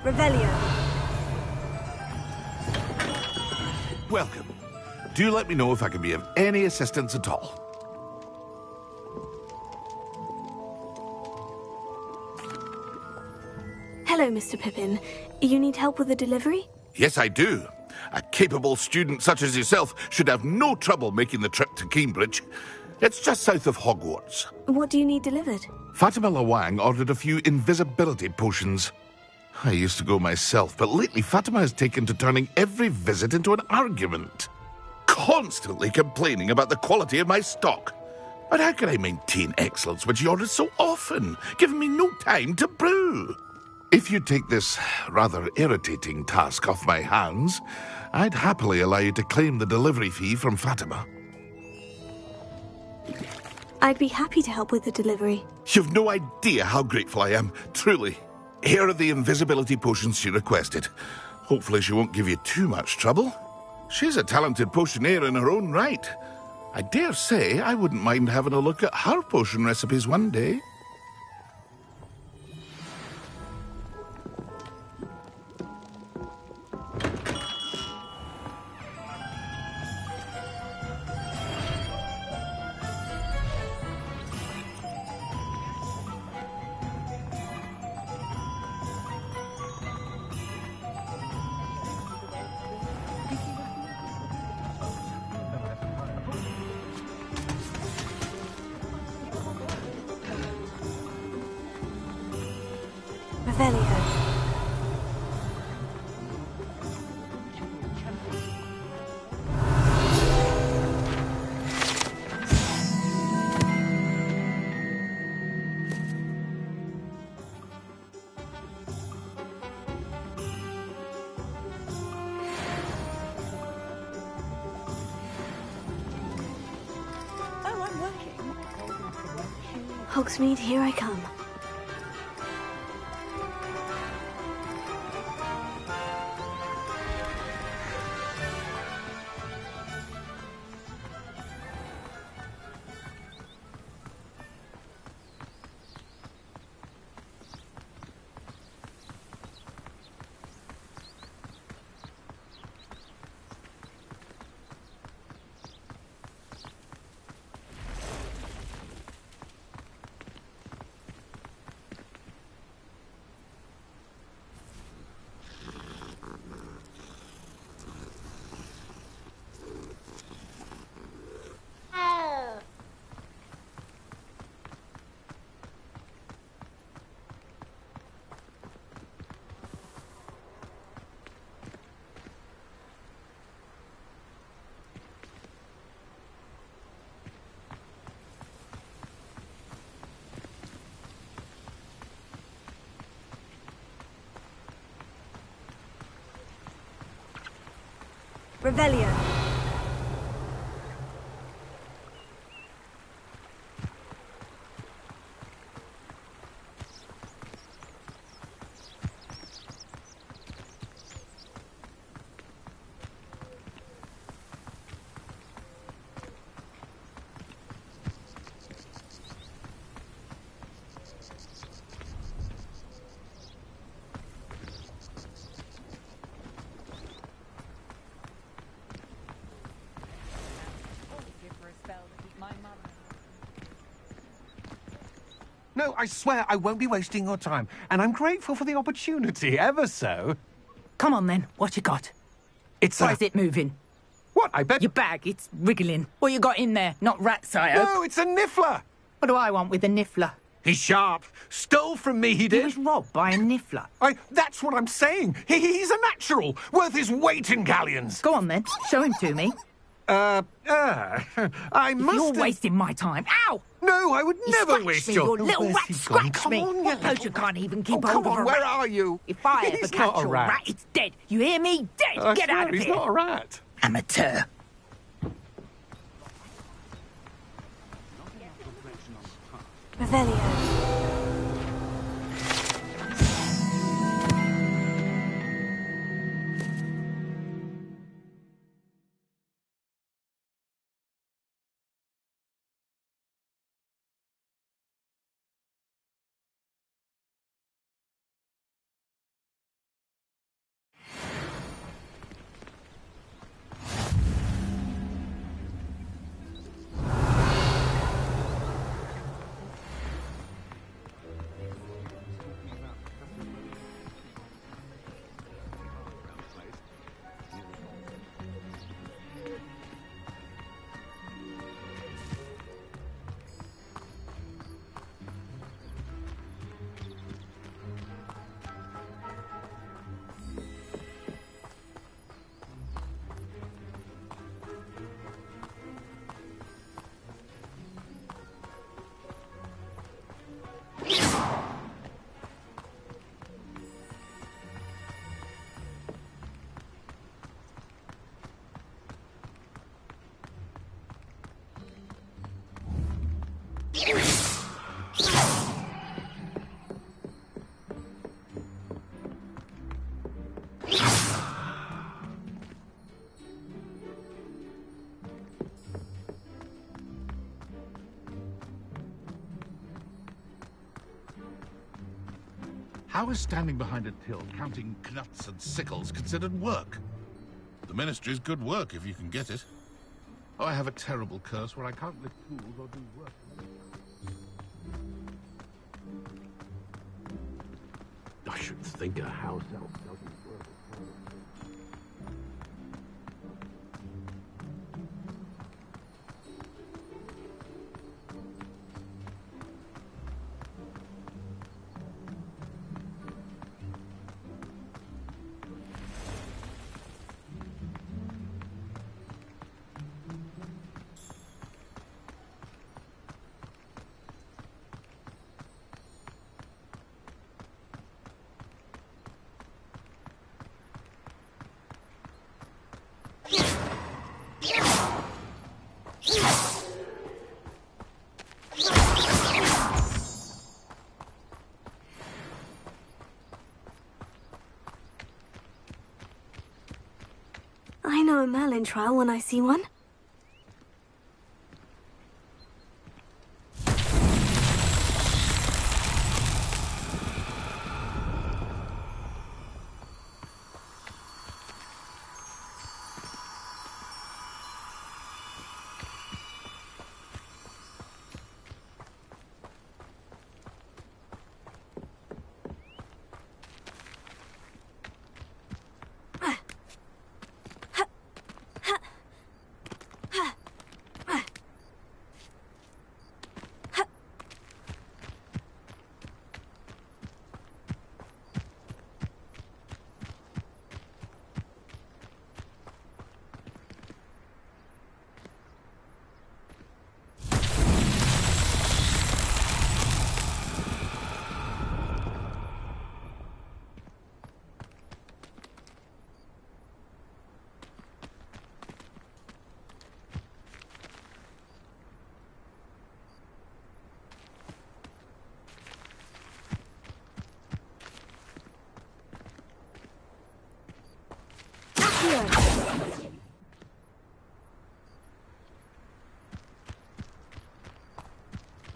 Revelio. Welcome. Do let me know if I can be of any assistance at all. Hello, Mr. Pippin. You need help with a delivery? Yes, I do. A capable student such as yourself should have no trouble making the trip to Cambridge. It's just south of Hogwarts. What do you need delivered? Fatima Lawang ordered a few invisibility potions. I used to go myself, but lately Fatima has taken to turning every visit into an argument. Constantly complaining about the quality of my stock. But how can I maintain excellence when she orders so often, giving me no time to brew? If you take this rather irritating task off my hands, I'd happily allow you to claim the delivery fee from Fatima. I'd be happy to help with the delivery. You've no idea how grateful I am, truly. Here are the invisibility potions she requested. Hopefully she won't give you too much trouble. She's a talented potioneer in her own right. I dare say I wouldn't mind having a look at her potion recipes one day. Revelio. Hogsmeade, here I come. Revelio. No, I swear I won't be wasting your time. And I'm grateful for the opportunity, ever so. Come on, then. What you got? It's Why is it moving? What, I bet... Your bag, it's wriggling. What you got in there? Not rats, I hope. No, it's a niffler. What do I want with a niffler? He's sharp. Stole from me, he He did. was robbed by a niffler. That's what I'm saying. He's a natural. Worth his weight in galleons. Go on, then. Show him to me. I must You're have... wasting my time. Ow! No, I would You never scratched waste me, your... you little Where's rat, he gone? scratch Come me. on, you What little... you can't even keep Oh, hold come of on, a where rat. are you? If I He's ever not catch a a rat. rat, it's dead. You hear me? Dead. I Get swear out of he's here. not a rat. Amateur. Revelio. How is standing behind a till counting knuts and sickles considered work? The ministry's good work if you can get it. Oh, I have a terrible curse where I can't lift tools or do work. I should think a house elf doesn't work. I know a Merlin trial when I see one.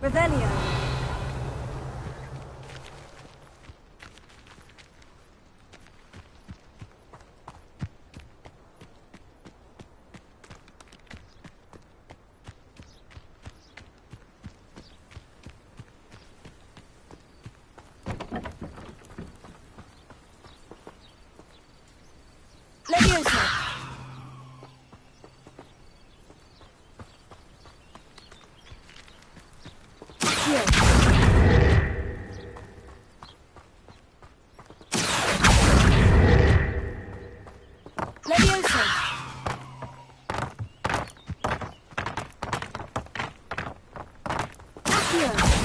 Revelio. Leviosa. Leviosa. Revelio!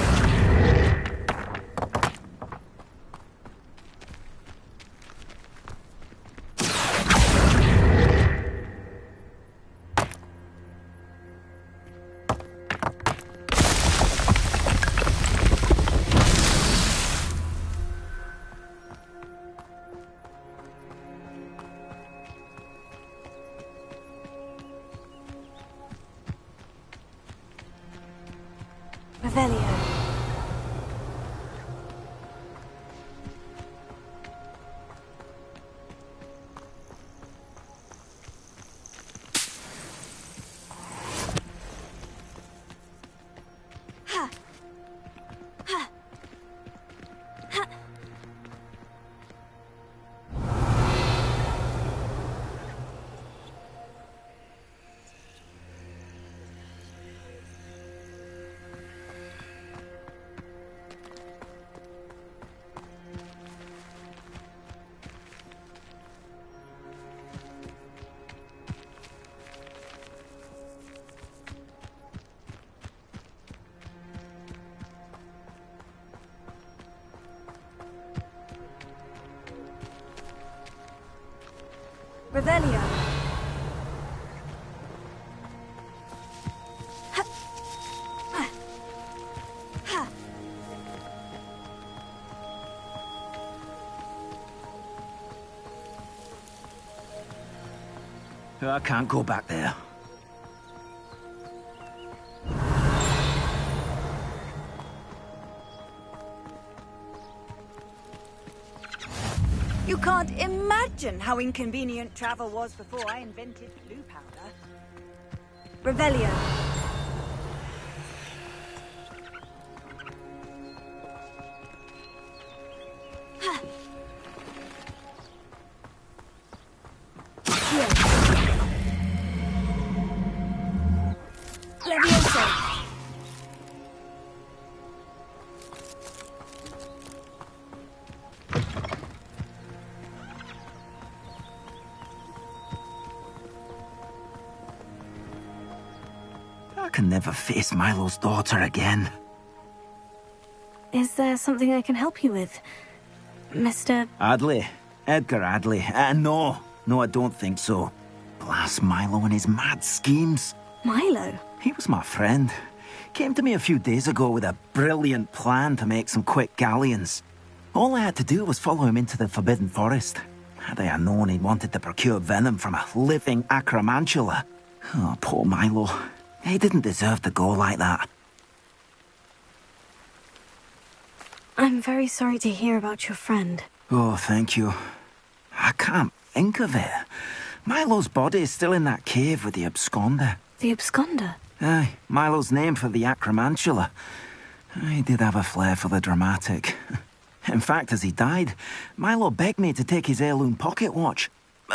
Revelio. Ha. Ha. Ha. Revelio. Ha. Ha. Ha. I can't go back there. You can't imagine how inconvenient travel was before I invented blue powder. Revelio. Ha. Here. Levioso. I can never face Milo's daughter again. Is there something I can help you with, Mr. Adley. Edgar Adley. No, I don't think so. Blast Milo and his mad schemes. Milo? He was my friend. Came to me a few days ago with a brilliant plan to make some quick galleons. All I had to do was follow him into the Forbidden Forest. Had I known he wanted to procure venom from a living acromantula. Oh, poor Milo. He didn't deserve to go like that. I'm very sorry to hear about your friend. Oh, thank you. I can't think of it. Milo's body is still in that cave with the absconder. The absconder? Aye, Milo's name for the acromantula. He did have a flair for the dramatic. In fact, as he died, Milo begged me to take his heirloom pocket watch,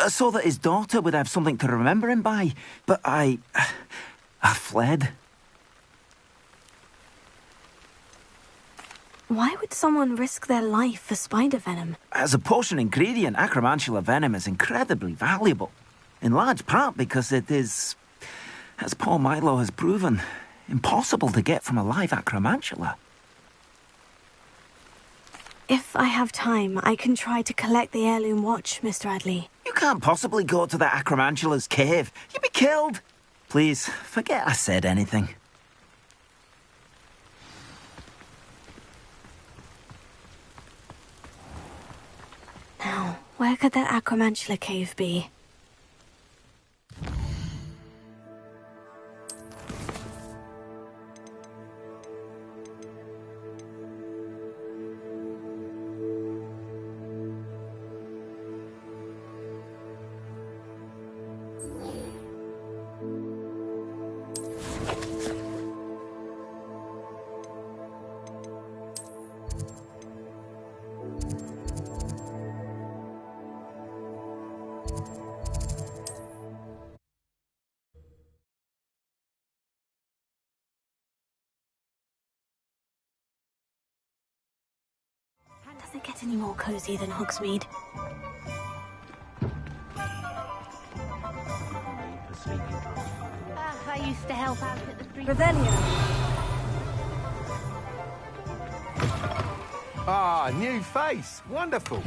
so that his daughter would have something to remember him by. But I fled. Why would someone risk their life for spider venom? As a potion ingredient, acromantula venom is incredibly valuable. In large part because it is, as poor Milo has proven, impossible to get from a live acromantula. If I have time, I can try to collect the heirloom watch, Mr. Adley. You can't possibly go to the acromantula's cave. You'd be killed. Please, forget I said anything. Now, where could that acromantula cave be? Does it get any more cozy than Hogsmeade? I used to help out at the street. Revelio. Ah, new face. Wonderful.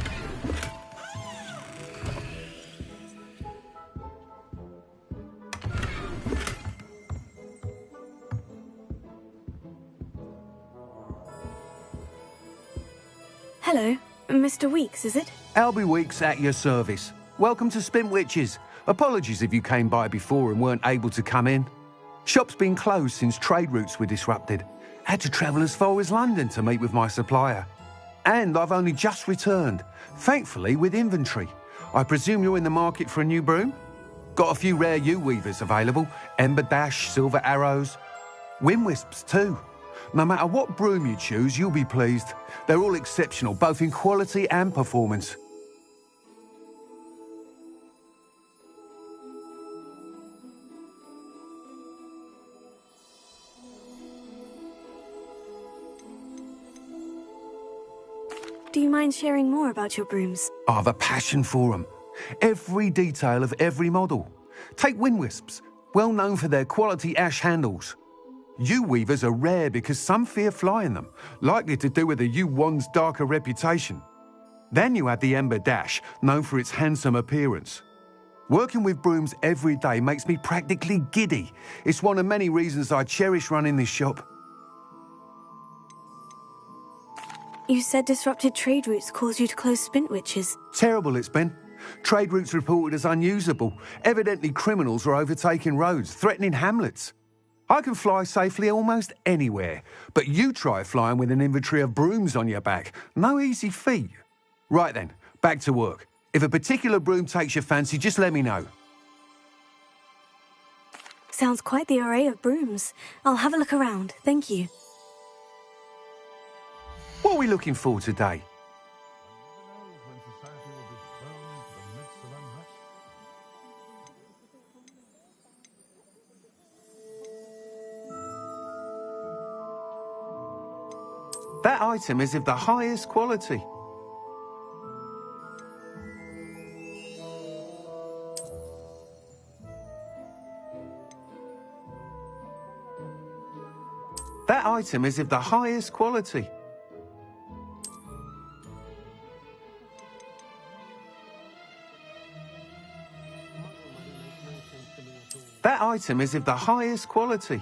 Hello, Mr. Weeks, is it? Albie Weeks at your service. Welcome to Spintwitches. Apologies if you came by before and weren't able to come in. Shop's been closed since trade routes were disrupted. Had to travel as far as London to meet with my supplier. And I've only just returned, thankfully with inventory. I presume you're in the market for a new broom? Got a few rare U-weavers available. Ember Dash, Silver Arrows. Wind Wisps too. No matter what broom you choose, you'll be pleased. They're all exceptional, both in quality and performance. Do you mind sharing more about your brooms? I have a passion for them. Every detail of every model. Take Wind Wisps, well known for their quality ash handles. U-weavers are rare because some fear flying them, likely to do with the U-wand's darker reputation. Then you have the Ember Dash, known for its handsome appearance. Working with brooms every day makes me practically giddy. It's one of many reasons I cherish running this shop. You said disrupted trade routes caused you to close Spintwitches. Terrible it's been. Trade routes reported as unusable. Evidently criminals are overtaking roads, threatening hamlets. I can fly safely almost anywhere, but you try flying with an inventory of brooms on your back. No easy feat. Right then, back to work. If a particular broom takes your fancy, just let me know. Sounds quite the array of brooms. I'll have a look around, thank you. What are we looking for today? That item is of the highest quality. That item is of the highest quality. That item is of the highest quality.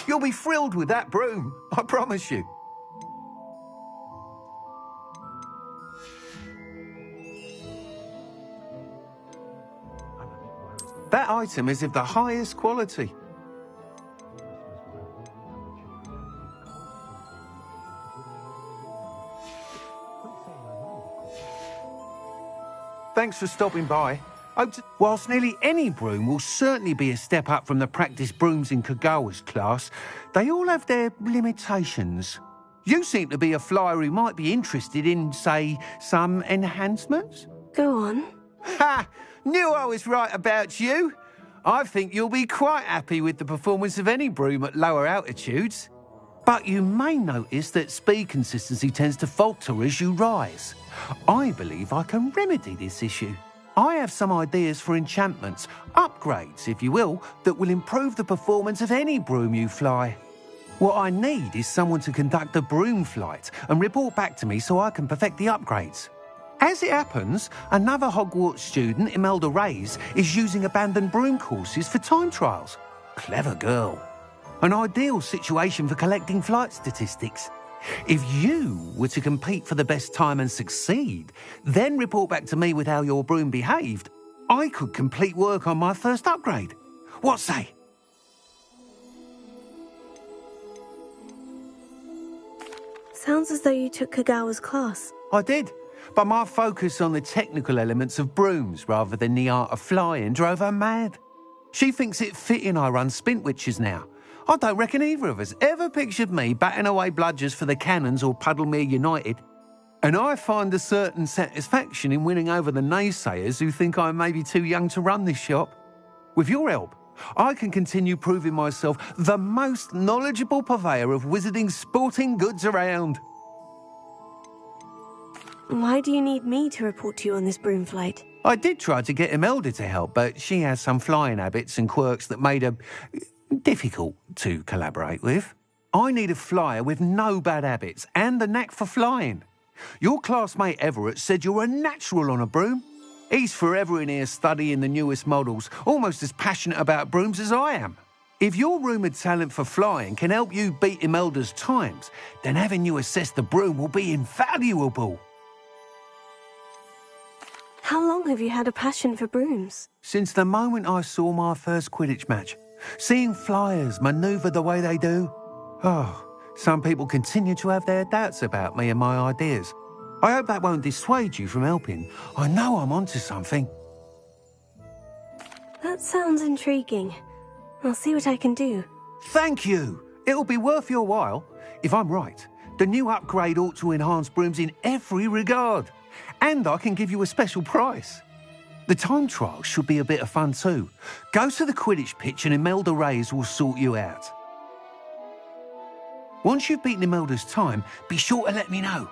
You'll be thrilled with that broom, I promise you. That item is of the highest quality. Thanks for stopping by. Whilst nearly any broom will certainly be a step up from the practice brooms in Kagawa's class, they all have their limitations. You seem to be a flyer who might be interested in, say, some enhancements? Go on. Ha! Knew I was right about you. I think you'll be quite happy with the performance of any broom at lower altitudes. But you may notice that speed consistency tends to falter as you rise. I believe I can remedy this issue. I have some ideas for enchantments, upgrades, if you will, that will improve the performance of any broom you fly. What I need is someone to conduct a broom flight and report back to me so I can perfect the upgrades. As it happens, another Hogwarts student, Imelda Reyes, is using abandoned broom courses for time trials. Clever girl. An ideal situation for collecting flight statistics. If you were to compete for the best time and succeed, then report back to me with how your broom behaved, I could complete work on my first upgrade. What say? Sounds as though you took Kagawa's class. I did, but my focus on the technical elements of brooms rather than the art of flying drove her mad. She thinks it fitting I run Spintwitches now. I don't reckon either of us ever pictured me batting away bludgers for the Cannons or Puddlemere United. And I find a certain satisfaction in winning over the naysayers who think I may be too young to run this shop. With your help, I can continue proving myself the most knowledgeable purveyor of wizarding sporting goods around. Why do you need me to report to you on this broom flight? I did try to get Imelda to help, but she has some flying habits and quirks that made her difficult to collaborate with. I need a flyer with no bad habits and the knack for flying. Your classmate Everett said you're a natural on a broom. He's forever in here studying the newest models, almost as passionate about brooms as I am. If your rumoured talent for flying can help you beat Imelda's times, then having you assess the broom will be invaluable. How long have you had a passion for brooms? Since the moment I saw my first Quidditch match, seeing flyers manoeuvre the way they do. Oh, some people continue to have their doubts about me and my ideas. I hope that won't dissuade you from helping. I know I'm onto something. That sounds intriguing. I'll see what I can do. Thank you. It'll be worth your while. If I'm right, the new upgrade ought to enhance brooms in every regard. And I can give you a special price. The time trial should be a bit of fun too. Go to the Quidditch pitch and Imelda Reyes will sort you out. Once you've beaten Imelda's time, be sure to let me know.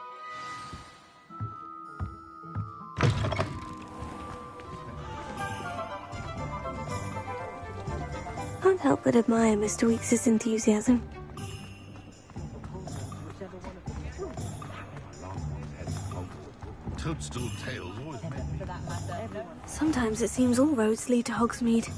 Can't help but admire Mr. Weekes' enthusiasm. Toadstool tails always make me. Sometimes it seems all roads lead to Hogsmeade.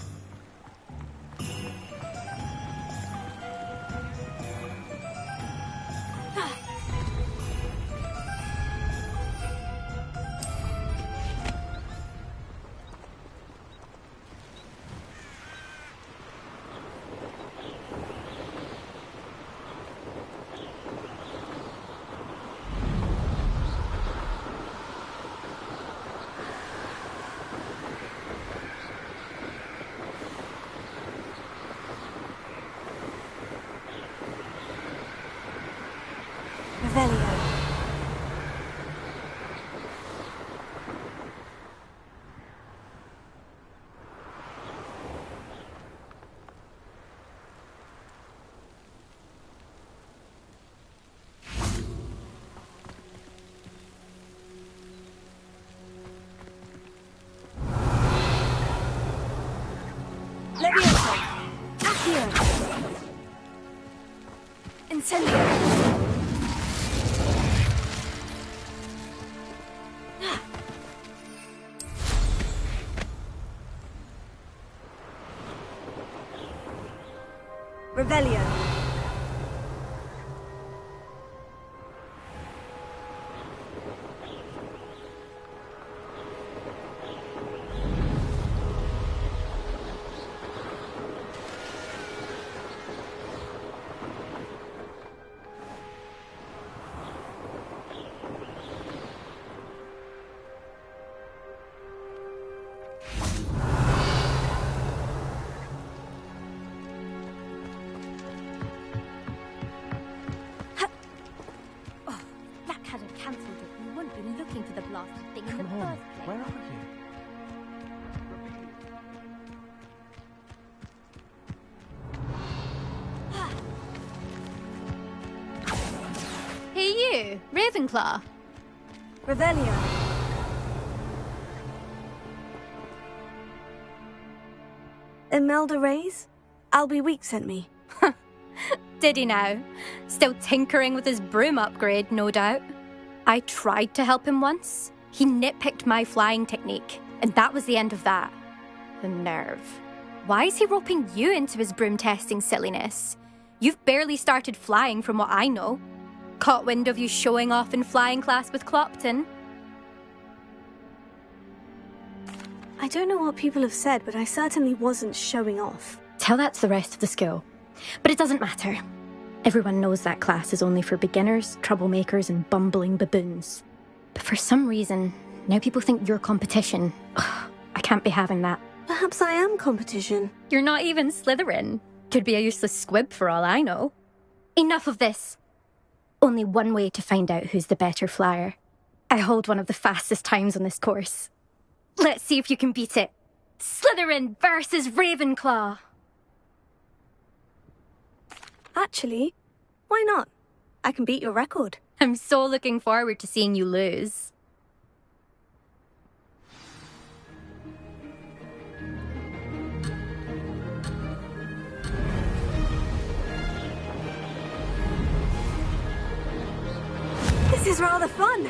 Revelio. Ravenclaw. Revelio. Imelda Reyes? Albie Week sent me. Did he now? Still tinkering with his broom upgrade, no doubt. I tried to help him once. He nitpicked my flying technique, and that was the end of that. The nerve. Why is he roping you into his broom testing silliness? You've barely started flying from what I know. Caught wind of you showing off in flying class with Clopton? I don't know what people have said, but I certainly wasn't showing off. Tell that to the rest of the school. But it doesn't matter. Everyone knows that class is only for beginners, troublemakers, and bumbling baboons. But for some reason, now people think you're competition. Ugh, I can't be having that. Perhaps I am competition. You're not even Slytherin. Could be a useless squib for all I know. Enough of this. Only one way to find out who's the better flyer. I hold one of the fastest times on this course. Let's see if you can beat it. Slytherin versus Ravenclaw. Actually, why not? I can beat your record. I'm so looking forward to seeing you lose. was rather fun.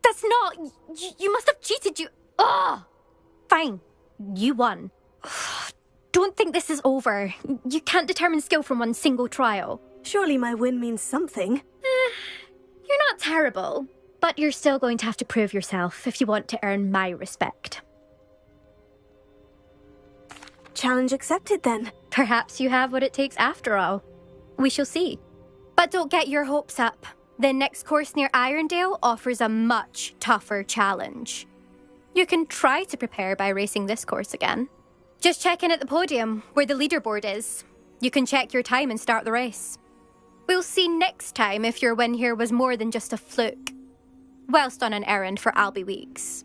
That's not... You must have cheated, you... Ugh! Fine. You won. Don't think this is over. You can't determine skill from one single trial. Surely my win means something. You're not terrible, but you're still going to have to prove yourself if you want to earn my respect. Challenge accepted, then. Perhaps you have what it takes after all. We shall see. But don't get your hopes up. The next course near Irondale offers a much tougher challenge. You can try to prepare by racing this course again. Just check in at the podium, where the leaderboard is. You can check your time and start the race. We'll see next time if your win here was more than just a fluke. Whilst on an errand for Albie Weeks.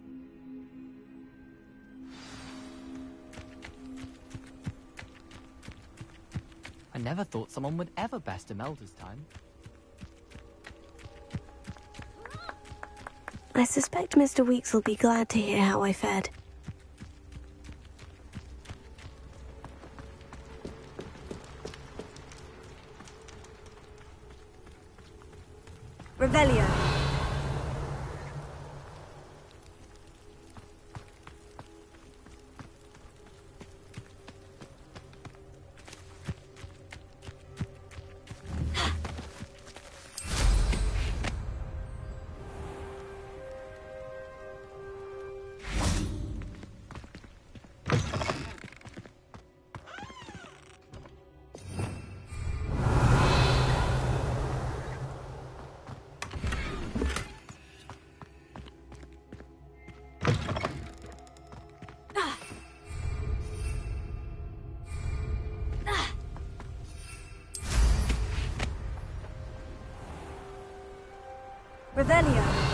I never thought someone would ever best Imelda's time. I suspect Mr. Weeks will be glad to hear how I fared. Revelio. Revelio.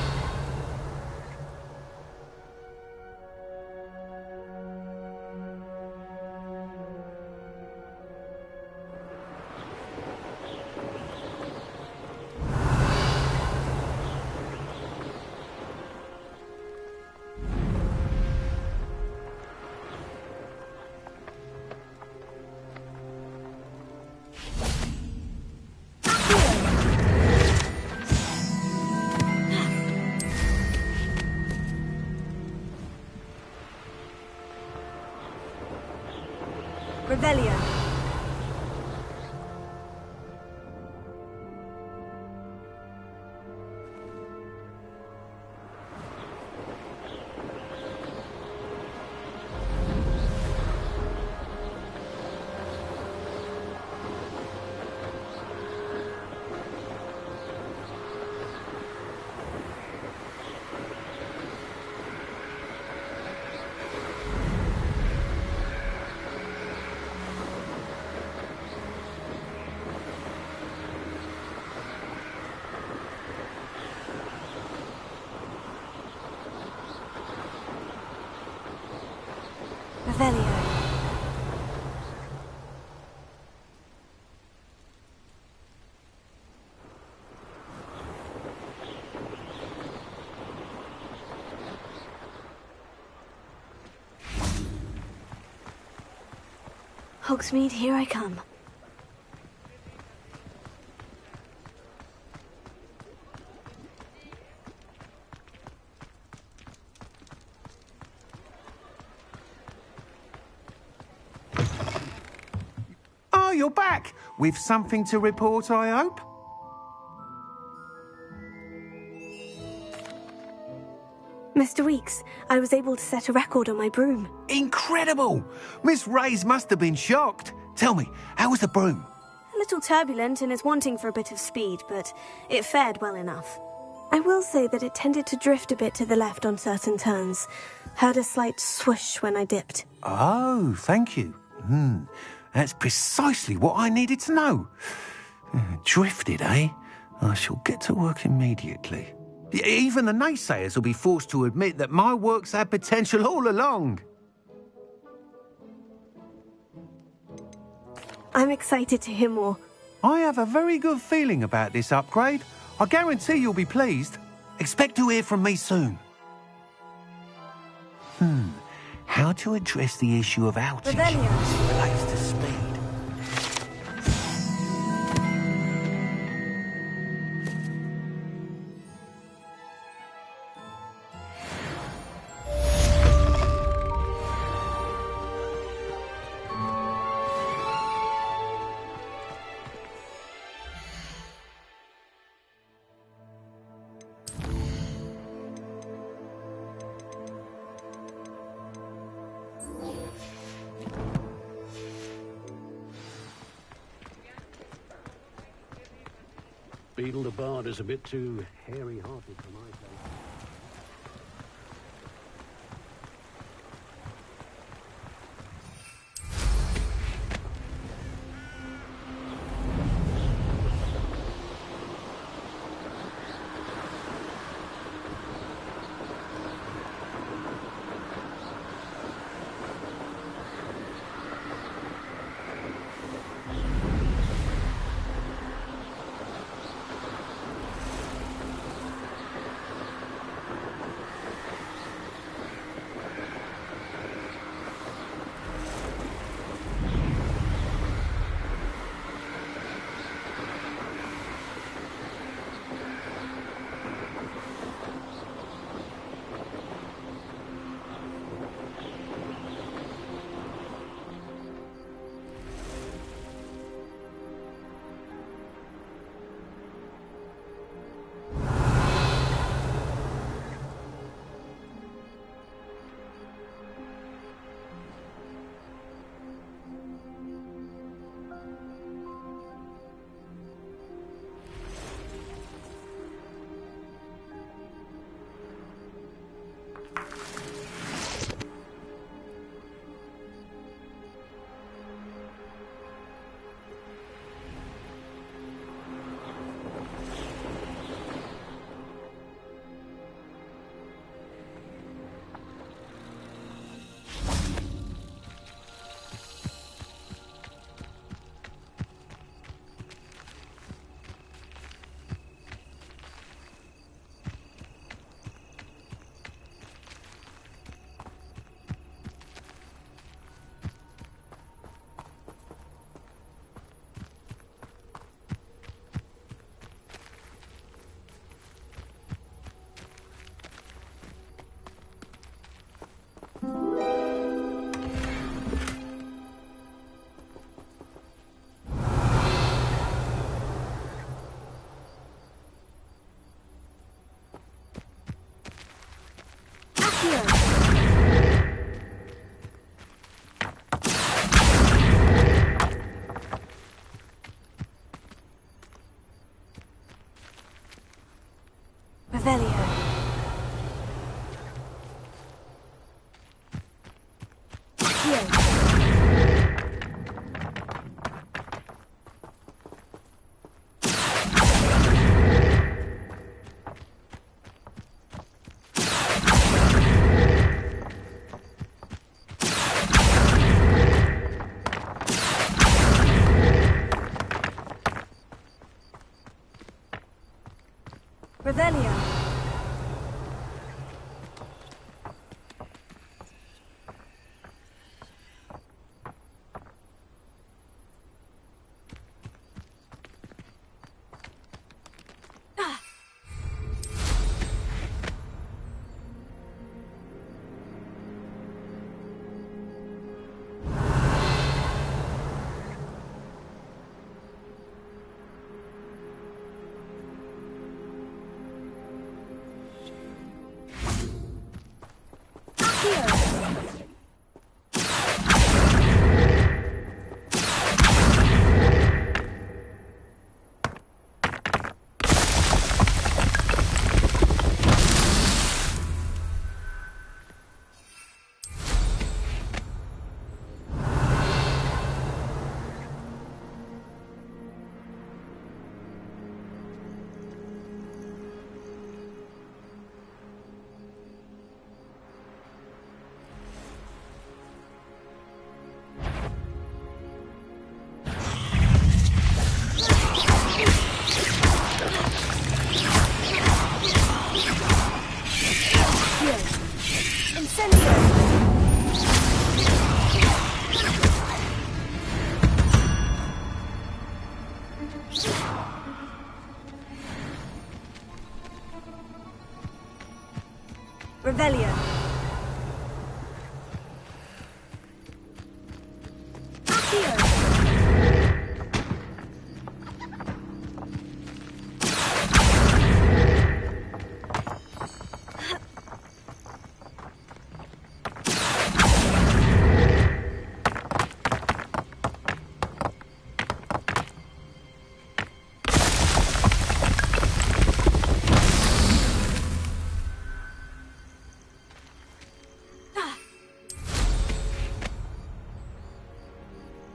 Revelio. Revelio. Hogsmeade, here I come. Oh, you're back! With something to report, I hope? Mr. Weeks, I was able to set a record on my broom. Incredible! Miss Reyes must have been shocked. Tell me, how was the broom? A little turbulent and is wanting for a bit of speed, but it fared well enough. I will say that it tended to drift a bit to the left on certain turns. Heard a slight swoosh when I dipped. Oh, thank you. That's precisely what I needed to know. Drifted, eh? I shall get to work immediately. Even the naysayers will be forced to admit that my work's had potential all along. I'm excited to hear more. I have a very good feeling about this upgrade. I guarantee you'll be pleased. Expect to hear from me soon. How to address the issue of altitude relates to speed. Beetle the Bard is a bit too hairy-hearted for my taste. Revelio. Revelio. Revelio.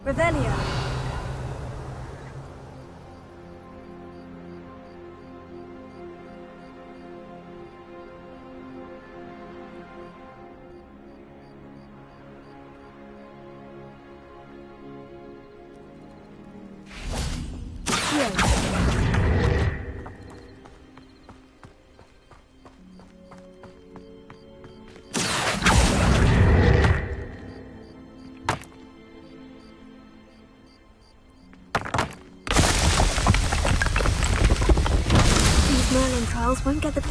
Revelio. Merlin trials won't get the...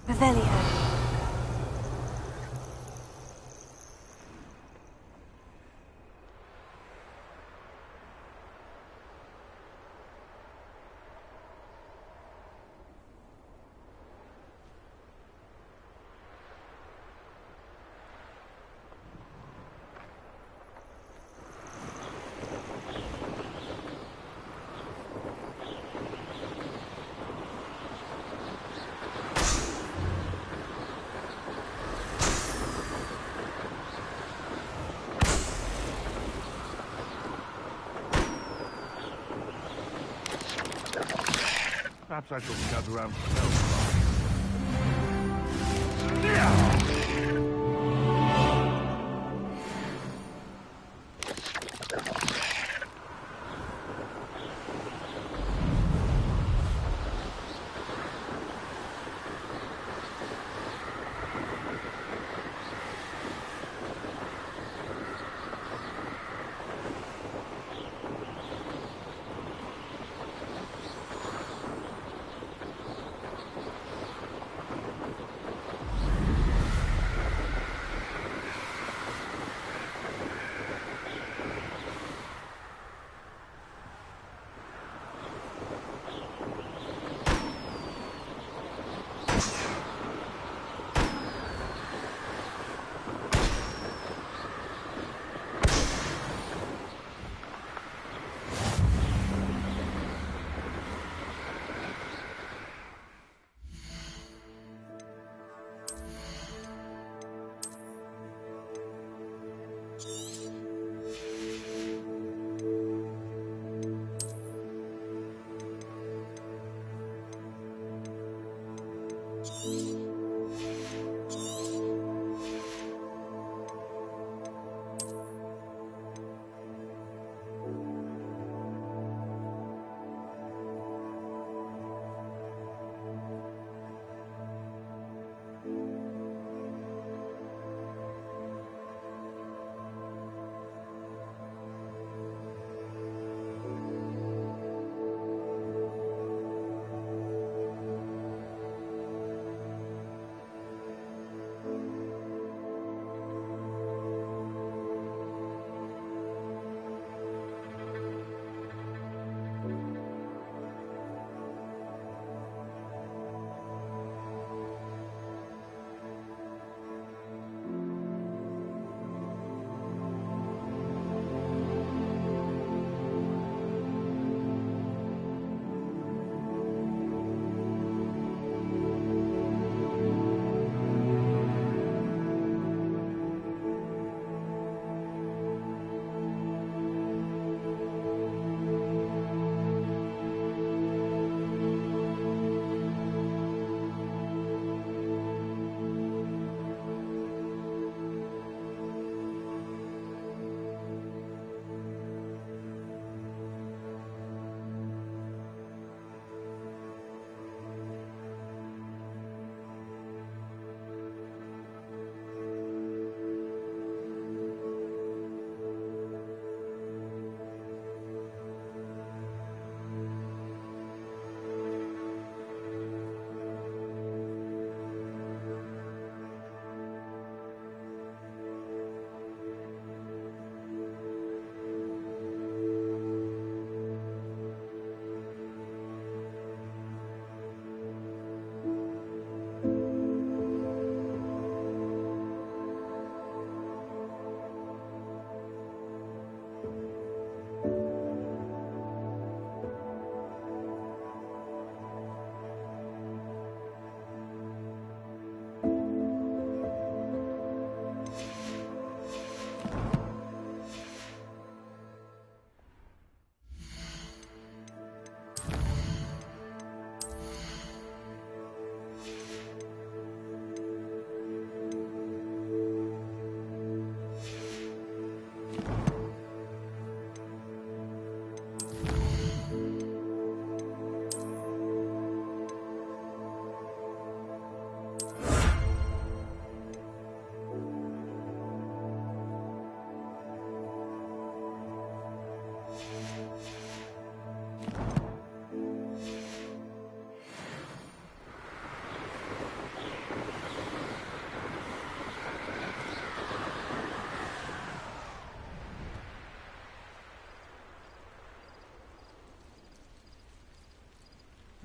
Revelio. Perhaps I should scout around myself.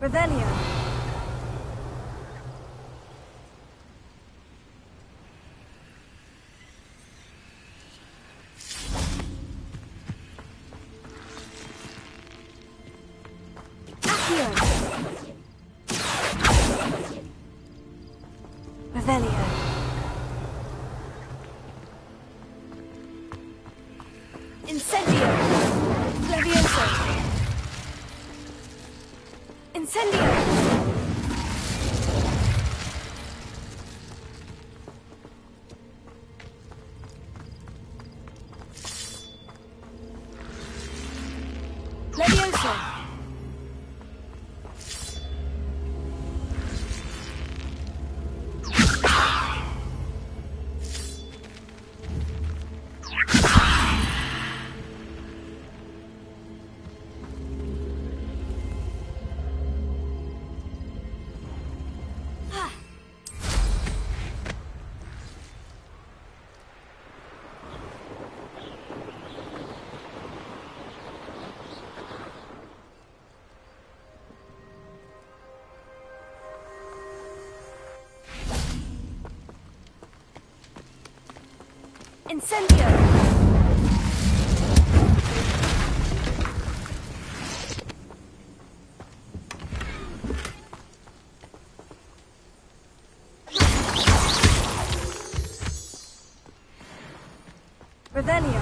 Revelio. Accio. Revelio. Incendio. Levioso. Incendio. Levioso. Incendio! Revelio.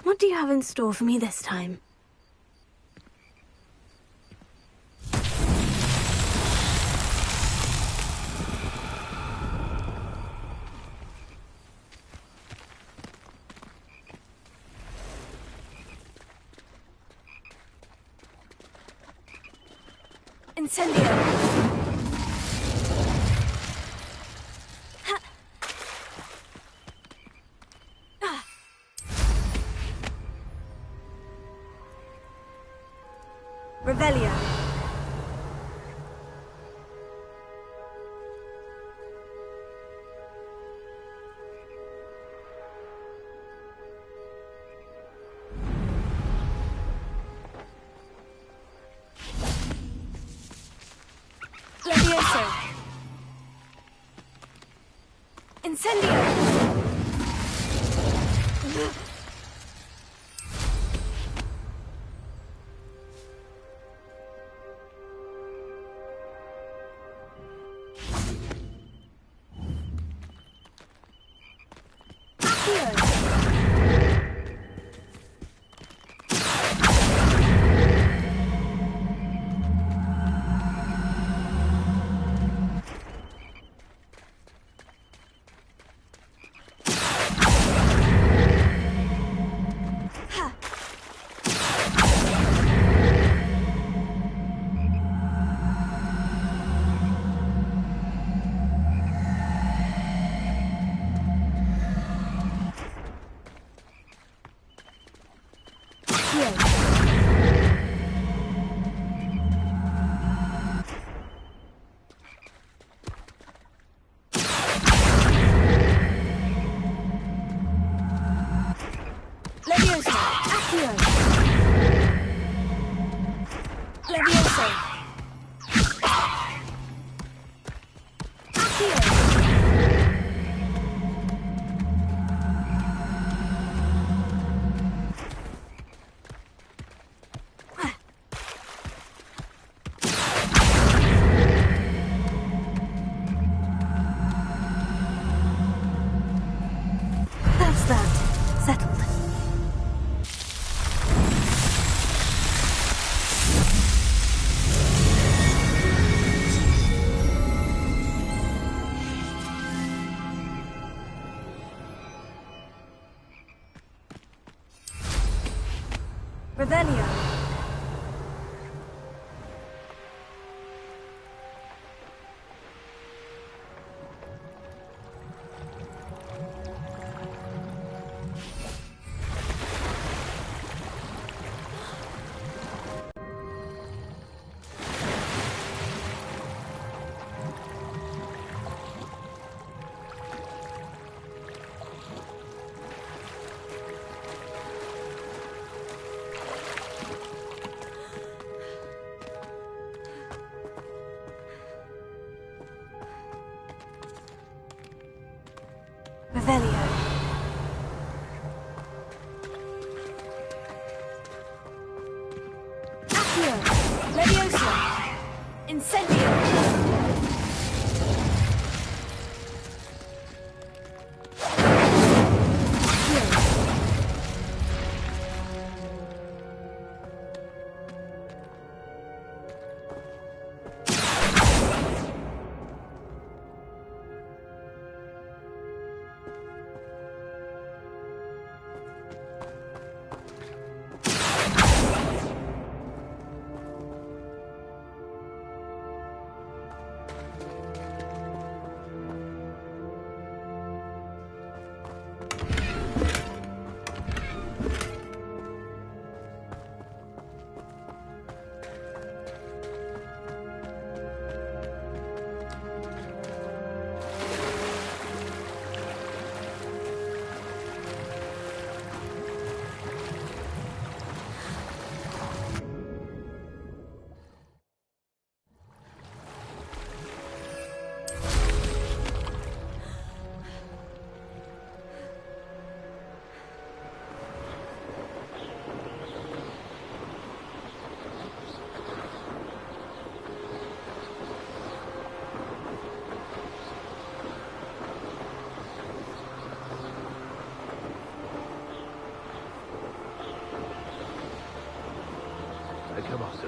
What do you have in store for me this time? Incendio! Revelio. Levioso. Incendio. Levioso. Accio. Levioso. Accio. That's that. Settled. Revelio.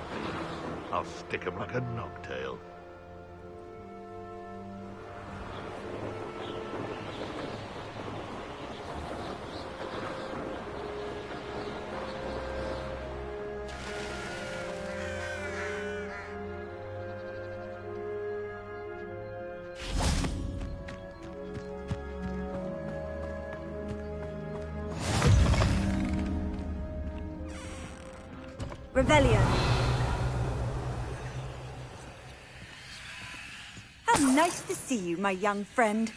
at me. I'll stick him like a knocktail. Revelio. How nice to see you, my young friend.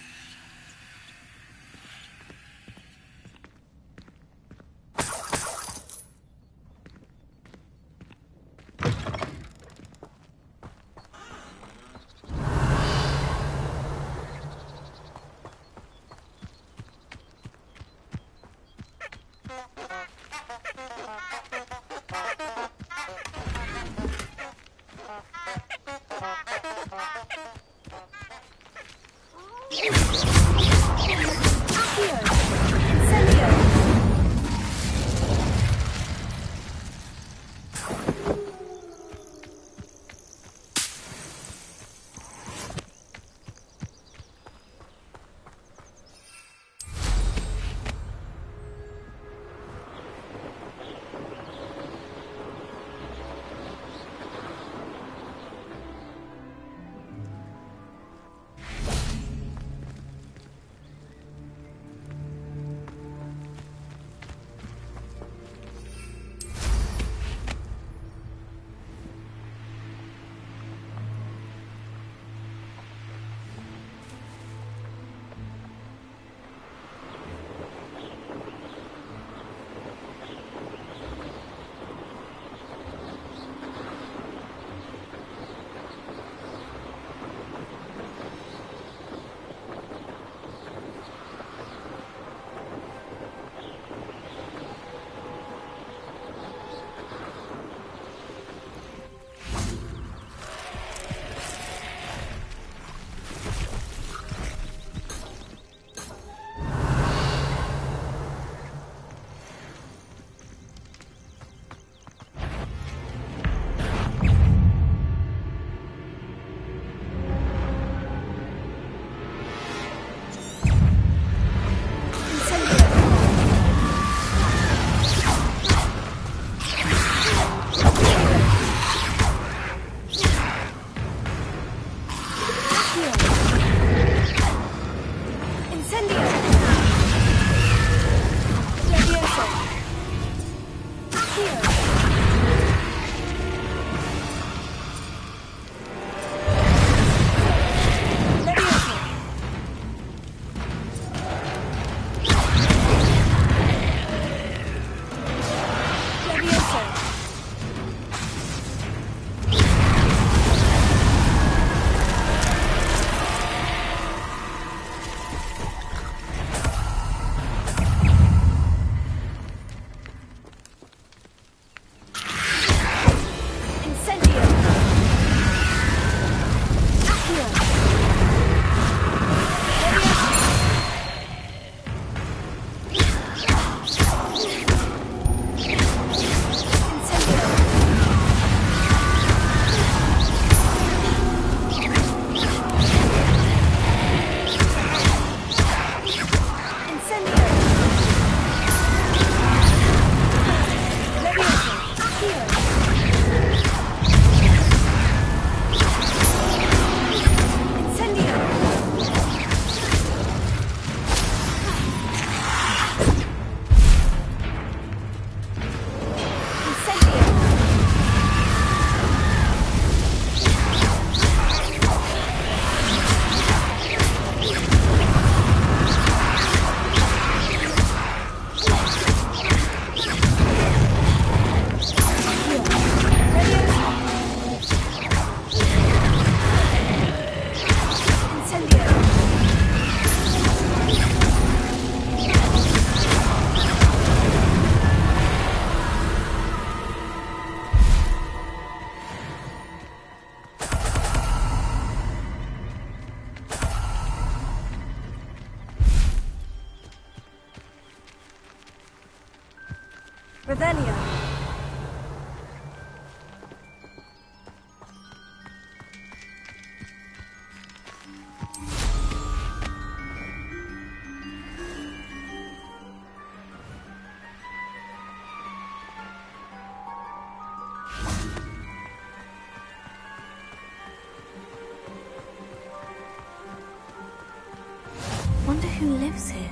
Revelio. who lives here.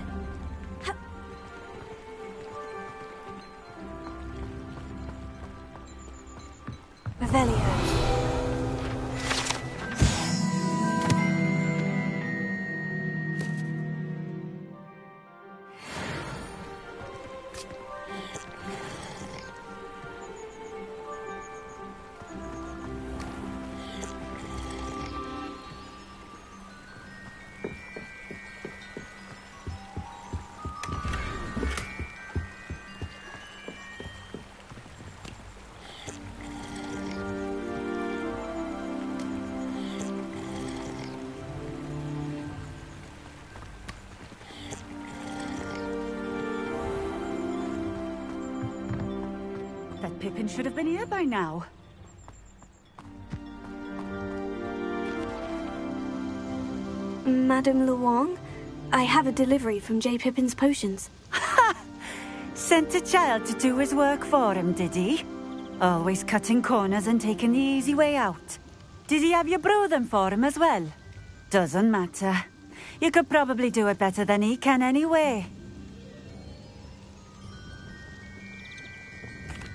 Revelio. That Pippin should have been here by now. Madame Luong, I have a delivery from J. Pippin's potions. Sent a child to do his work for him, did he? Always cutting corners and taking the easy way out. Did he have you brew them for him as well? Doesn't matter. You could probably do it better than he can anyway.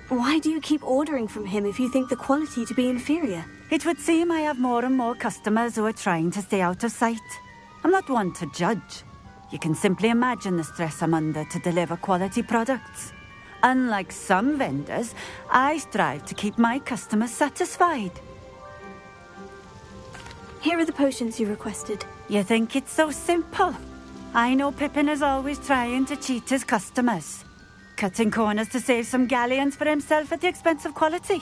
Why do you keep ordering from him if you think the quality to be inferior? It would seem I have more and more customers who are trying to stay out of sight. I'm not one to judge. You can simply imagine the stress I'm under to deliver quality products. Unlike some vendors, I strive to keep my customers satisfied. Here are the potions you requested. You think it's so simple? I know Pippin is always trying to cheat his customers. Cutting corners to save some galleons for himself at the expense of quality.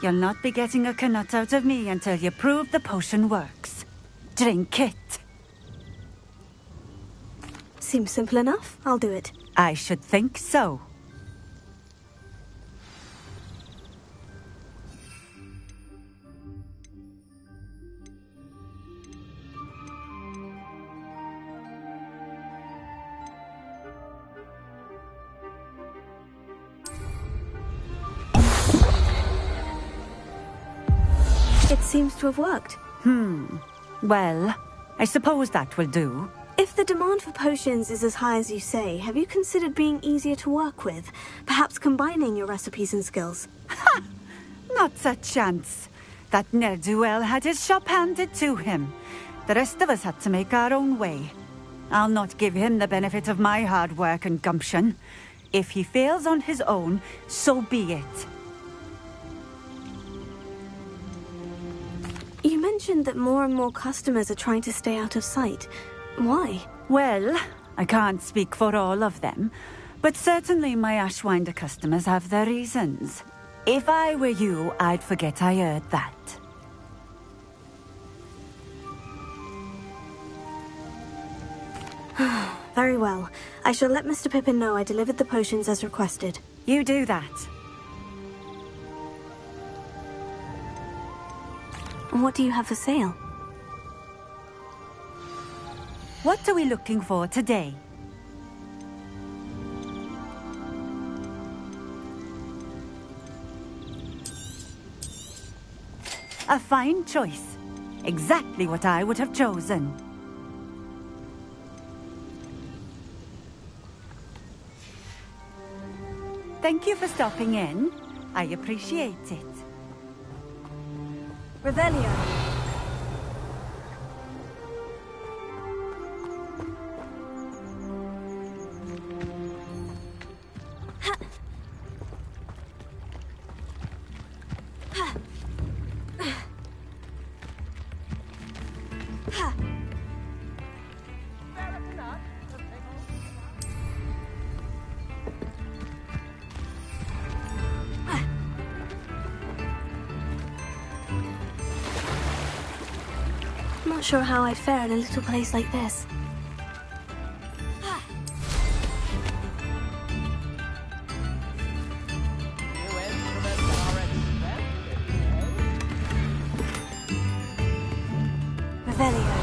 You'll not be getting a canut out of me until you prove the potion works. Drink it. Seems simple enough. I'll do it. I should think so. It seems to have worked. Well, I suppose that will do. If the demand for potions is as high as you say, have you considered being easier to work with? Perhaps combining your recipes and skills? Not a chance. That ne'er-do-well had his shop handed to him. The rest of us had to make our own way. I'll not give him the benefit of my hard work and gumption. If he fails on his own, so be it. You mentioned that more and more customers are trying to stay out of sight. Why? Well, I can't speak for all of them, but certainly my Ashwinder customers have their reasons. If I were you, I'd forget I heard that. Very well. I shall let Mr. Pippin know I delivered the potions as requested. You do that. What do you have for sale? What are we looking for today? A fine choice. Exactly what I would have chosen. Thank you for stopping in. I appreciate it. Revelio. Not sure how I'd fare in a little place like this. Revelio.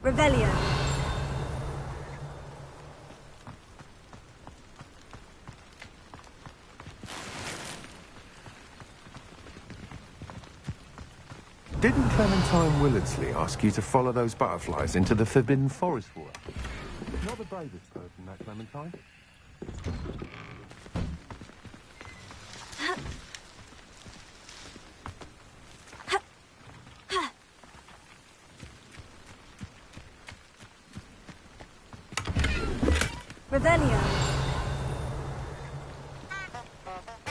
Revelio. Didn't Clementine Willardsley ask you to follow those butterflies into the Forbidden Forest for her? Not the bravest person, that Clementine. Revelio.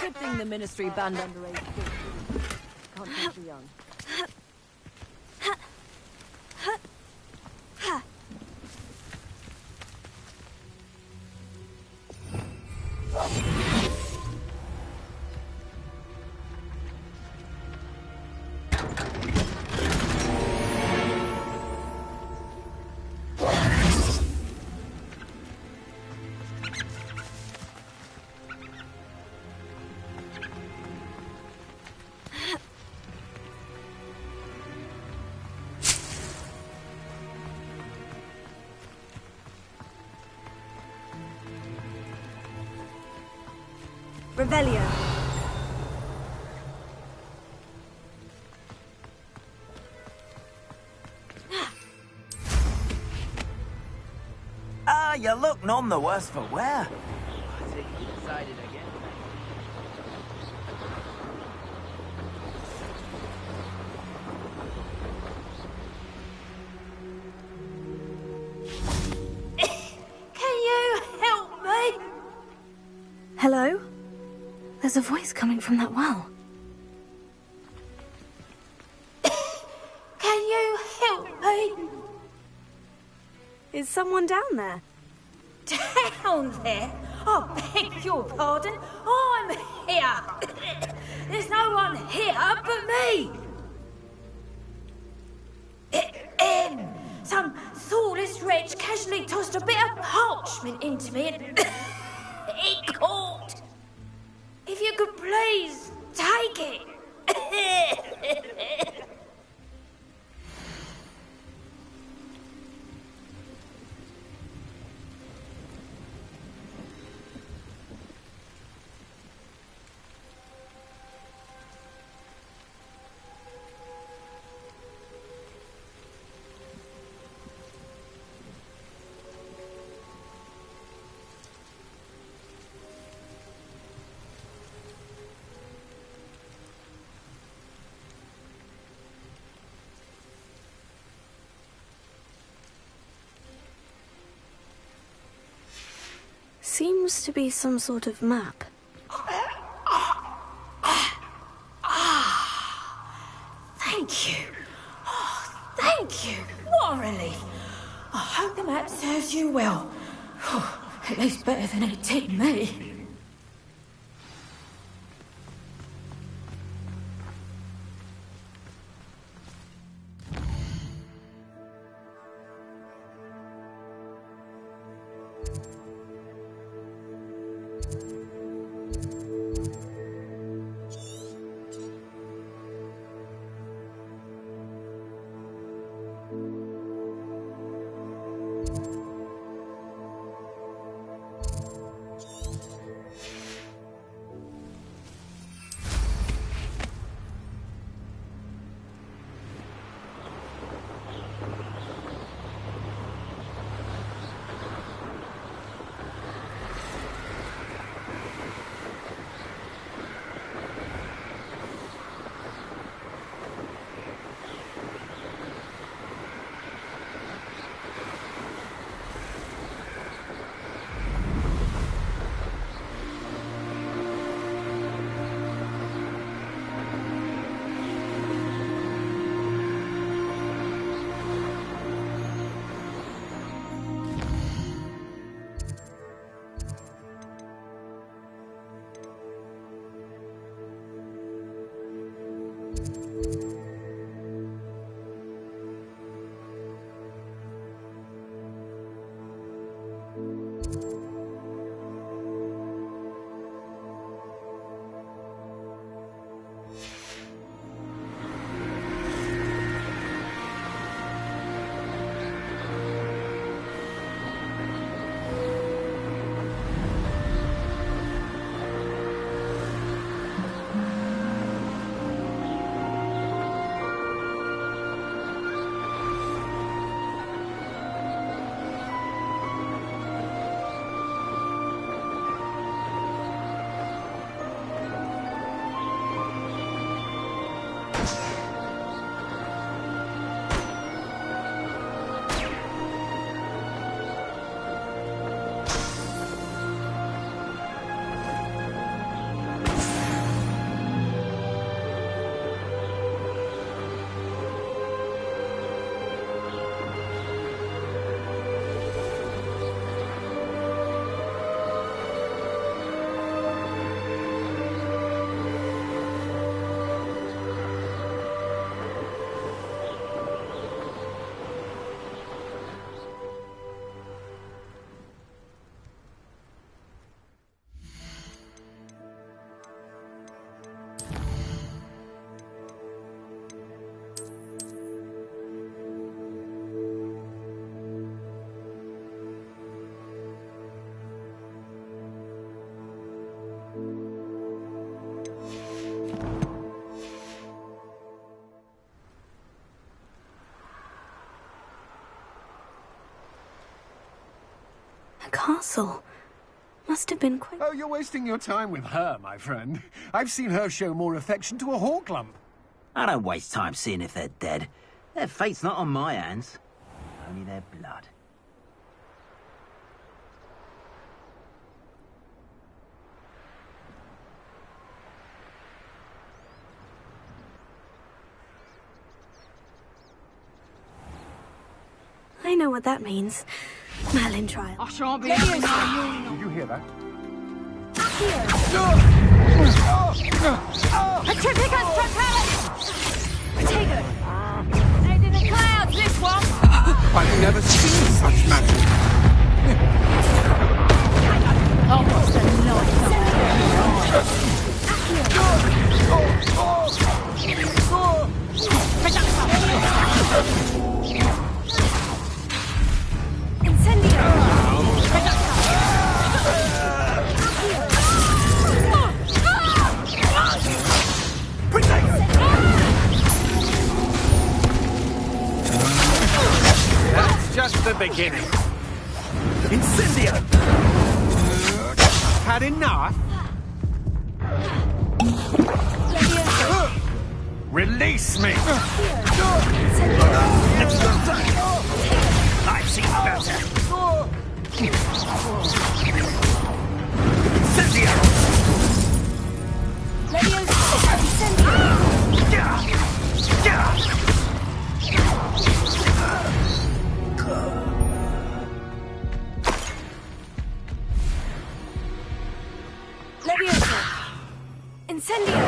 Good thing the Ministry banned underage kids. Can't touch the young. Revelio. Ah, you look none the worse for wear. I think you decided again. Can you help me? Hello? There's a voice coming from that well. Can you help me? Is someone down there? Down there? I beg your pardon. I'm here. There's no one here but me. Some thoughtless wretch casually tossed a bit of parchment into me and it caught. If you could please take it. Seems to be some sort of map. Thank you. Oh, thank you. What a relief. I hope the map serves you well. At least better than it did me. castle. Must have been quite... Oh, you're wasting your time with her, my friend. I've seen her show more affection to a hawklump. I don't waste time seeing if they're dead. Their fate's not on my hands. Only their blood. I know what that means. Merlin trial. I shan't be... Did you hear that? Petrificus propellus! Potato! Stayed in the clouds, this one! I've never seen such magic. Oh, what's That's just the beginning. Incendio! Had enough? Release me! I've seen better! Incendio!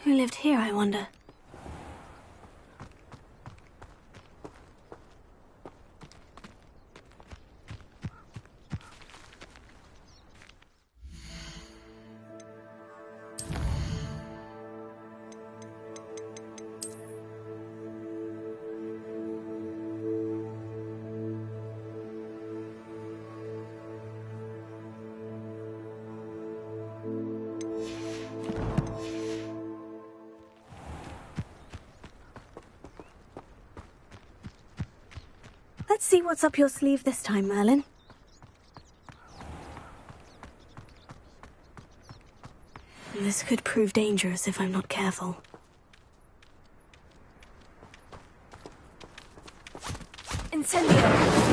Who lived here, I wonder? Let's see what's up your sleeve this time, Merlin. This could prove dangerous if I'm not careful. Incendio!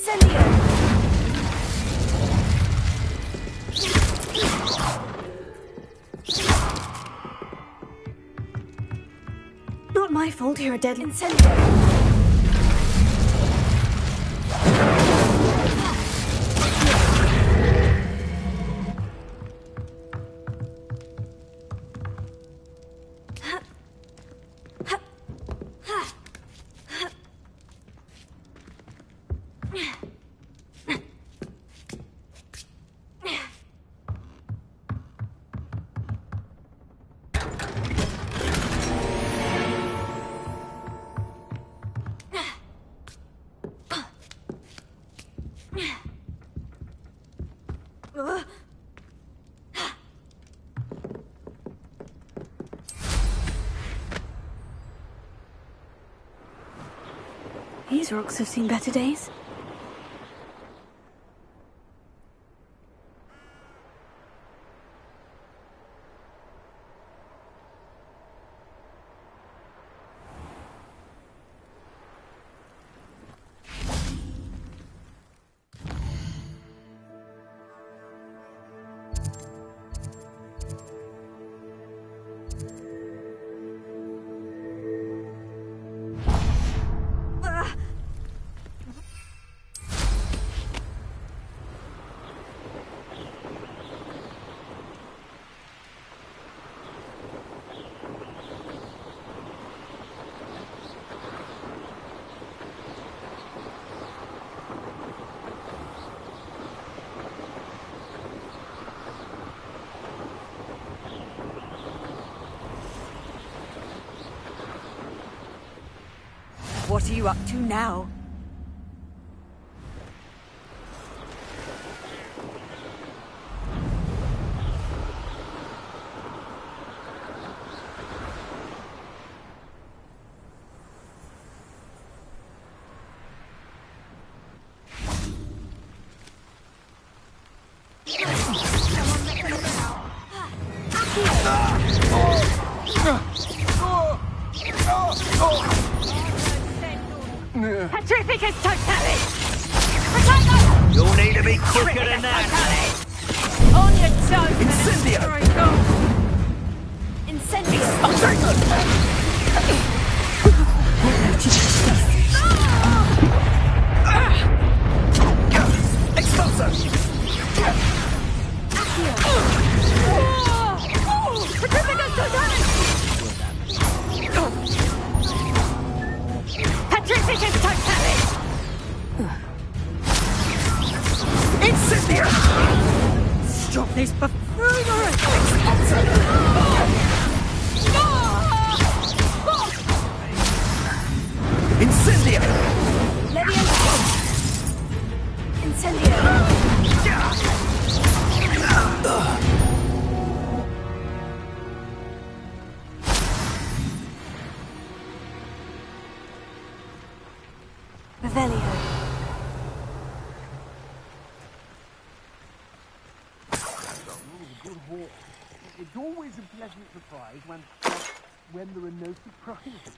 Incendio! Not my fault you're a deadly incendio. These rocks have seen better days. What are you up to now? Petrificus totalis! Potato! You'll need to be quicker than that. On your toes! Incendio! Incendio! Expulso! Petrificus totalis! Petrificus totalis! Incendio! Stop this buffoonery! Incendio! Leviosa! Incendio! Revelio. Good walk. It's always a pleasant surprise when there are no surprises.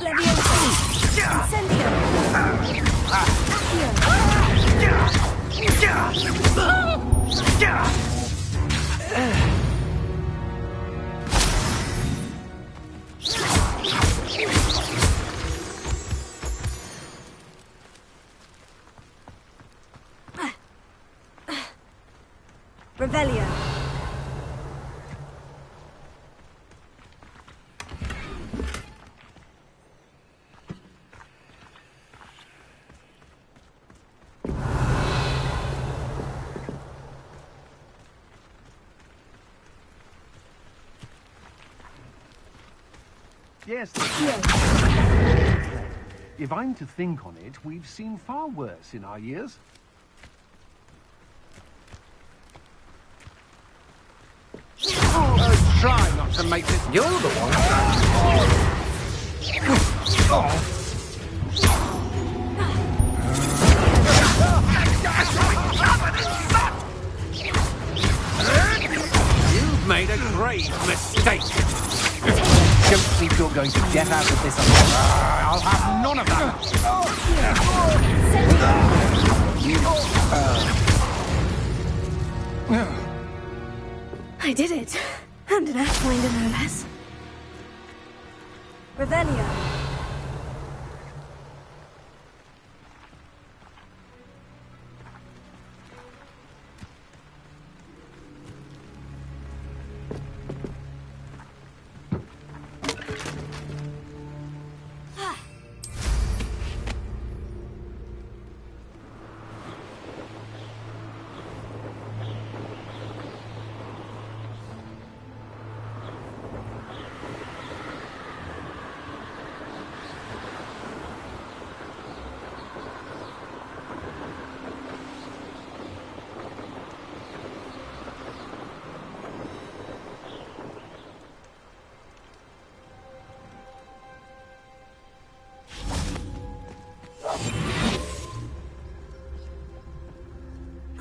Leviosa! Incendio! Revelio. Yes. If I'm to think on it, we've seen far worse in our years. Try not to make this. You're the one. think you're going to get out of this alive? I'll have none of that! I did it. And an Earthwinder, no less. Revelio.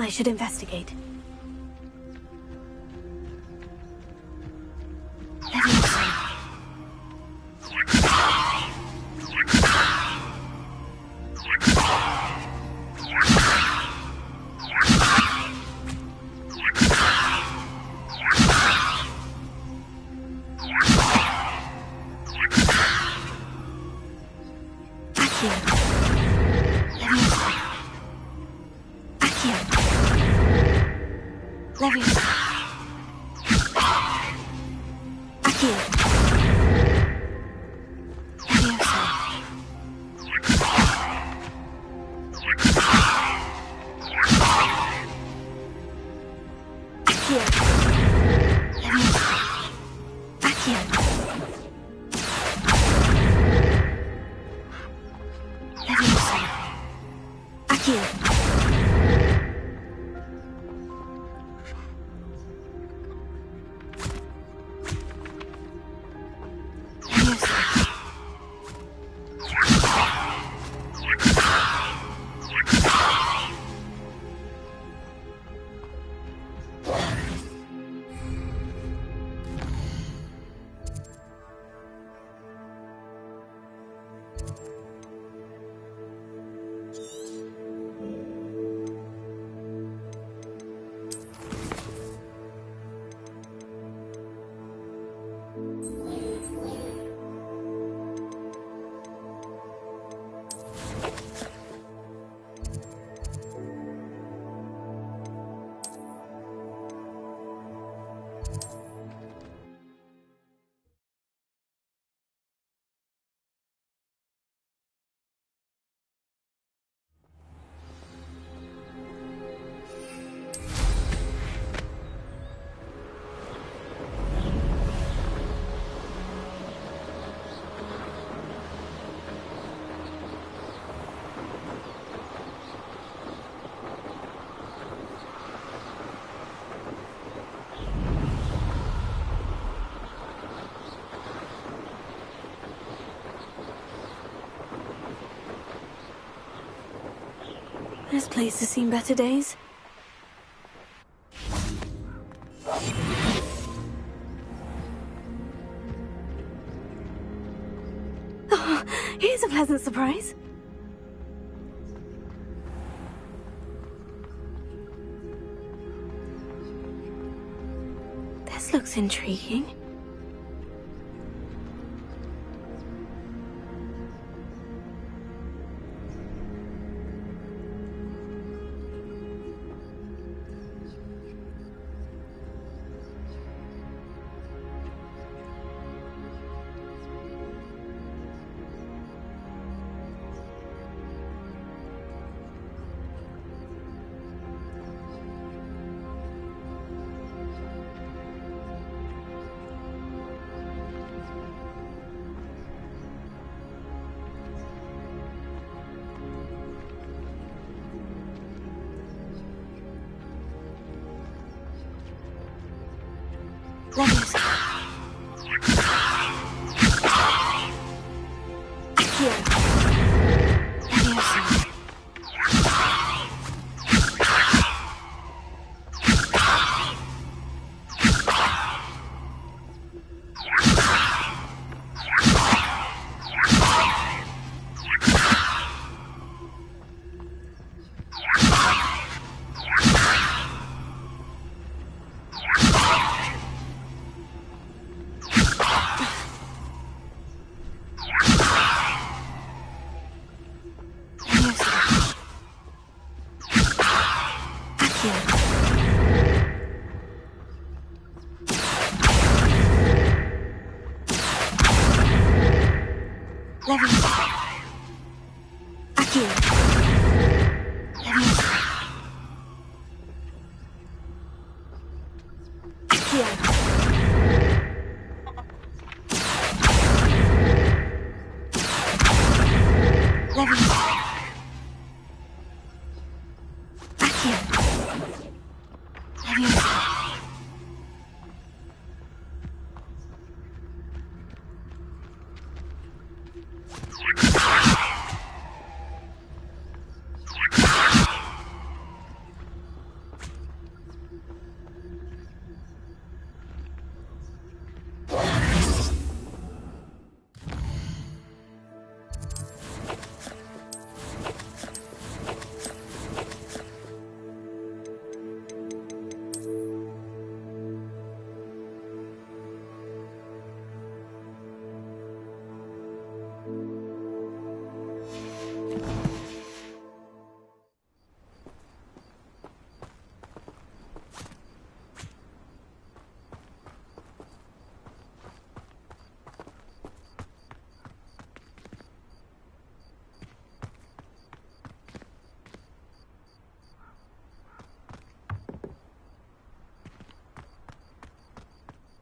I should investigate. This place has seen better days. Oh, here's a pleasant surprise. This looks intriguing.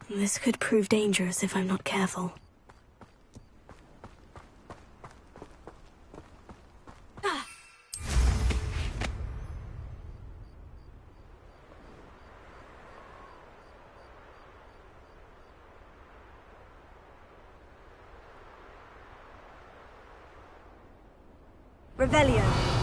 This could prove dangerous if I'm not careful. Revelio.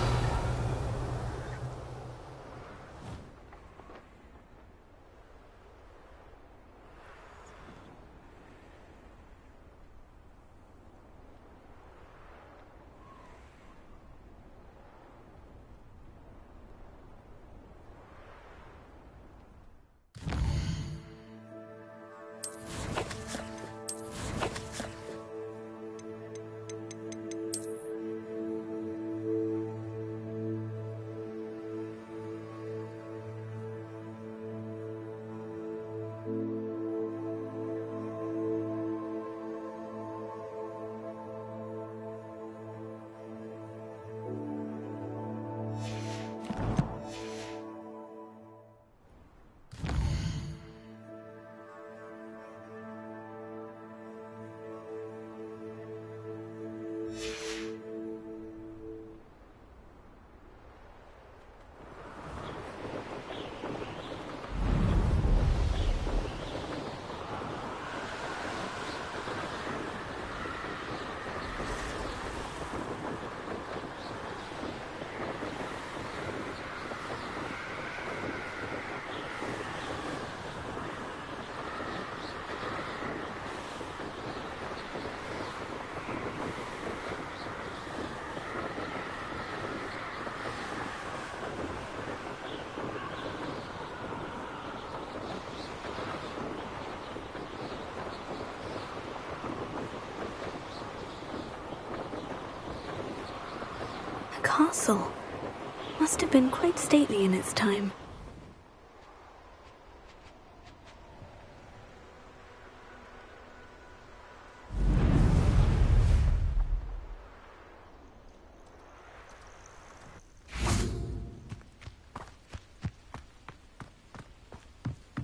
Castle. Must have been quite stately in its time.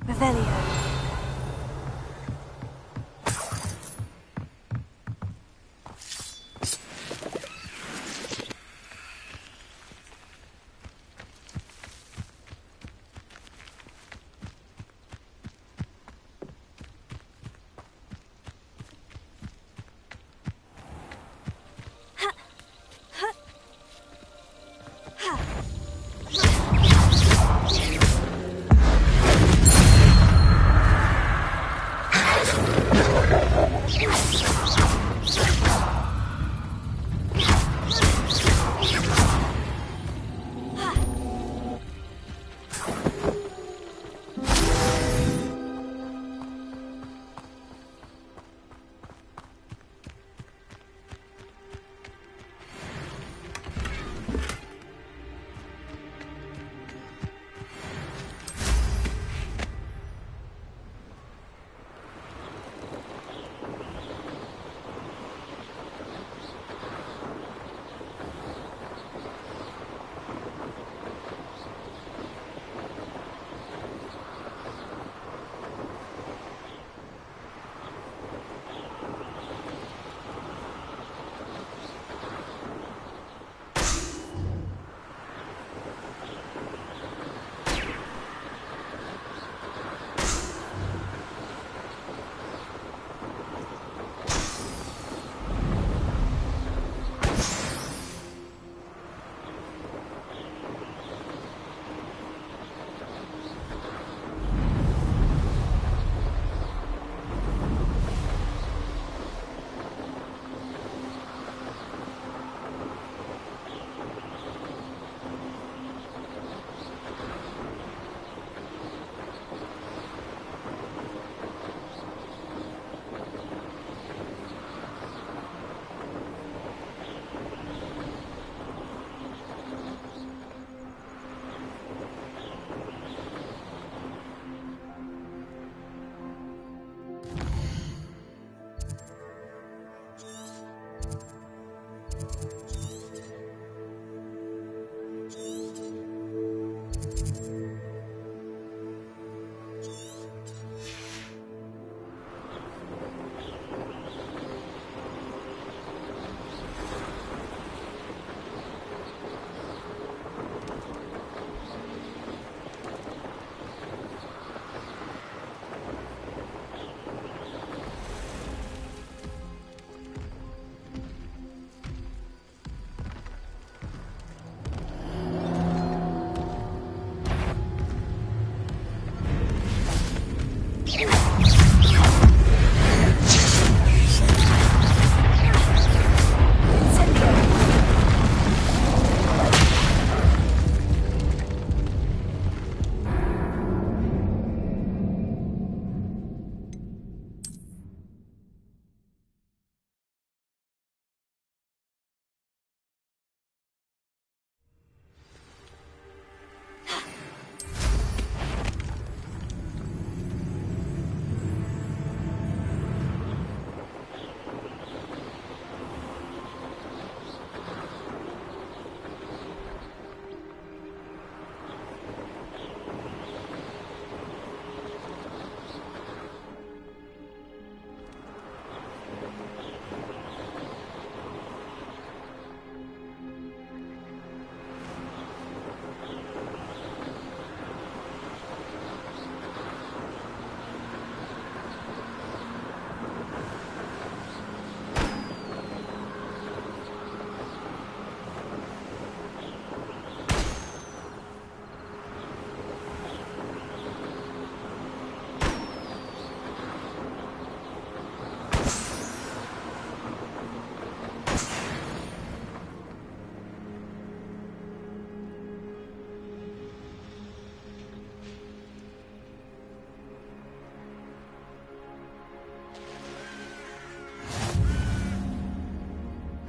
Revelio.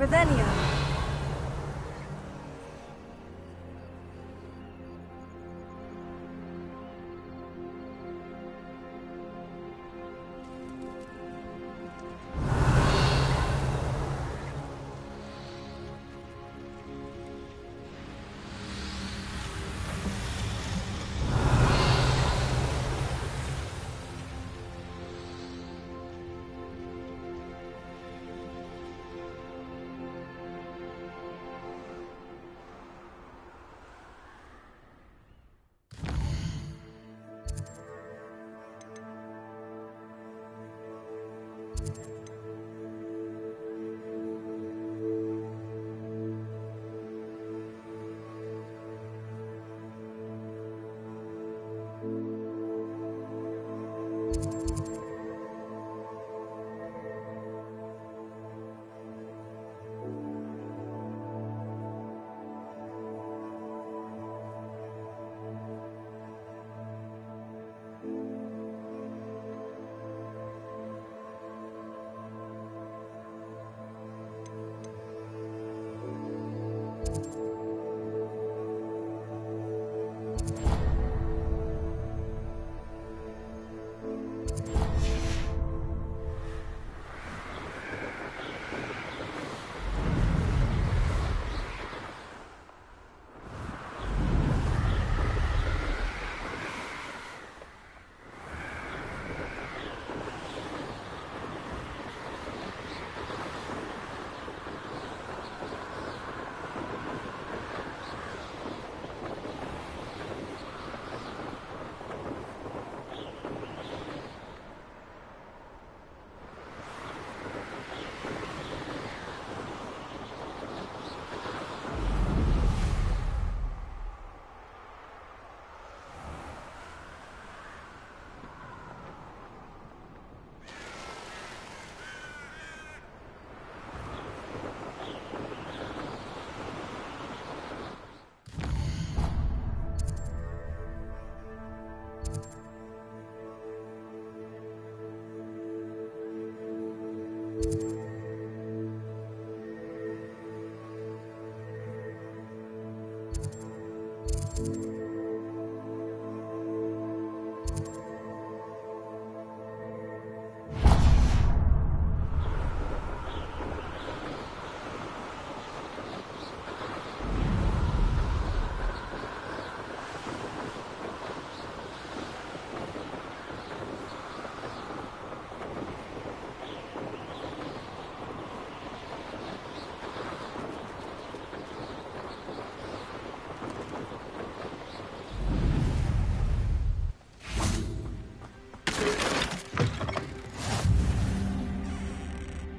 Ravenio.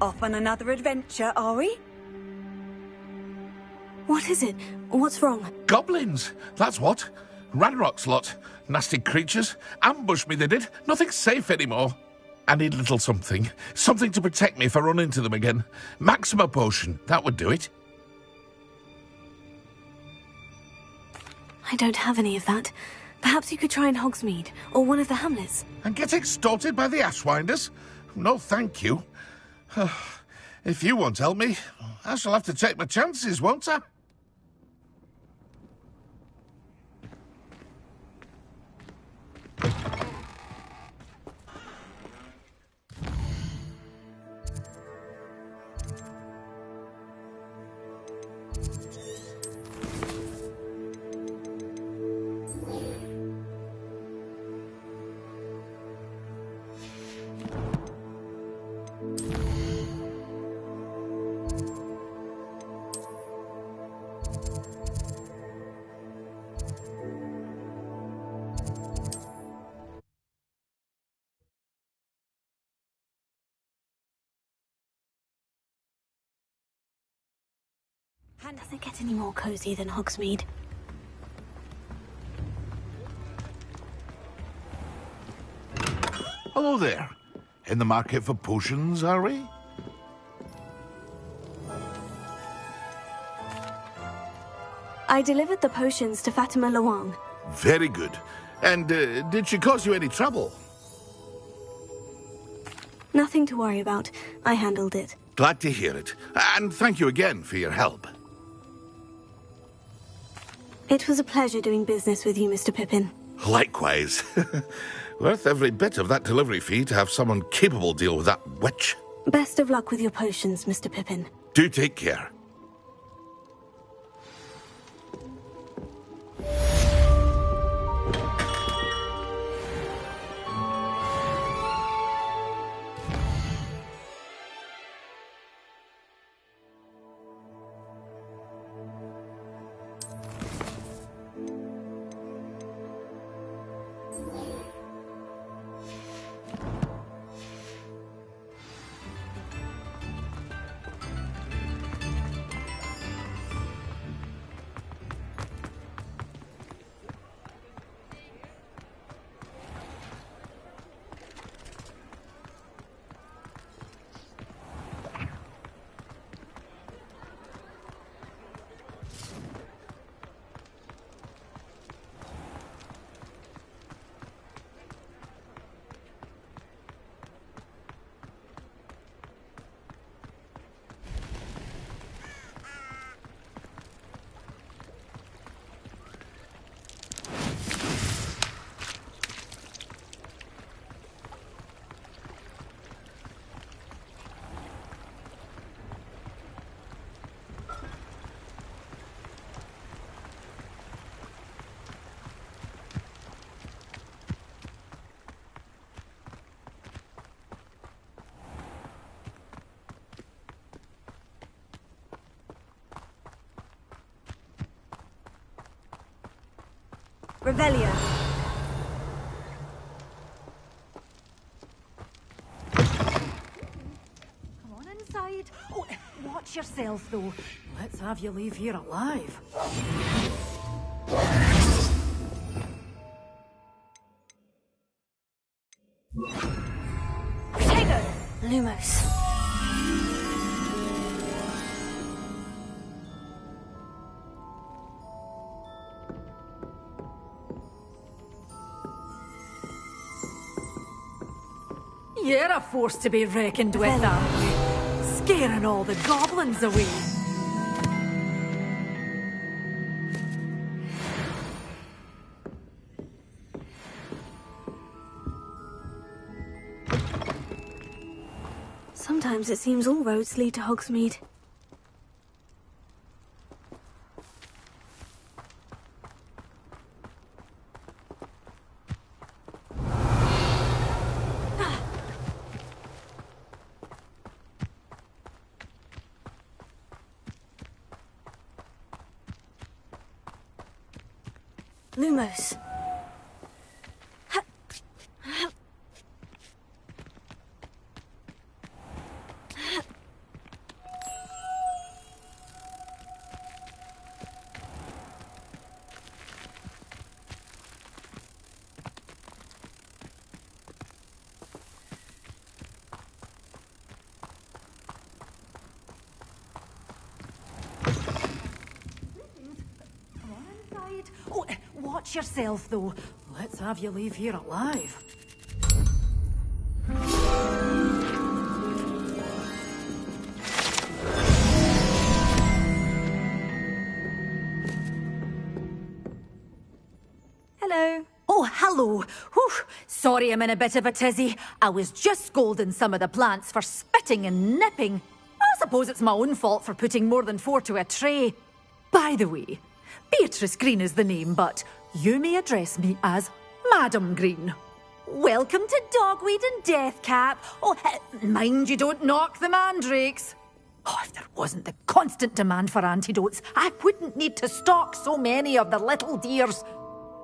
Off on another adventure, are we? What is it? What's wrong? Goblins, that's what. Ranrock's lot. Nasty creatures. Ambushed me, they did. Nothing's safe anymore. I need a little something. Something to protect me if I run into them again. Maxima potion, that would do it. I don't have any of that. Perhaps you could try in Hogsmeade, or one of the hamlets. And get extorted by the Ashwinders? No, thank you. If you won't help me, I shall have to take my chances, won't I? Does it get any more cozy than Hogsmeade? Hello there. In the market for potions, are we? I delivered the potions to Fatima Lawang. Very good. And did she cause you any trouble? Nothing to worry about. I handled it. Glad to hear it. And thank you again for your help. It was a pleasure doing business with you, Mr. Pippin. Likewise. Worth every bit of that delivery fee to have someone capable deal with that witch. Best of luck with your potions, Mr. Pippin. Do take care. Revelio. Come on inside. Oh, watch yourself, though. Let's have you leave here alive. Lumos. You're a force to be reckoned with, aren't you? Scaring all the goblins away. Sometimes it seems all roads lead to Hogsmeade. Lumos. Oh, watch yourself, though. Let's have you leave here alive. Hello. Oh, hello. Whew. Sorry I'm in a bit of a tizzy. I was just scolding some of the plants for spitting and nipping. I suppose it's my own fault for putting more than 4 to a tray. By the way, Beatrice Green is the name, but you may address me as Madam Green. Welcome to Dogweed and Deathcap. Oh, mind you don't knock the mandrakes. Oh, if there wasn't the constant demand for antidotes, I wouldn't need to stock so many of the little dears.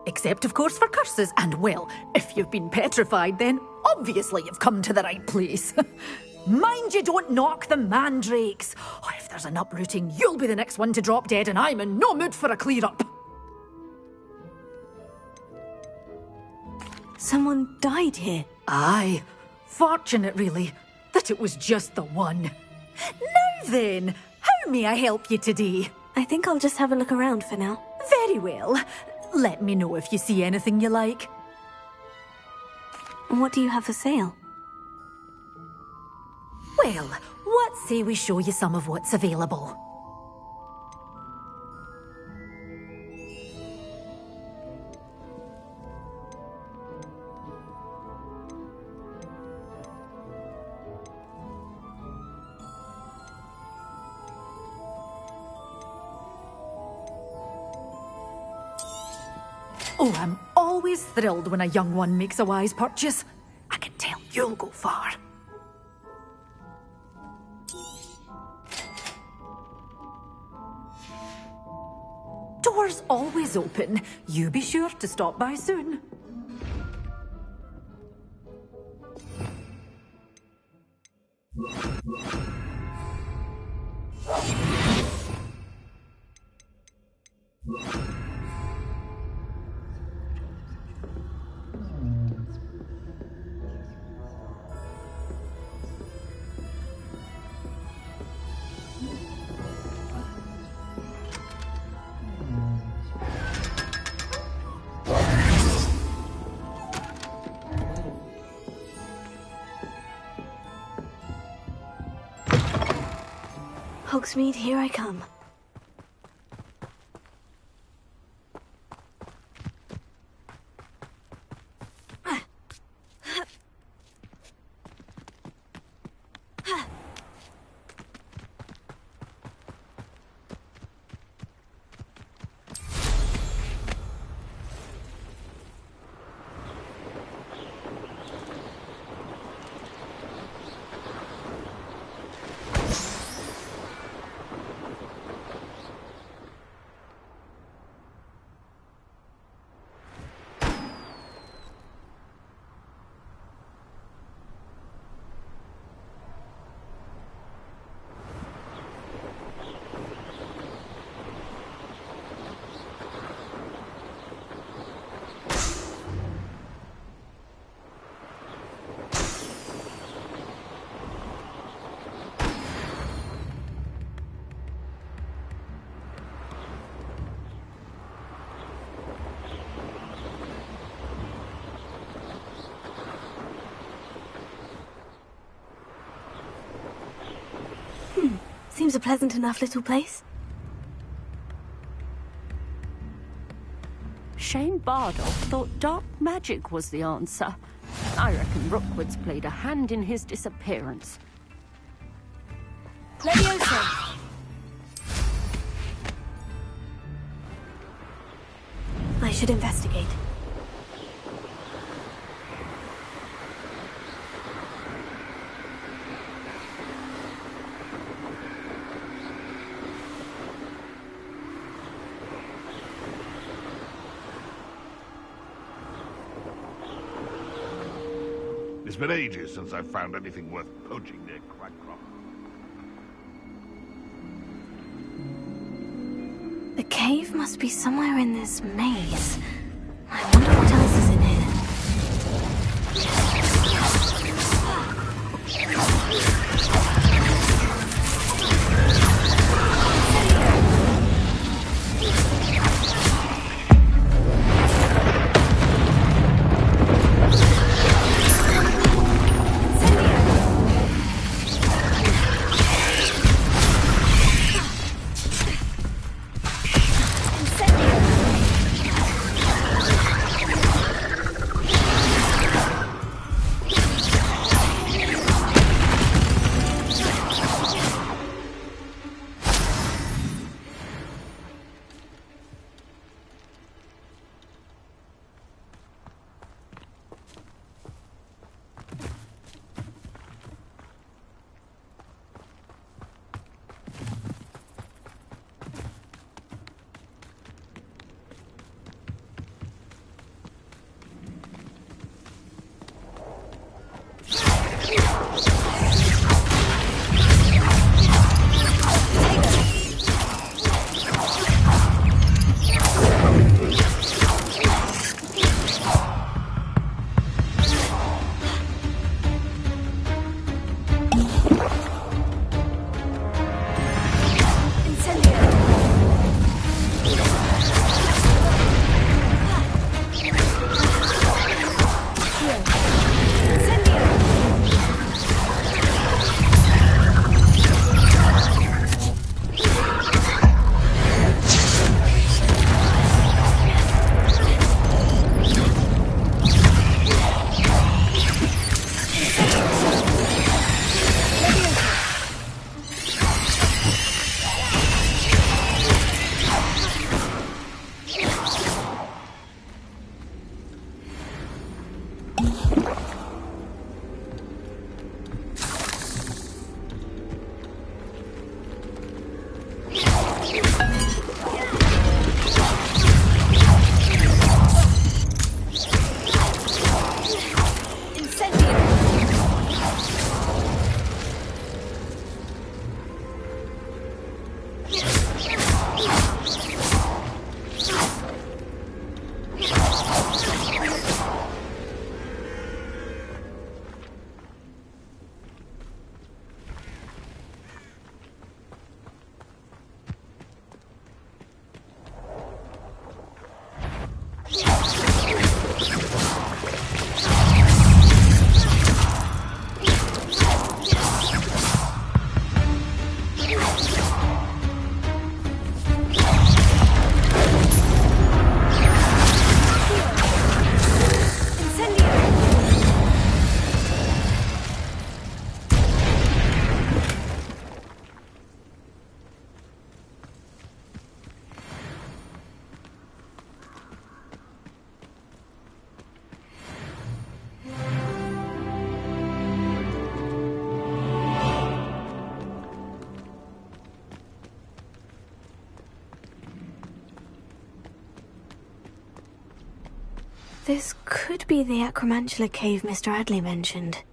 Except, of course, for curses. And, well, if you've been petrified, then obviously you've come to the right place. Mind you don't knock the mandrakes. Oh, if there's an uprooting, you'll be the next one to drop dead, and I'm in no mood for a clear-up. Someone died here. Aye. Fortunate, really, that it was just the one. Now then, how may I help you today? I think I'll just have a look around for now. Very well. Let me know if you see anything you like. What do you have for sale? Well, what Let's say we show you some of what's available. Oh, I'm always thrilled when a young one makes a wise purchase. I can tell you'll go far. Doors always open. You be sure to stop by soon. Hogsmeade, here I come. Seems a pleasant enough little place. Shane Bardolph thought dark magic was the answer. I reckon Rookwood's played a hand in his disappearance. Leviosa! I should investigate. It's been ages since I've found anything worth poaching near Crackcroft. The cave must be somewhere in this maze. I wonder what else is in here. This could be the Acromantula cave Mr. Adley mentioned.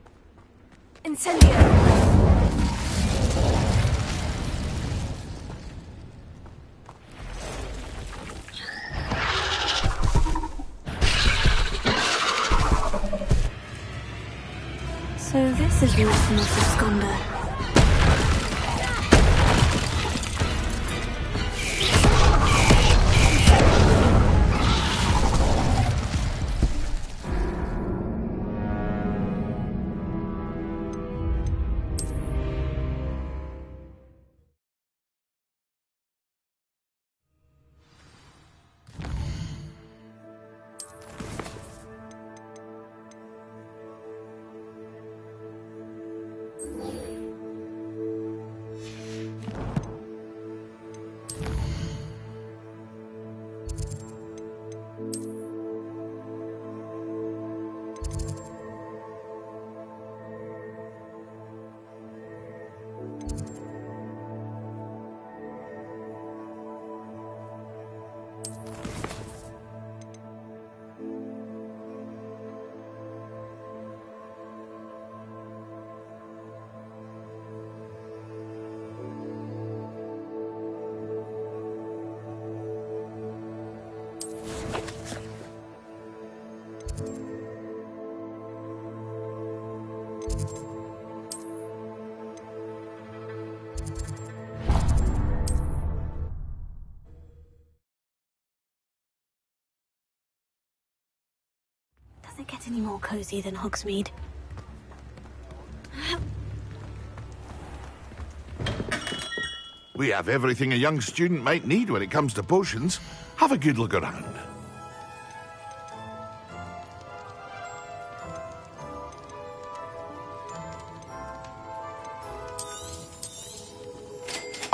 Incendio! So this is the infamous absconder. Does it get any more cozy than Hogsmeade? We have everything a young student might need when it comes to potions. Have a good look around.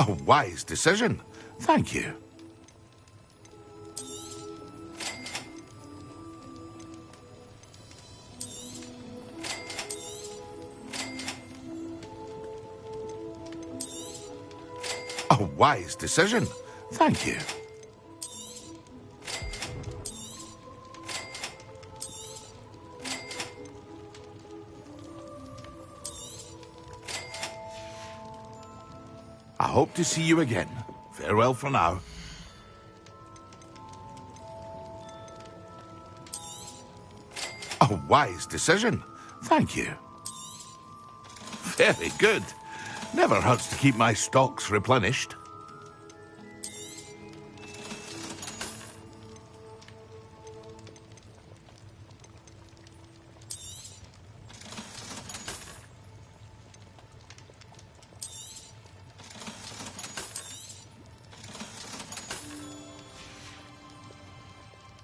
A wise decision. Thank you. A wise decision. Thank you. I hope to see you again. Farewell for now. A wise decision. Thank you. Very good. Never hurts to keep my stocks replenished.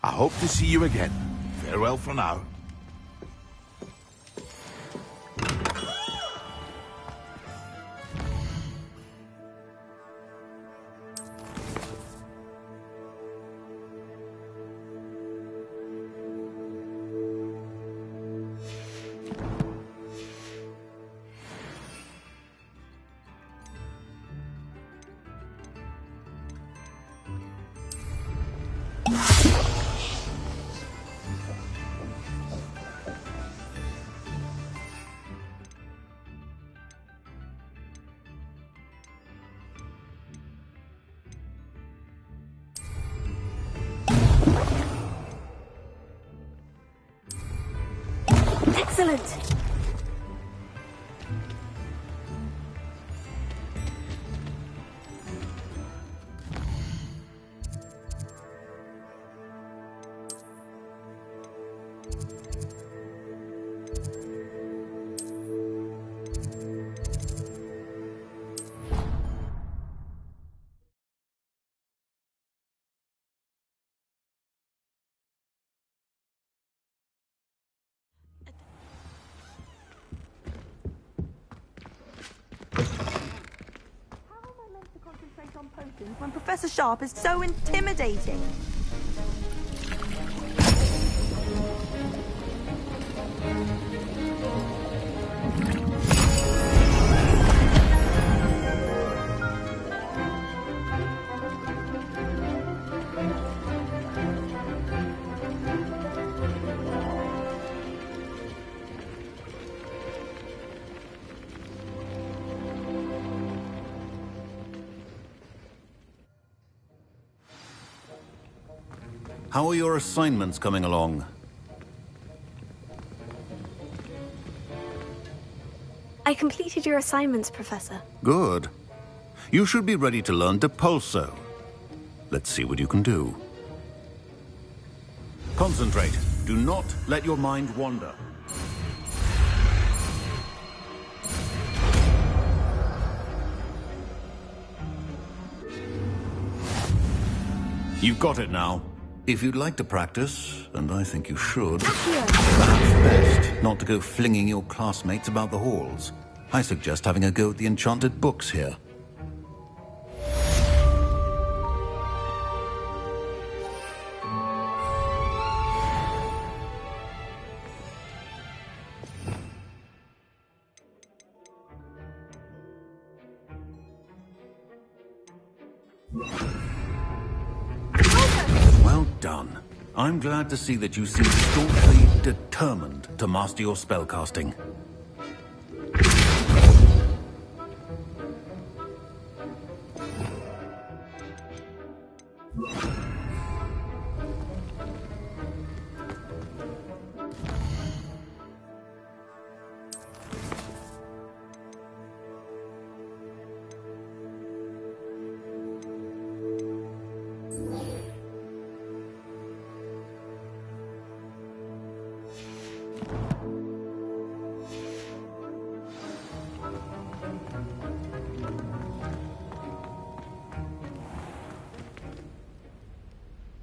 I hope to see you again. Farewell for now. Excellent! On potions when Professor Sharp is so intimidating. How are your assignments coming along? I completed your assignments, Professor. Good. You should be ready to learn Depulso. Let's see what you can do. Concentrate. Do not let your mind wander. You've got it now. If you'd like to practice, and I think you should, perhaps best not to go flinging your classmates about the halls. I suggest having a go at the enchanted books here. Well done. I'm glad to see that you seem staunchly determined to master your spellcasting.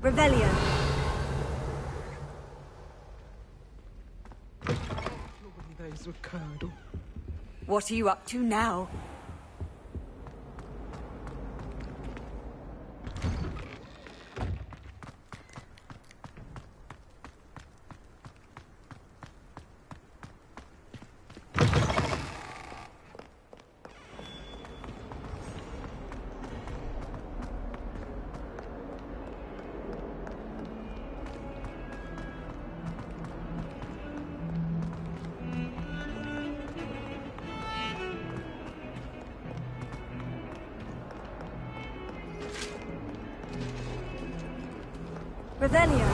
Revelio. What are you up to now? Revelio.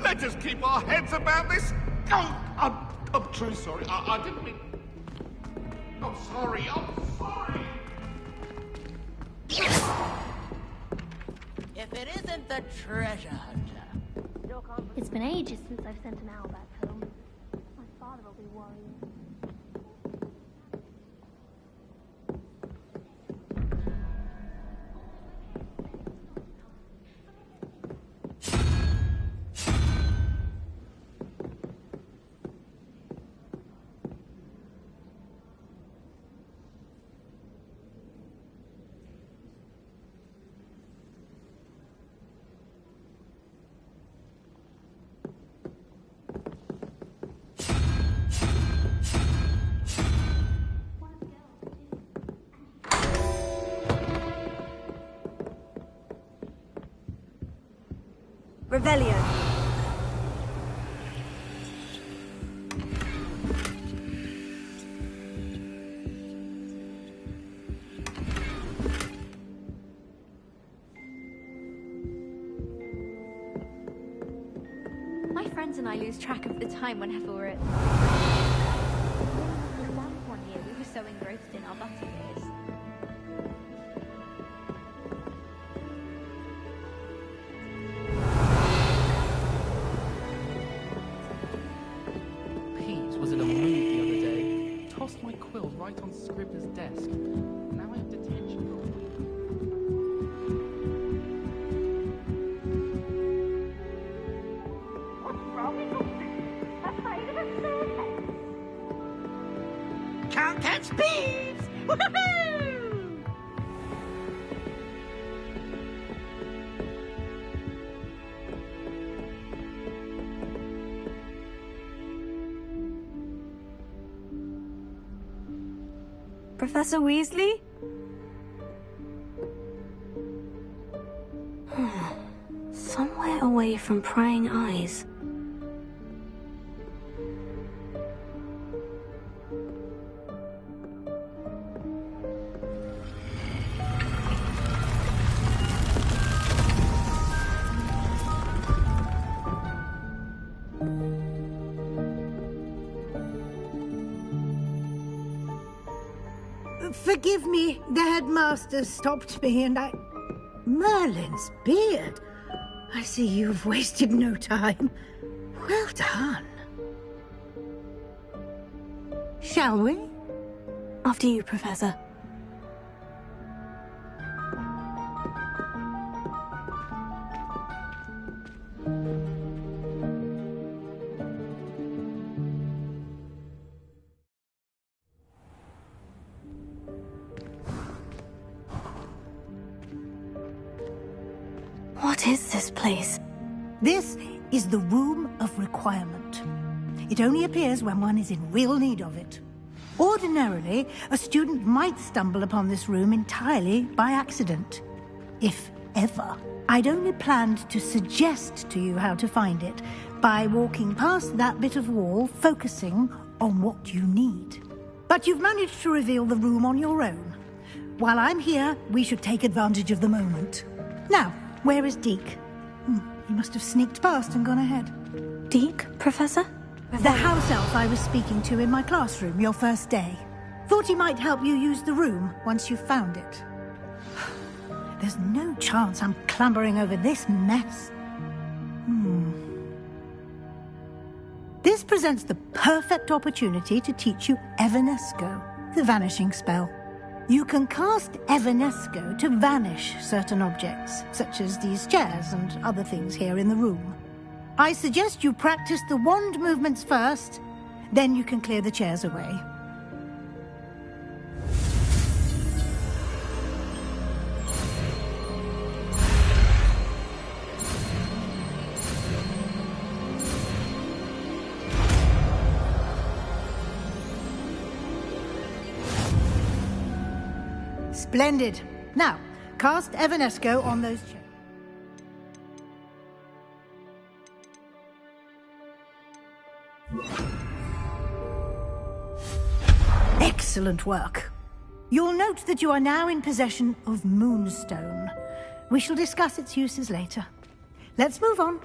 Let us keep our heads about this. Oh, I'm truly sorry. I didn't mean... I'm sorry. I'm sorry. If it isn't the treasure hunter. It's been ages since I've sent an owl back home. My father will be worrying. Revelio. My friends and I lose track of the time whenever we're at... One year we were so engrossed in our butterbeers. Pete was in a mood the other day. Tossed my quill right on Scribner's desk. Now I have detention. Can't catch thieves! Woohoo! Professor Weasley? Somewhere away from prying eyes. Forgive me, the headmaster stopped me and I... Merlin's beard. I see you've wasted no time. Well done. Shall we? After you, Professor. What is this place? This is the Room of Requirement. It only appears when one is in real need of it. Ordinarily, a student might stumble upon this room entirely by accident. If ever. I'd only planned to suggest to you how to find it by walking past that bit of wall, focusing on what you need. But you've managed to reveal the room on your own. While I'm here, we should take advantage of the moment. Now, where is Deke? He must have sneaked past and gone ahead. Deke, Professor? The house elf I was speaking to in my classroom your first day. Thought he might help you use the room once you've found it. There's no chance I'm clambering over this mess. This presents the perfect opportunity to teach you Evanesco, the vanishing spell. You can cast Evanesco to vanish certain objects, such as these chairs and other things here in the room. I suggest you practice the wand movements first, then you can clear the chairs away. Splendid. Now, cast Evanesco on those chairs. Excellent work. You'll note that you are now in possession of Moonstone. We shall discuss its uses later. Let's move on.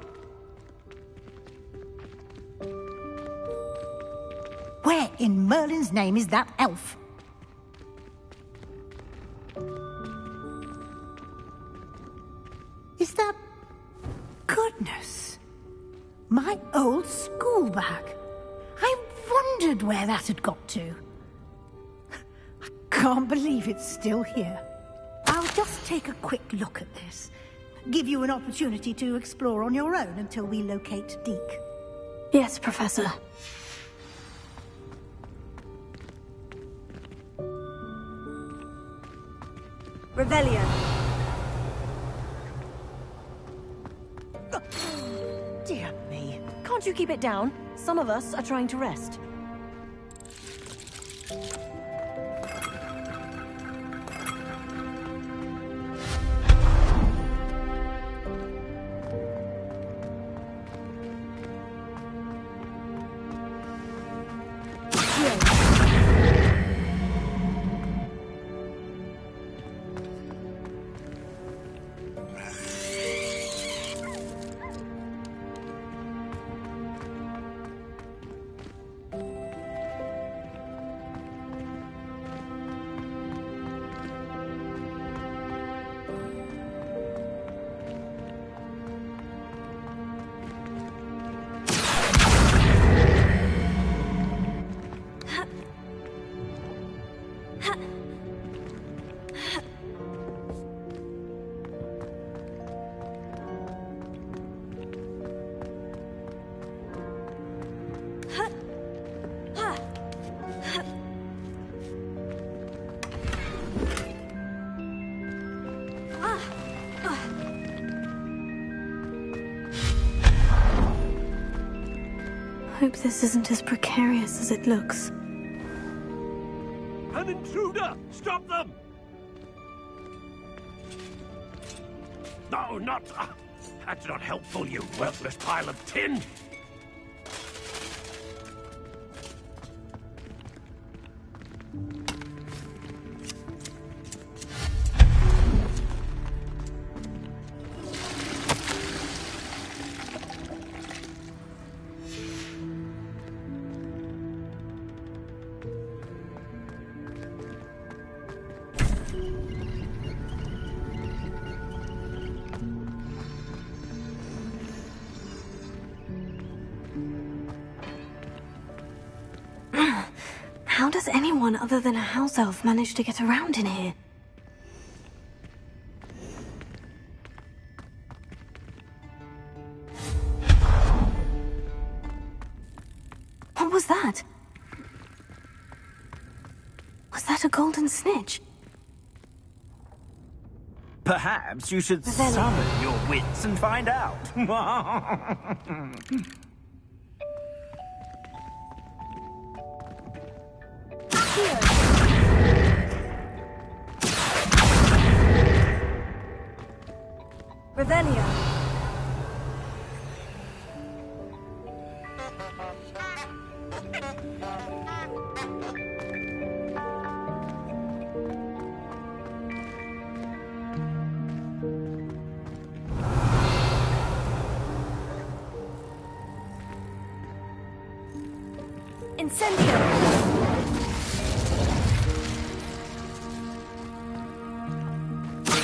Where in Merlin's name is that elf? Is that... Goodness. My old school bag. I wondered where that had got to. I can't believe it's still here. I'll just take a quick look at this. Give you an opportunity to explore on your own until we locate Deke. Yes, Professor. Revelio. Dear me. Can't you keep it down? Some of us are trying to rest. Hope this isn't as precarious as it looks. An intruder! Stop them! No, not... that's not helpful, you worthless pile of tin! How does anyone other than a house elf manage to get around in here? What was that? Was that a golden snitch? Perhaps you should summon your wits and find out. Revelio. Incendio.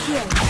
Here.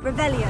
Revelio.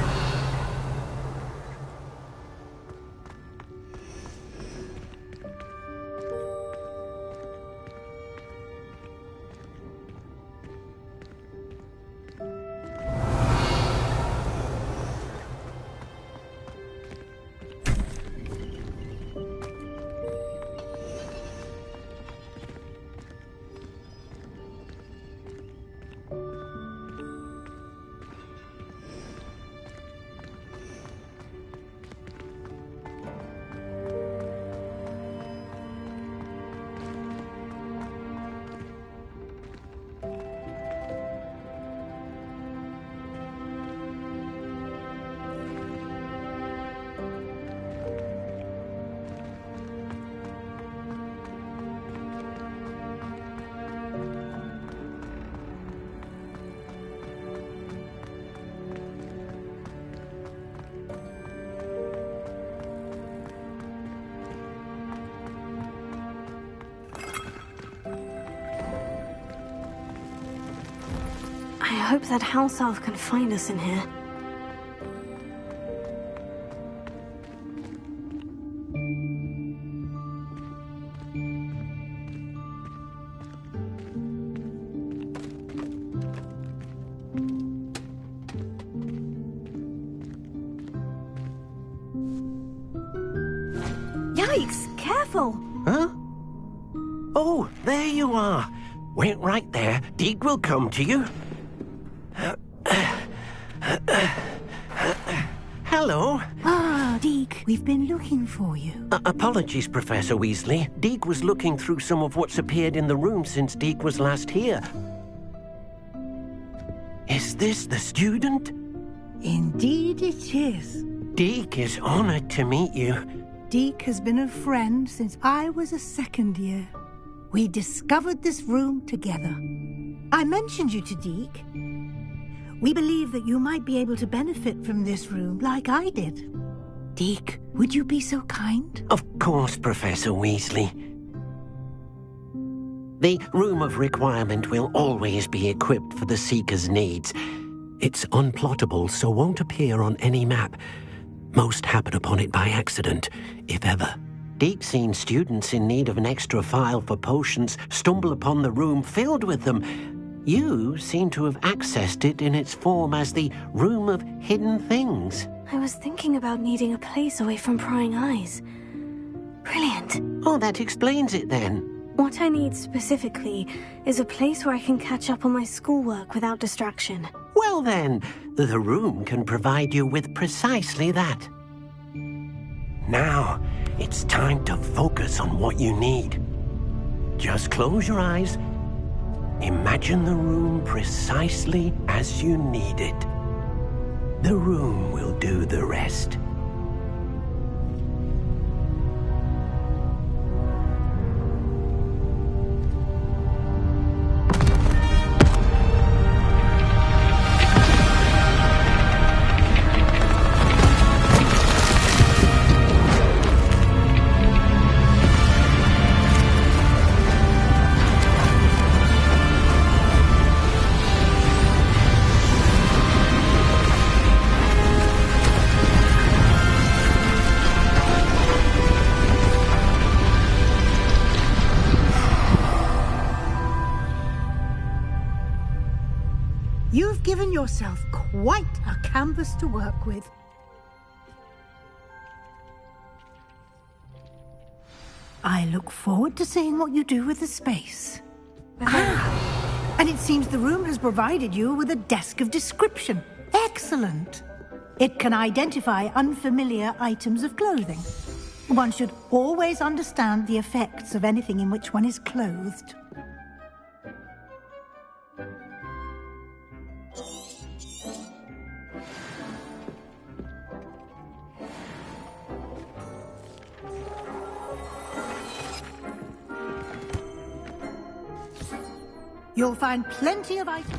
I hope that house elf can find us in here. Yikes! Careful! Huh? Oh, there you are. Wait right there. Deek will come to you. Hello. Ah, Deke, we've been looking for you. Apologies, Professor Weasley. Deke was looking through some of what's appeared in the room since Deke was last here. Is this the student? Indeed it is. Deke is honored to meet you. Deke has been a friend since I was a second year. We discovered this room together. I mentioned you to Deke. We believe that you might be able to benefit from this room like I did. Deke, would you be so kind? Of course, Professor Weasley. The Room of Requirement will always be equipped for the Seeker's needs. It's unplottable, so won't appear on any map. Most happen upon it by accident, if ever. Deke's seen students in need of an extra file for potions stumble upon the room filled with them. You seem to have accessed it in its form as the Room of Hidden Things. I was thinking about needing a place away from prying eyes. Brilliant. Oh, that explains it then. What I need specifically is a place where I can catch up on my schoolwork without distraction. Well then, the room can provide you with precisely that. Now, it's time to focus on what you need. Just close your eyes. Imagine the room precisely as you need it. The room will do the rest. You've given yourself quite a canvas to work with. I look forward to seeing what you do with the space. And it seems the room has provided you with a desk of description. Excellent. It can identify unfamiliar items of clothing. One should always understand the effects of anything in which one is clothed. You'll find plenty of items.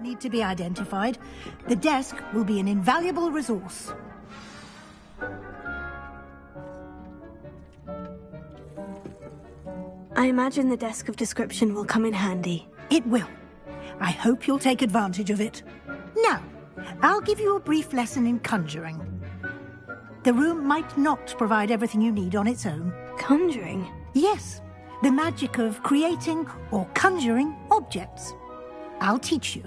need to be identified. The desk will be an invaluable resource. I imagine the desk of description will come in handy. It will. I hope you'll take advantage of it. Now, I'll give you a brief lesson in conjuring. The room might not provide everything you need on its own. Conjuring? Yes, the magic of creating or conjuring objects. I'll teach you.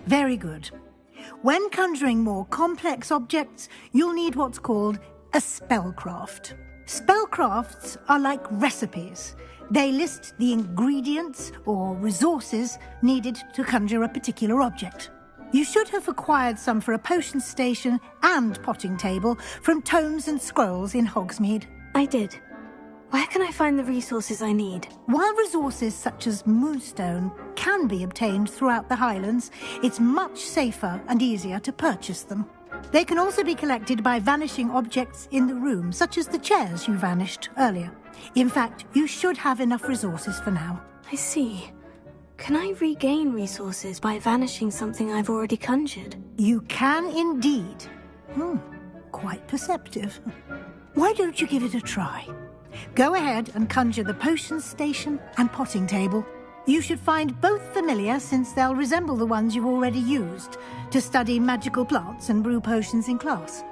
Very good. When conjuring more complex objects, you'll need what's called a spellcraft. Spellcrafts are like recipes. They list the ingredients or resources needed to conjure a particular object. You should have acquired some for a potion station and potting table from tomes and scrolls in Hogsmeade. I did. Where can I find the resources I need? While resources such as moonstone can be obtained throughout the Highlands, it's much safer and easier to purchase them. They can also be collected by vanishing objects in the room, such as the chairs you vanished earlier. In fact, you should have enough resources for now. I see. Can I regain resources by vanishing something I've already conjured? You can indeed. Quite perceptive. Why don't you give it a try? Go ahead and conjure the potion station and potting table. You should find both familiar, since they'll resemble the ones you've already used to study magical plants and brew potions in class.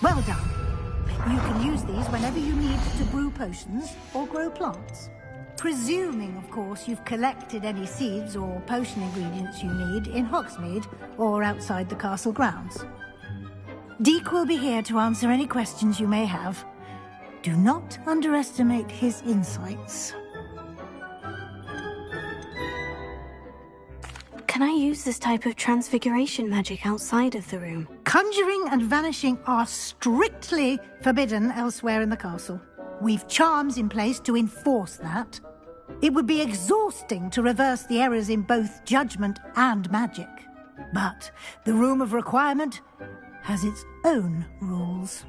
Well done. You can use these whenever you need to brew potions or grow plants. Presuming, of course, you've collected any seeds or potion ingredients you need in Hogsmeade or outside the castle grounds. Deek will be here to answer any questions you may have. Do not underestimate his insights. Can I use this type of transfiguration magic outside of the room? Conjuring and vanishing are strictly forbidden elsewhere in the castle. We've charms in place to enforce that. It would be exhausting to reverse the errors in both judgment and magic. But the Room of Requirement has its own rules.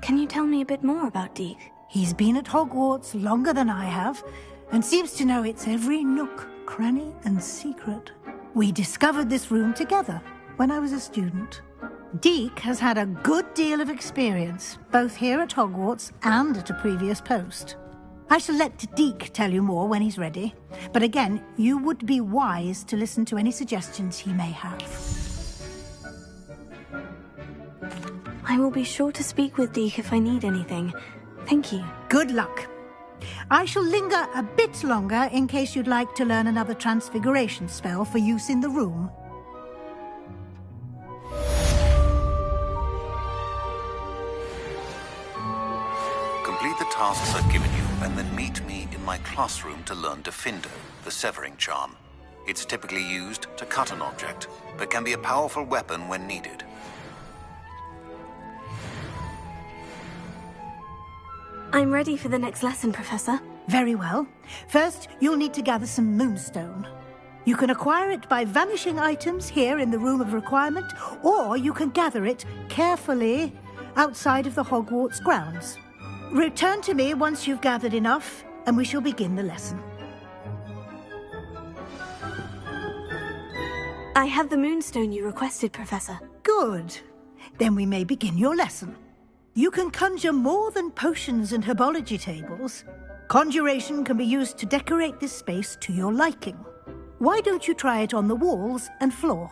Can you tell me a bit more about Deek? He's been at Hogwarts longer than I have, and seems to know its every nook, cranny, and secret. We discovered this room together when I was a student. Deek has had a good deal of experience, both here at Hogwarts and at a previous post. I shall let Deek tell you more when he's ready, but again, you would be wise to listen to any suggestions he may have. I will be sure to speak with Deke if I need anything. Thank you. Good luck. I shall linger a bit longer in case you'd like to learn another transfiguration spell for use in the room. Complete the tasks I've given you, and then meet me in my classroom to learn Defindo, the severing charm. It's typically used to cut an object, but can be a powerful weapon when needed. I'm ready for the next lesson, Professor. Very well. First, you'll need to gather some moonstone. You can acquire it by vanishing items here in the Room of Requirement, or you can gather it carefully outside of the Hogwarts grounds. Return to me once you've gathered enough, and we shall begin the lesson. I have the moonstone you requested, Professor. Good. Then we may begin your lesson. You can conjure more than potions and herbology tables. Conjuration can be used to decorate this space to your liking. Why don't you try it on the walls and floor?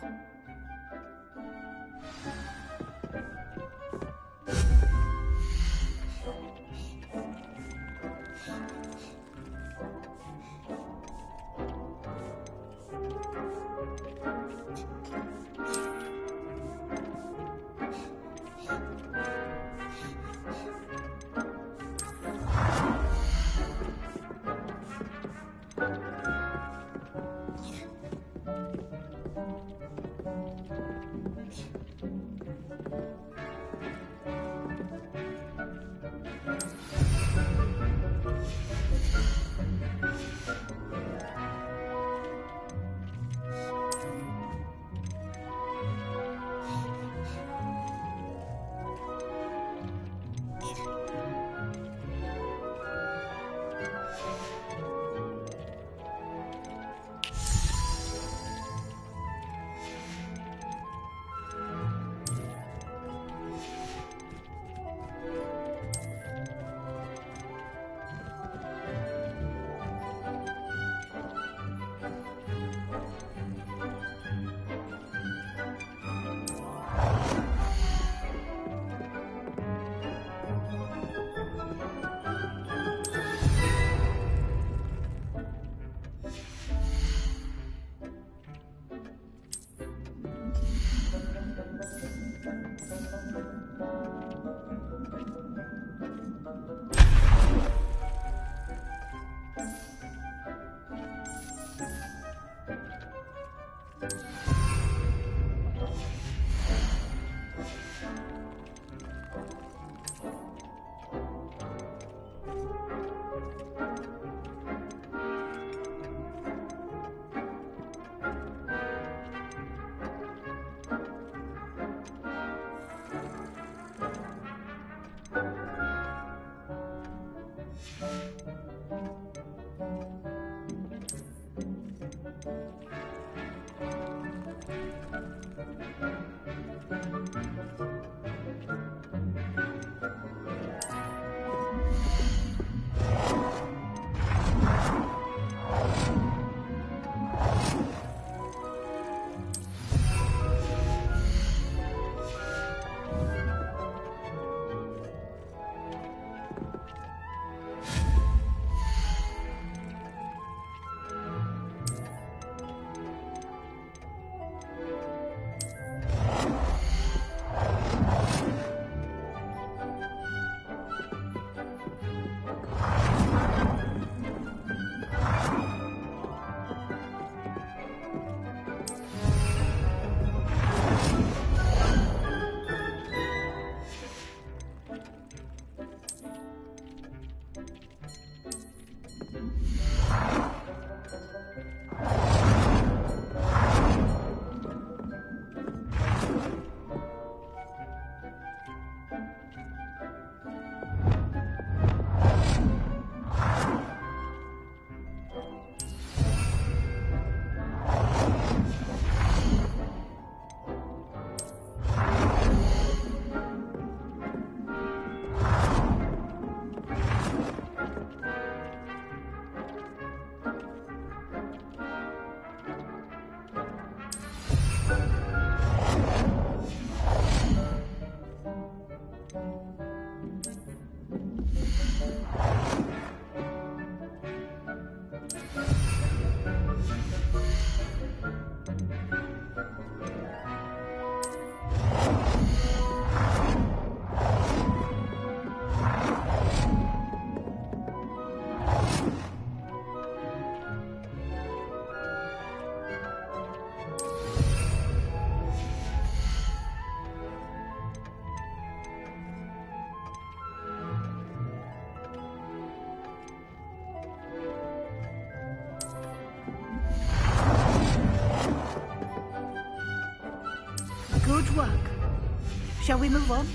shall we move on?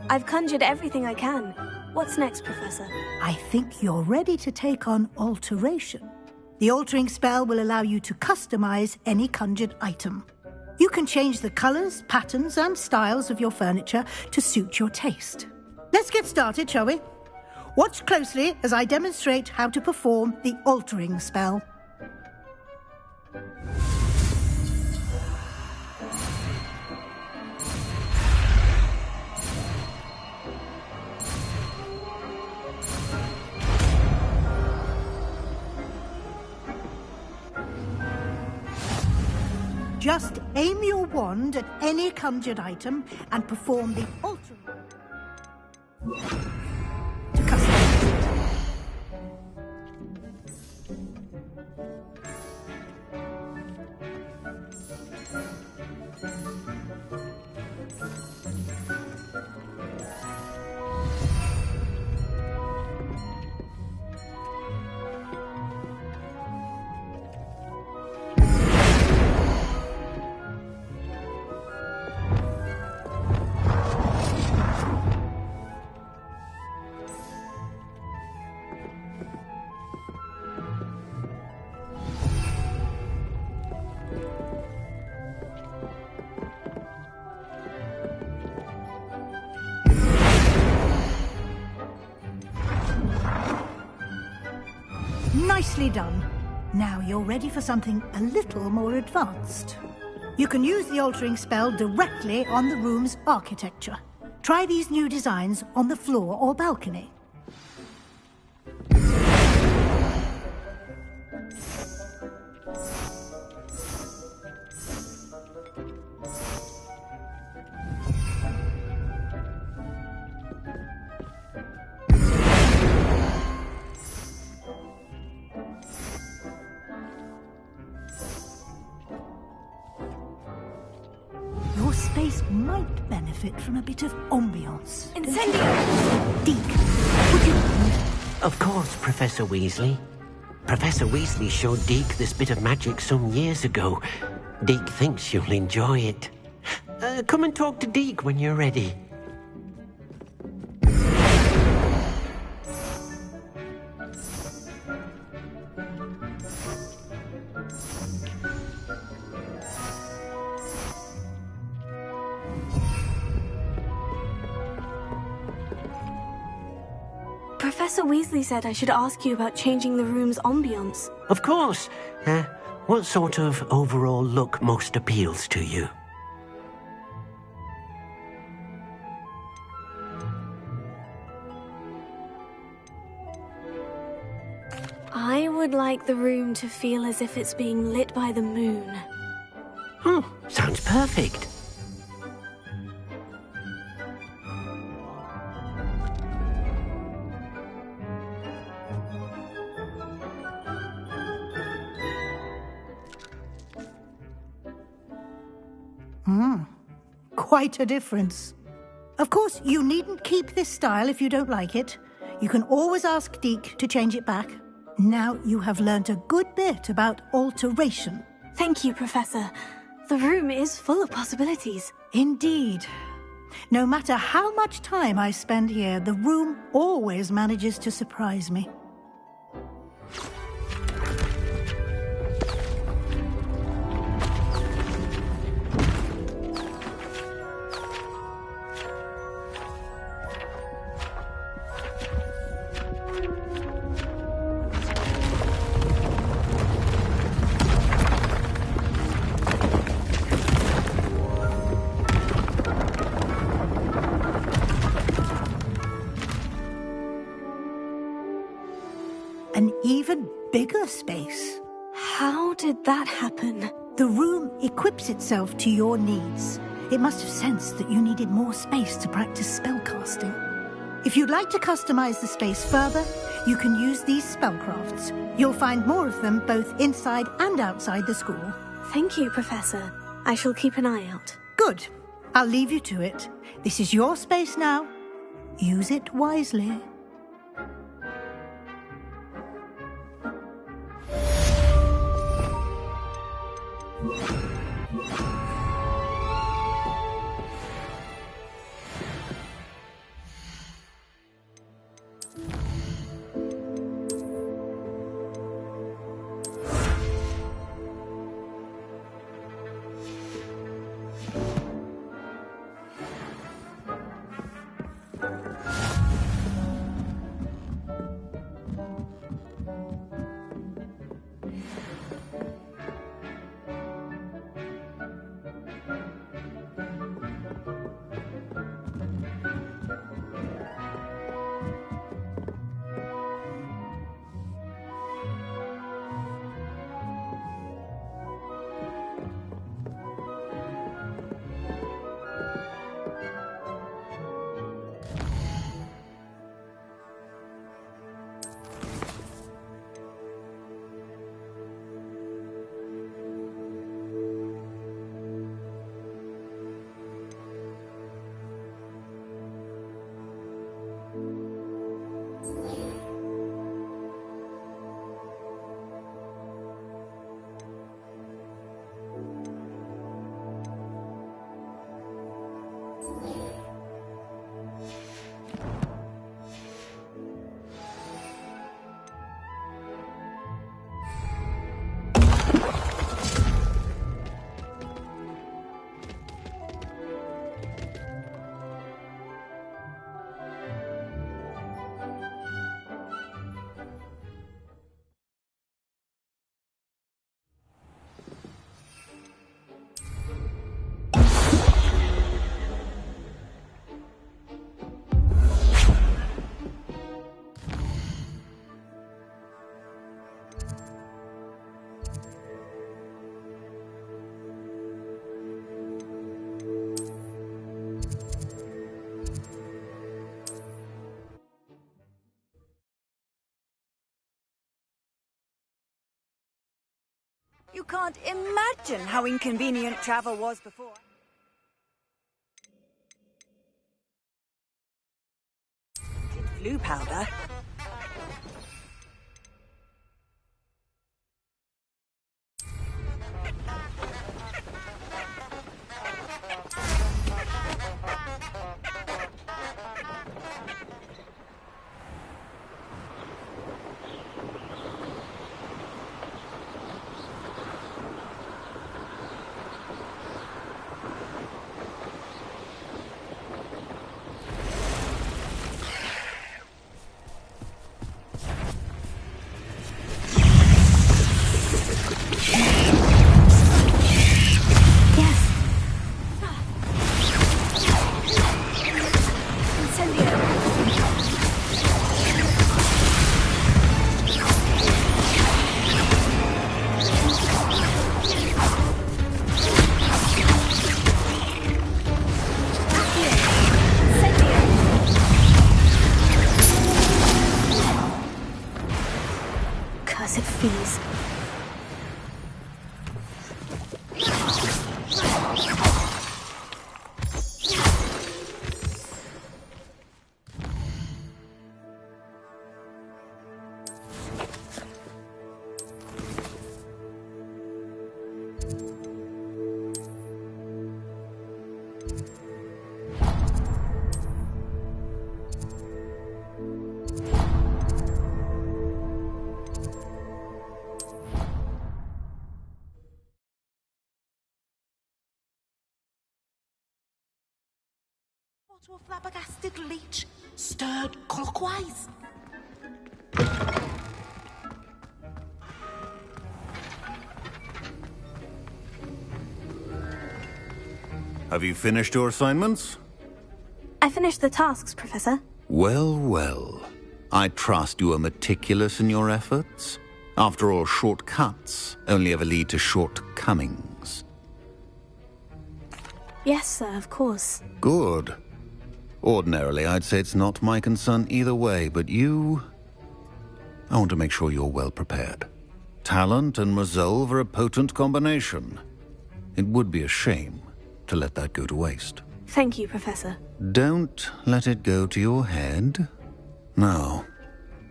I've conjured everything I can. What's next, Professor? I think you're ready to take on alteration. The altering spell will allow you to customize any conjured item. You can change the colors, patterns, and styles of your furniture to suit your taste. Let's get started, shall we? Watch closely as I demonstrate how to perform the altering spell. Just aim your wand at any conjured item and perform the altering to customize it. Nicely done. Now you're ready for something a little more advanced. You can use the altering spell directly on the room's architecture. Try these new designs on the floor or balcony. Your space might benefit from a bit of ambiance. Incendio! Deke, would you mind? Of course, Professor Weasley. Professor Weasley showed Deke this bit of magic some years ago. Deke thinks you'll enjoy it. Come and talk to Deke when you're ready. Professor Weasley said I should ask you about changing the room's ambiance. Of course. What sort of overall look most appeals to you? I would like the room to feel as if it's being lit by the moon. Sounds perfect. Quite a difference. Of course, you needn't keep this style if you don't like it. You can always ask Deke to change it back. Now you have learnt a good bit about alteration. Thank you, Professor. The room is full of possibilities. Indeed. No matter how much time I spend here, the room always manages to surprise me. An even bigger space. How did that happen? The room equips itself to your needs. It must have sensed that you needed more space to practice spellcasting. If you'd like to customize the space further, you can use these spellcrafts. You'll find more of them both inside and outside the school. Thank you, Professor. I shall keep an eye out. Good. I'll leave you to it. This is your space now. Use it wisely. You can't imagine how inconvenient travel was before. Flu powder. Fees. To a flabbergasted leech, stirred clockwise. Have you finished your assignments? I finished the tasks, Professor. Well, well. I trust you are meticulous in your efforts. After all, shortcuts only ever lead to shortcomings. Yes, sir, of course. Good. Ordinarily, I'd say it's not my concern either way, but you... I want to make sure you're well prepared. Talent and resolve are a potent combination. It would be a shame to let that go to waste. Thank you, Professor. Don't let it go to your head. Now,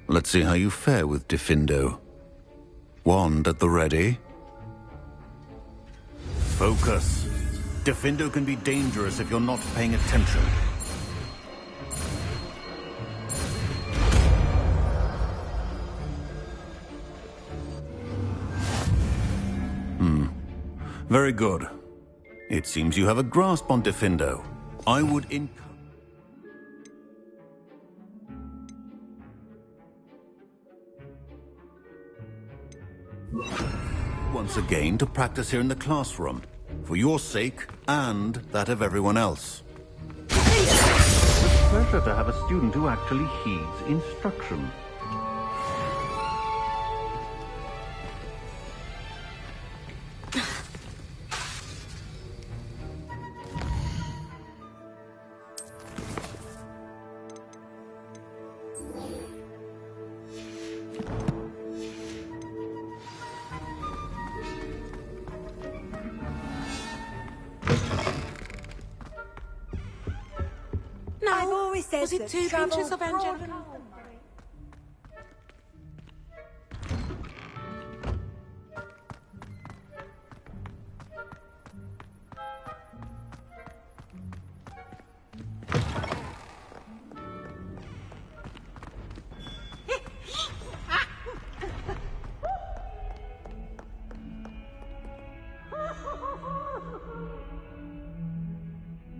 let's see how you fare with Diffindo. Wand at the ready. Focus. Diffindo can be dangerous if you're not paying attention. Very good. It seems you have a grasp on Diffindo. I would once again to practice here in the classroom, for your sake and that of everyone else. It's a pleasure to have a student who actually heeds instruction. I've always said Was it that 2 travel pinches of angelic?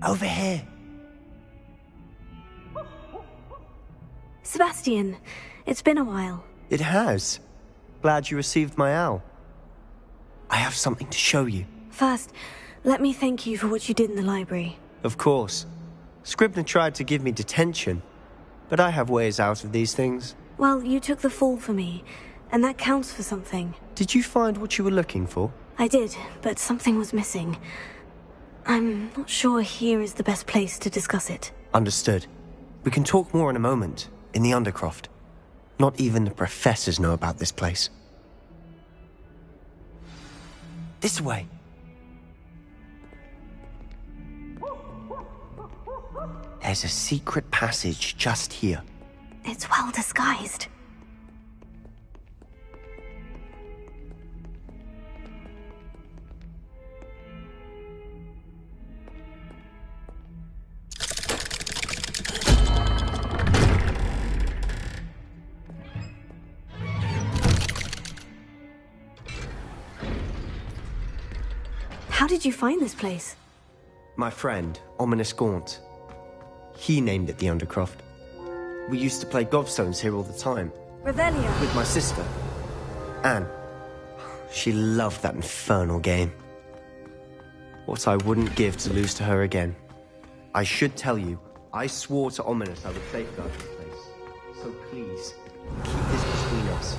Over here. Sebastian, it's been a while. It has. Glad you received my owl. I have something to show you. First, let me thank you for what you did in the library. Of course. Scribner tried to give me detention, but I have ways out of these things. Well, you took the fall for me, and that counts for something. Did you find what you were looking for? I did, but something was missing. I'm not sure here is the best place to discuss it. Understood. We can talk more in a moment, in the Undercroft. Not even the professors know about this place. This way. There's a secret passage just here. It's well disguised. How did you find this place? My friend, Ominous Gaunt. He named it the Undercroft. We used to play gobstones here all the time. Revelio. With my sister, Anne. She loved that infernal game. What I wouldn't give to lose to her again. I should tell you, I swore to Ominous I would safeguard this place. So please, keep this between us.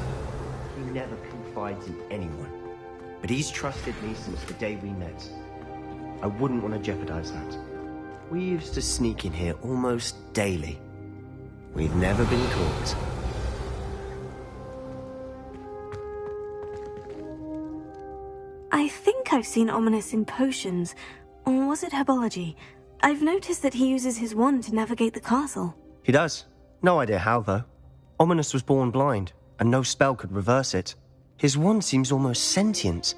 He never confides in anyone. But he's trusted me since the day we met. I wouldn't want to jeopardize that. We used to sneak in here almost daily. We've never been caught. I think I've seen Ominous in potions. Or was it herbology? I've noticed that he uses his wand to navigate the castle. He does. No idea how, though. Ominous was born blind, and no spell could reverse it. His wand seems almost sentient.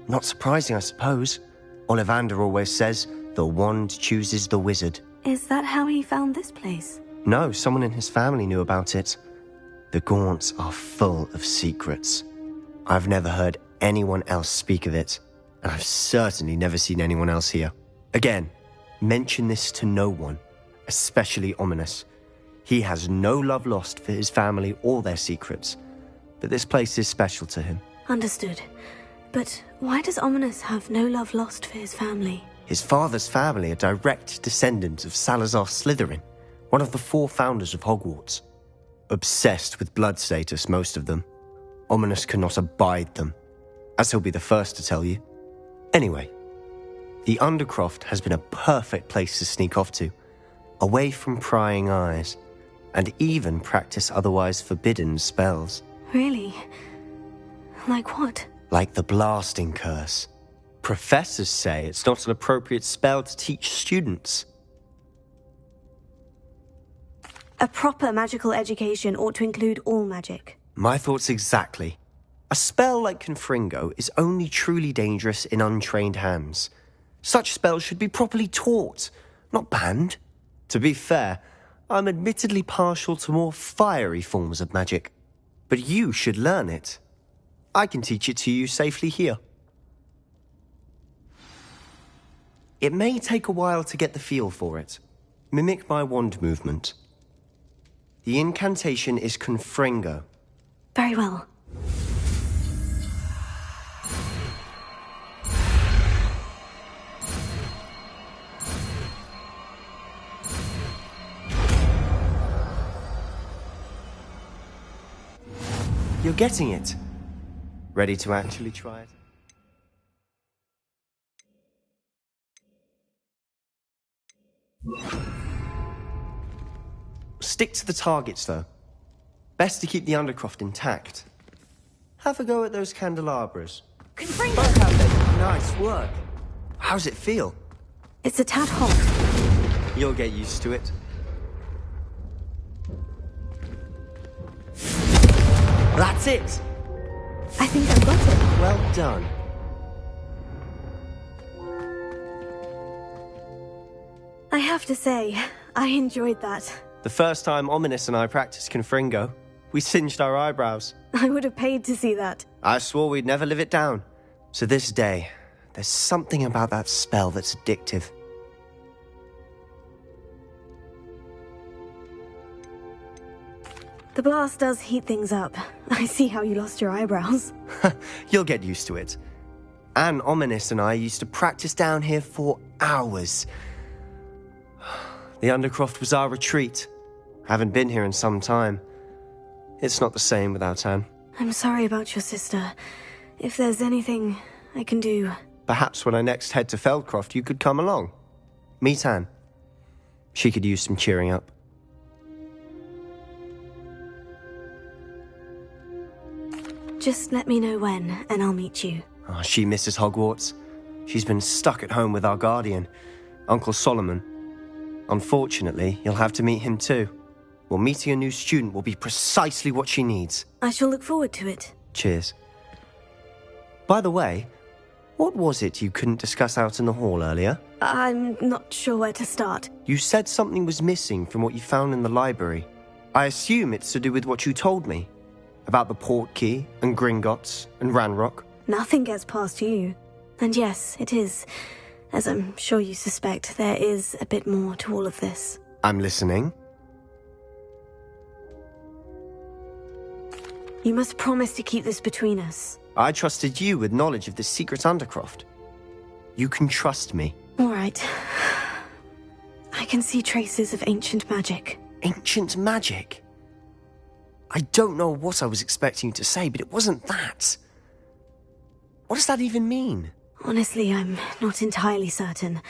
Not surprising, I suppose. Ollivander always says, the wand chooses the wizard. Is that how he found this place? No, someone in his family knew about it. The Gaunts are full of secrets. I've never heard anyone else speak of it, and I've certainly never seen anyone else here. Again, mention this to no one, especially Ominous. He has no love lost for his family or their secrets, but this place is special to him. Understood. But why does Ominous have no love lost for his family? His father's family are direct descendants of Salazar Slytherin, one of the 4 founders of Hogwarts. Obsessed with blood status, most of them. Ominous cannot abide them, as he'll be the first to tell you. Anyway, the Undercroft has been a perfect place to sneak off to, away from prying eyes, and even practice otherwise forbidden spells. Really? Like what? Like the blasting curse. Professors say it's not an appropriate spell to teach students. A proper magical education ought to include all magic. My thoughts exactly. A spell like Confringo is only truly dangerous in untrained hands. Such spells should be properly taught, not banned. To be fair, I'm admittedly partial to more fiery forms of magic. But you should learn it. I can teach it to you safely here. It may take a while to get the feel for it. Mimic my wand movement. The incantation is Confringo. Very well. You're getting it. Ready to actually try it? Stick to the targets, though. Best to keep the Undercroft intact. Have a go at those candelabras. Nice work. How's it feel? It's a tad hot. You'll get used to it. That's it! I think I've got it. Well done. I have to say, I enjoyed that. The first time Ominous and I practiced Confringo, we singed our eyebrows. I would have paid to see that. I swore we'd never live it down. To this day, there's something about that spell that's addictive. The blast does heat things up. I see how you lost your eyebrows. You'll get used to it. Anne, Ominous and I used to practice down here for hours. The Undercroft was our retreat. Haven't been here in some time. It's not the same without Anne. I'm sorry about your sister. If there's anything I can do... Perhaps when I next head to Feldcroft, you could come along. Meet Anne. She could use some cheering up. Just let me know when, and I'll meet you. Oh, she misses Hogwarts. She's been stuck at home with our guardian, Uncle Solomon. Unfortunately, you'll have to meet him too. Well, meeting a new student will be precisely what she needs. I shall look forward to it. Cheers. By the way, what was it you couldn't discuss out in the hall earlier? I'm not sure where to start. You said something was missing from what you found in the library. I assume it's to do with what you told me. About the Portkey, and Gringotts, and Ranrock. Nothing gets past you. And yes, it is. As I'm sure you suspect, there is a bit more to all of this. I'm listening. You must promise to keep this between us. I trusted you with knowledge of the secret Undercroft. You can trust me. All right. I can see traces of ancient magic. Ancient magic? I don't know what I was expecting you to say, but it wasn't that. What does that even mean? Honestly, I'm not entirely certain.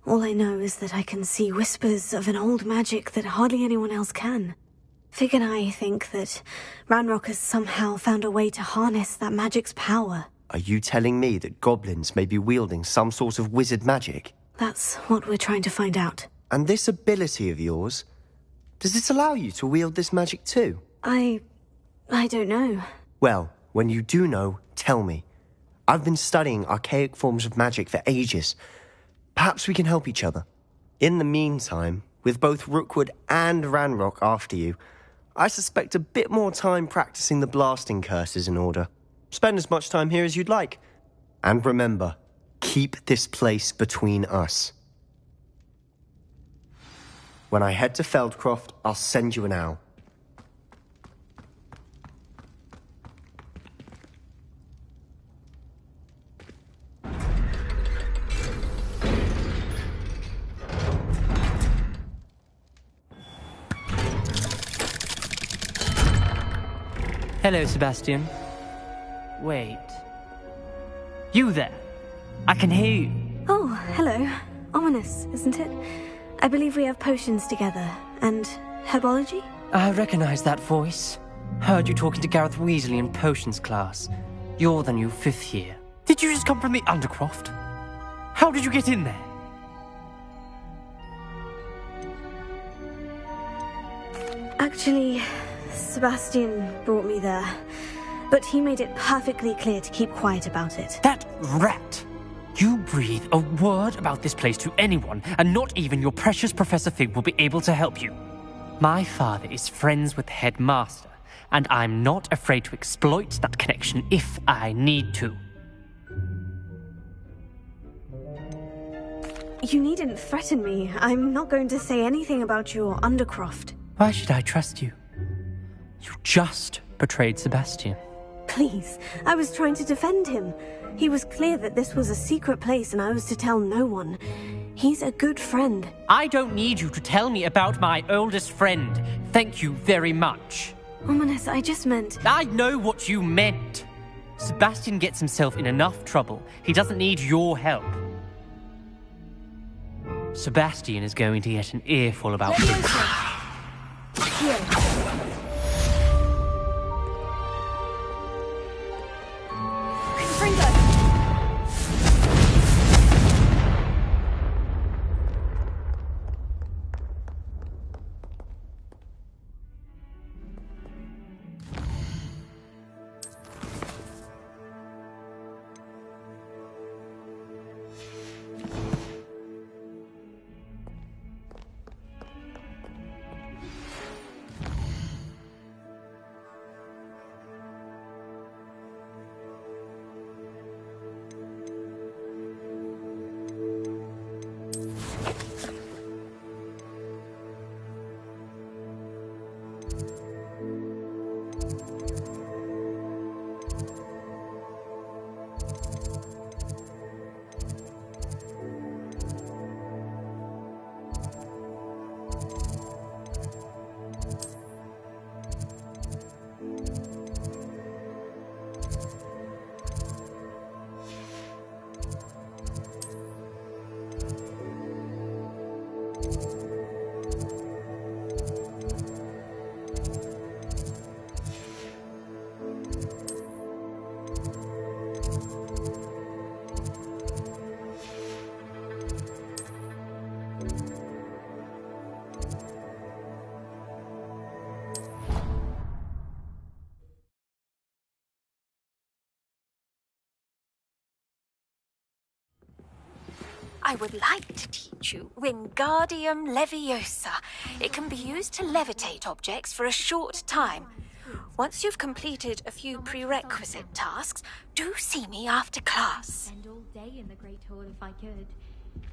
All I know is that I can see whispers of an old magic that hardly anyone else can. Fig and I think that Ranrock has somehow found a way to harness that magic's power. Are you telling me that goblins may be wielding some sort of wizard magic? That's what we're trying to find out. And this ability of yours, does it allow you to wield this magic too? I don't know. Well, when you do know, tell me. I've been studying archaic forms of magic for ages. Perhaps we can help each other. In the meantime, with both Rookwood and Ranrock after you, I suspect a bit more time practicing the blasting curse is in order. Spend as much time here as you'd like. And remember, keep this place between us. When I head to Feldcroft, I'll send you an owl. Hello, Sebastian. Wait. You there? I can hear you. Oh, hello. Ominous, isn't it? I believe we have potions together. And herbology? I recognize that voice. Heard you talking to Gareth Weasley in potions class. You're the new 5th year. Did you just come from the Undercroft? How did you get in there? Actually, Sebastian brought me there. But he made it perfectly clear to keep quiet about it. That rat! You breathe a word about this place to anyone, and not even your precious Professor Fig will be able to help you. My father is friends with the headmaster, and I'm not afraid to exploit that connection if I need to. You needn't threaten me. I'm not going to say anything about your Undercroft. Why should I trust you? You just betrayed Sebastian. Please, I was trying to defend him. He was clear that this was a secret place and I was to tell no one. He's a good friend. I don't need you to tell me about my oldest friend. Thank you very much. Ominous, I just meant... I know what you meant. Sebastian gets himself in enough trouble. He doesn't need your help. Sebastian is going to get an earful about this. Here. I would like to teach you Wingardium Leviosa. It can be used to levitate objects for a short time. Once you've completed a few prerequisite tasks, do see me after class. Spend all day in the Great Hall if I could.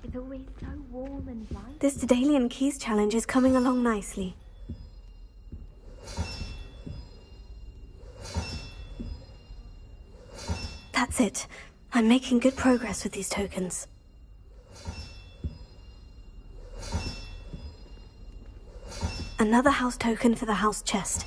It's always so warm and light. This Daedalian Keys challenge is coming along nicely. That's it. I'm making good progress with these tokens. Another house token for the house chest.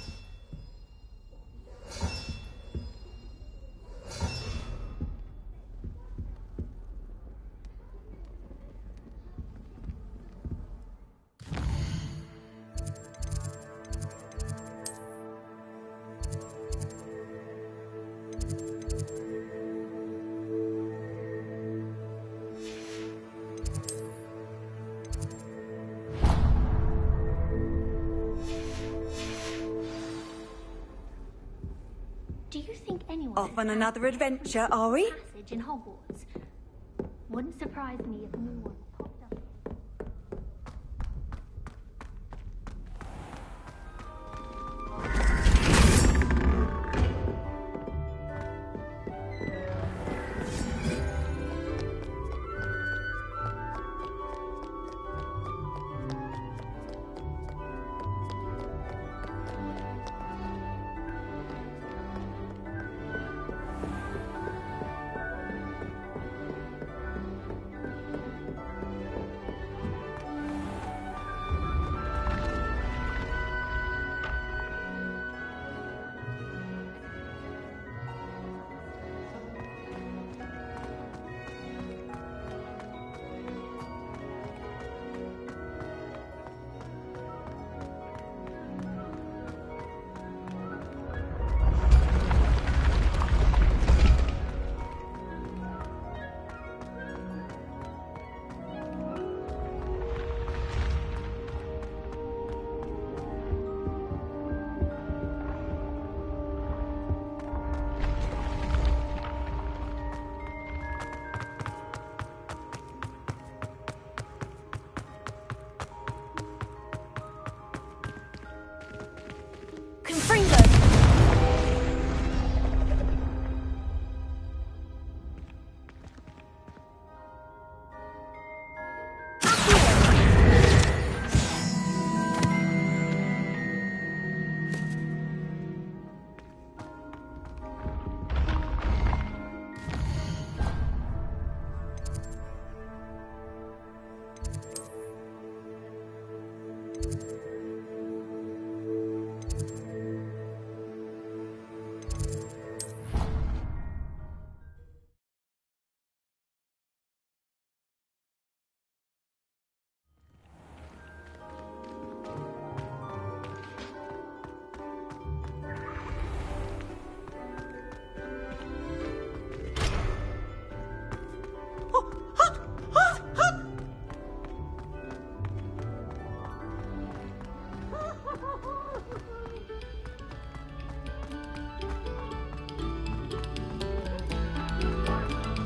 Do you think anyone Off on another adventure, are we? passage in Hogwarts? Wouldn't surprise me if no one popped up.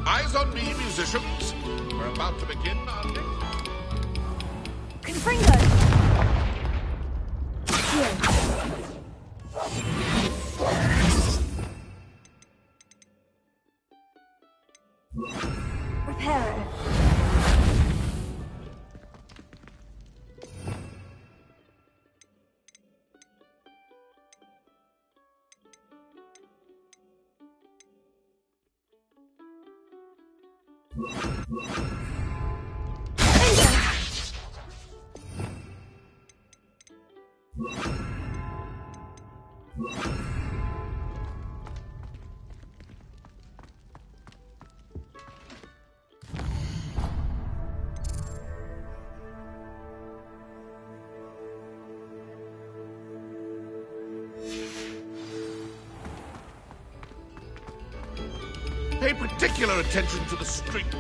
Eyes on me, musicians. We're about to begin our next... Confringo! Reparo. Pay particular attention to the strings.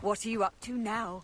What are you up to now?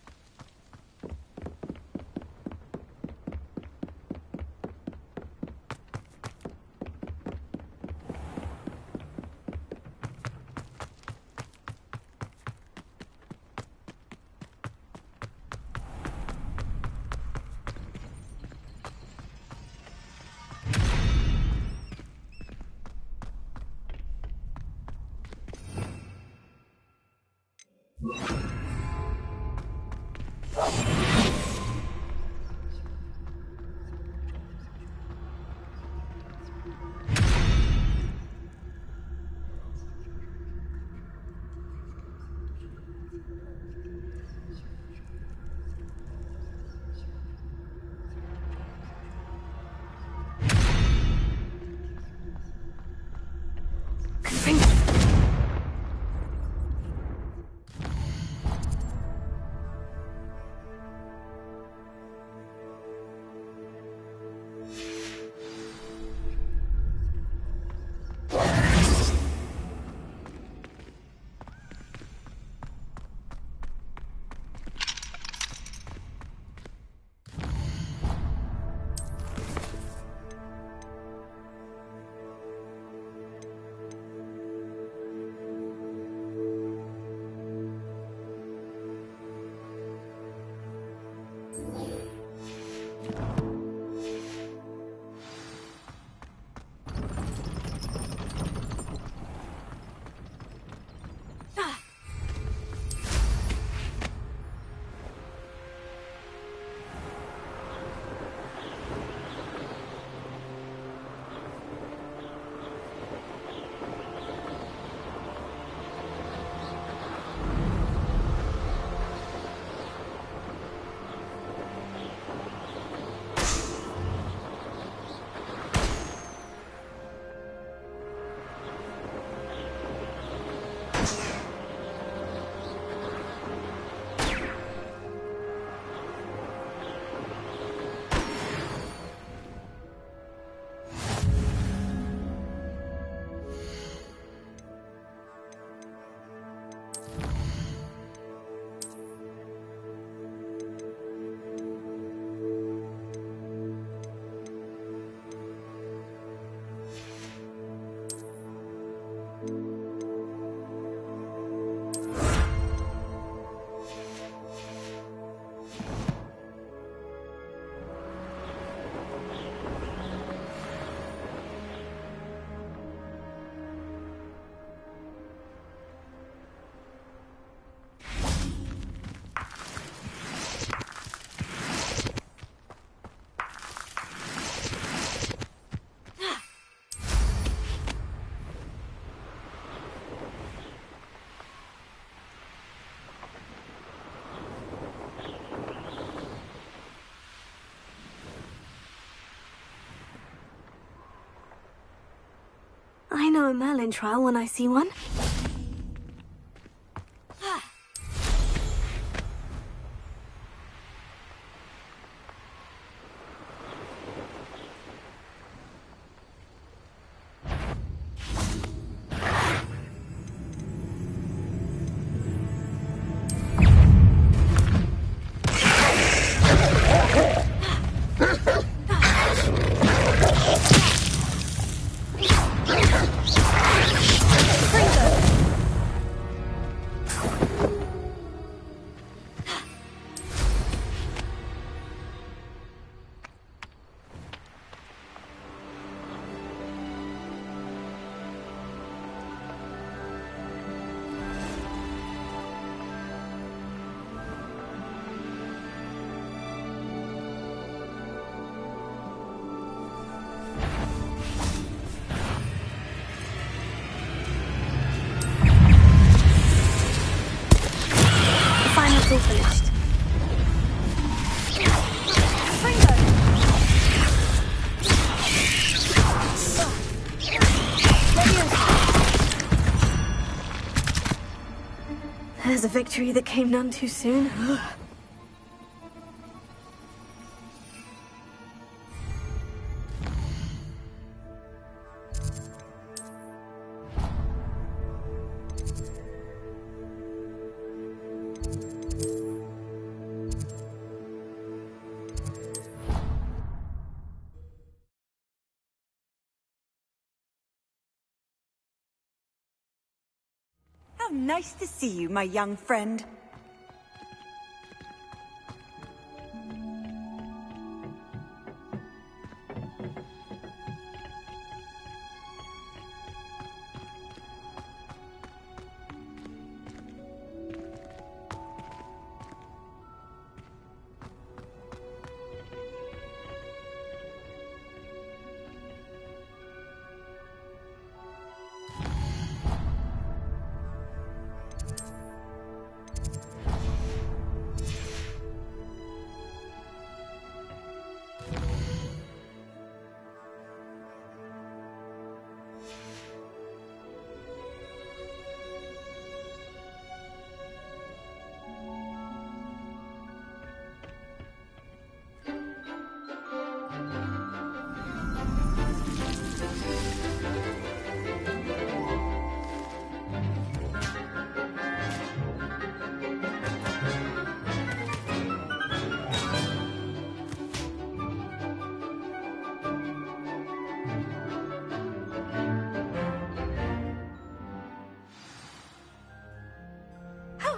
I know a Merlin trial when I see one. Freezer! It's all finished. There's a victory that came none too soon. How nice to see you, my young friend.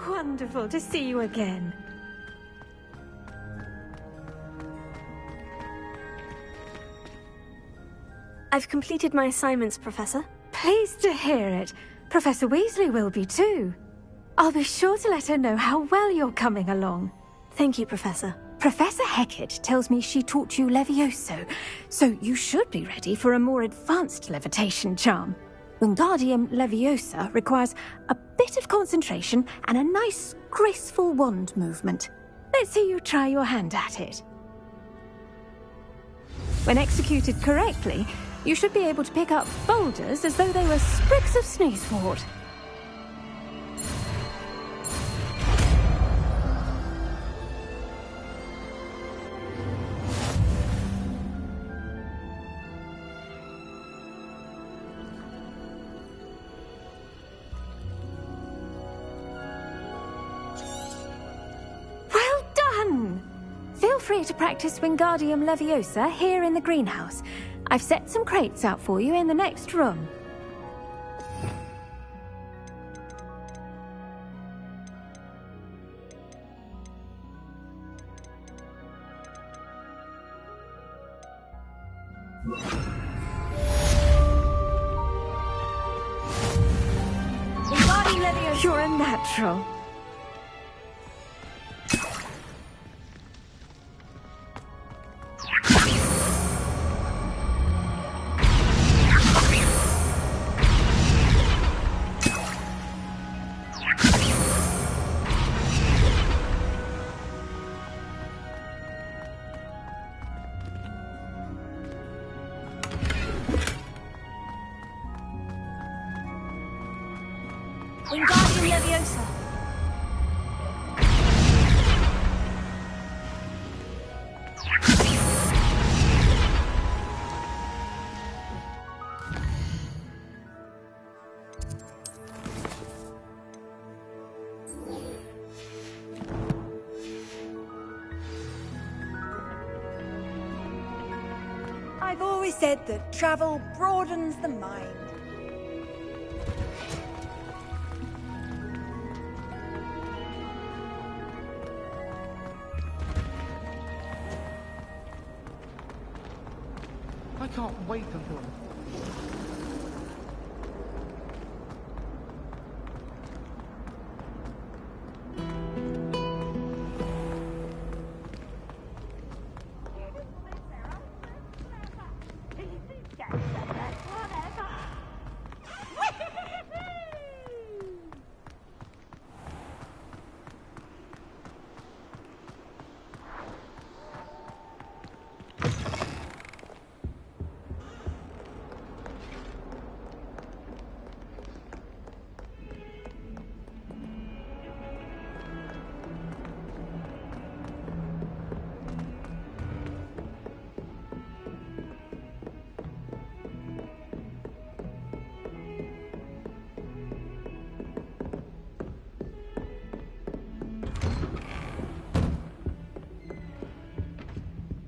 Wonderful to see you again. I've completed my assignments, Professor. Pleased to hear it. Professor Weasley will be too. I'll be sure to let her know how well you're coming along. Thank you, Professor. Professor Hecat tells me she taught you Levioso, so you should be ready for a more advanced levitation charm. Wingardium Leviosa requires a bit of concentration and a nice, graceful wand movement. Let's see you try your hand at it. When executed correctly, you should be able to pick up boulders as though they were sprigs of sneezewort. Feel free to practice Wingardium Leviosa here in the greenhouse. I've set some crates out for you in the next room. Wingardium Leviosa! You're a natural. Wingardium Leviosa. I've always said that travel broadens the mind. I can't wait until...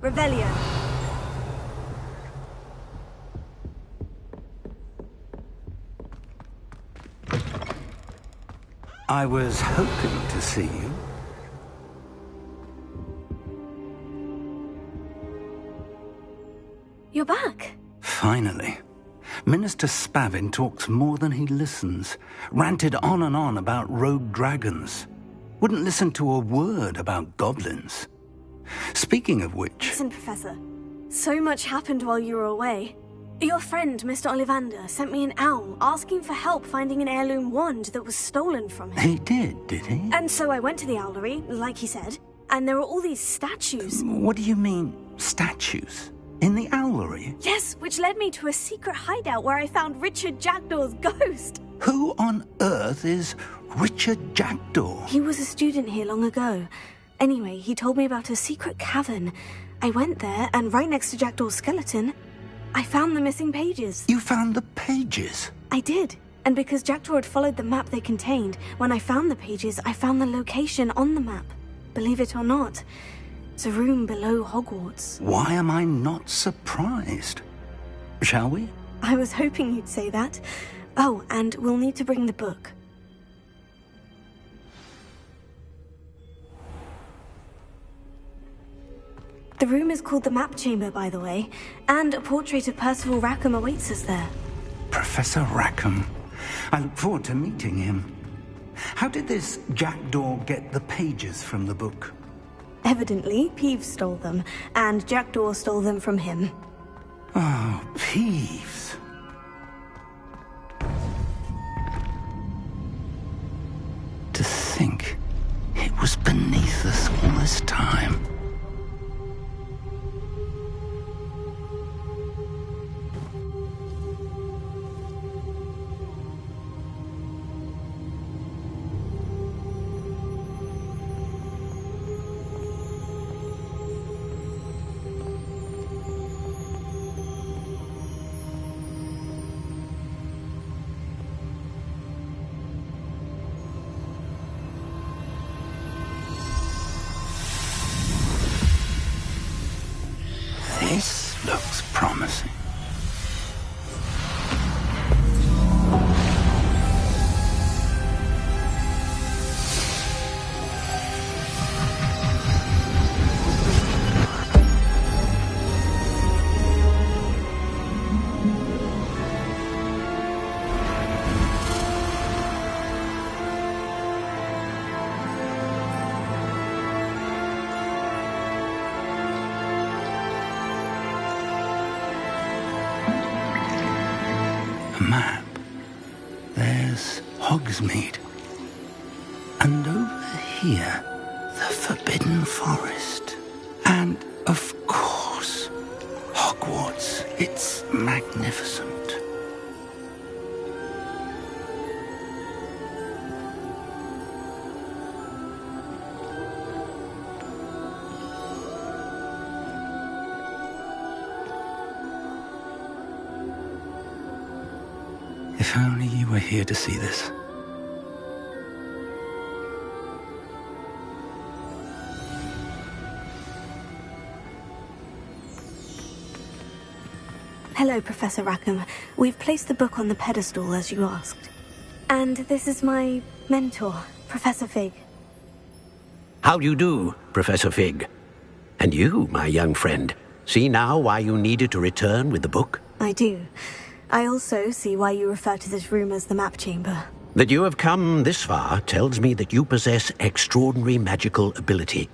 Revelio. I was hoping to see you. You're back. Finally. Minister Spavin talks more than he listens. Ranted on and on about rogue dragons. Wouldn't listen to a word about goblins. Speaking of which... Listen, Professor. So much happened while you were away. Your friend, Mr. Ollivander, sent me an owl asking for help finding an heirloom wand that was stolen from him. He did he? And so I went to the owlery, like he said, and there were all these statues. What do you mean, statues? In the owlery? Yes, which led me to a secret hideout where I found Richard Jackdaw's ghost. Who on earth is Richard Jackdaw? He was a student here long ago. Anyway, he told me about a secret cavern. I went there, and right next to Jackdaw's skeleton, I found the missing pages. You found the pages? I did. And because Jackdaw had followed the map they contained, when I found the pages, I found the location on the map. Believe it or not, it's a room below Hogwarts. Why am I not surprised? Shall we? I was hoping you'd say that. Oh, and we'll need to bring the book. The room is called the Map Chamber, by the way, and a portrait of Percival Rackham awaits us there. Professor Rackham. I look forward to meeting him. How did this Jackdaw get the pages from the book? Evidently, Peeves stole them, and Jackdaw stole them from him. Oh, Peeves. To think it was beneath us all this time. This looks promising. Map. There's Hogsmeade. And over here, the Forbidden Forest. And, of course, Hogwarts. It's magnificent. If only you were here to see this. Hello, Professor Rackham. We've placed the book on the pedestal, as you asked. And this is my mentor, Professor Fig. How do you do, Professor Fig? And you, my young friend, see now why you needed to return with the book? I do. I also see why you refer to this room as the Map Chamber. That you have come this far tells me that you possess extraordinary magical ability,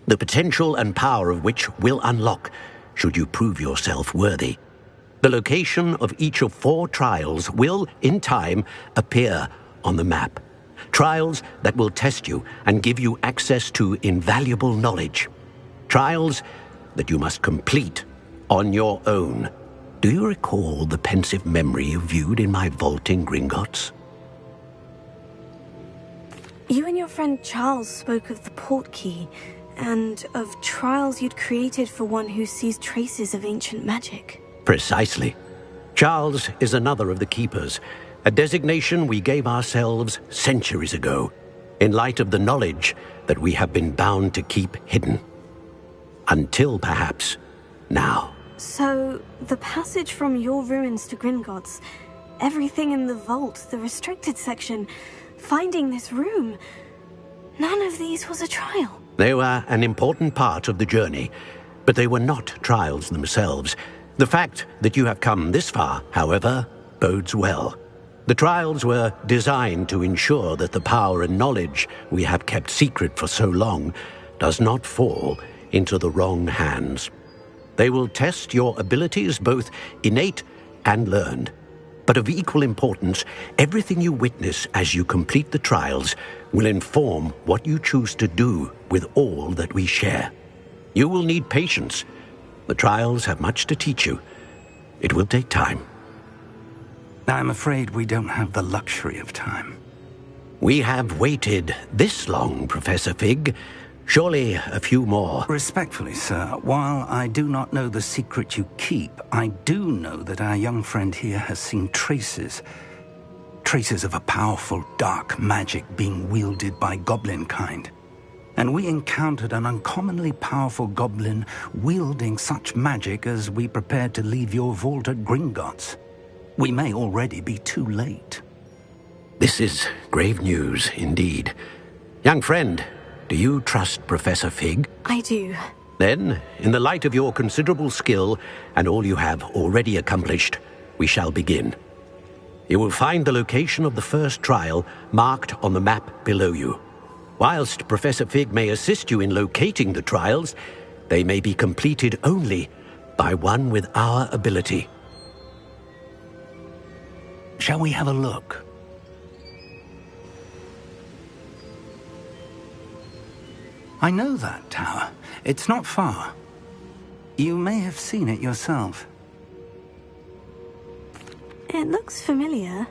the potential and power of which will unlock should you prove yourself worthy. The location of each of 4 trials will, in time, appear on the map. Trials that will test you and give you access to invaluable knowledge. Trials that you must complete on your own. Do you recall the pensive memory you viewed in my vault in Gringotts? You and your friend Charles spoke of the portkey, and of trials you'd created for one who sees traces of ancient magic. Precisely. Charles is another of the Keepers, a designation we gave ourselves centuries ago, in light of the knowledge that we have been bound to keep hidden. Until perhaps now. So, the passage from your ruins to Gringotts, everything in the vault, the restricted section, finding this room, none of these was a trial. They were an important part of the journey, but they were not trials themselves. The fact that you have come this far, however, bodes well. The trials were designed to ensure that the power and knowledge we have kept secret for so long does not fall into the wrong hands. They will test your abilities, both innate and learned. But of equal importance, everything you witness as you complete the trials will inform what you choose to do with all that we share. You will need patience. The trials have much to teach you. It will take time. I'm afraid we don't have the luxury of time. We have waited this long, Professor Fig. Surely a few more. Respectfully, sir, while I do not know the secret you keep, I do know that our young friend here has seen traces of a powerful dark magic being wielded by goblin kind. And we encountered an uncommonly powerful goblin wielding such magic as we prepared to leave your vault at Gringotts. We may already be too late. This is grave news indeed. Young friend, do you trust Professor Fig? I do. Then, in the light of your considerable skill and all you have already accomplished, we shall begin. You will find the location of the first trial marked on the map below you. Whilst Professor Fig may assist you in locating the trials, they may be completed only by one with our ability. Shall we have a look? I know that tower. It's not far. You may have seen it yourself. It looks familiar.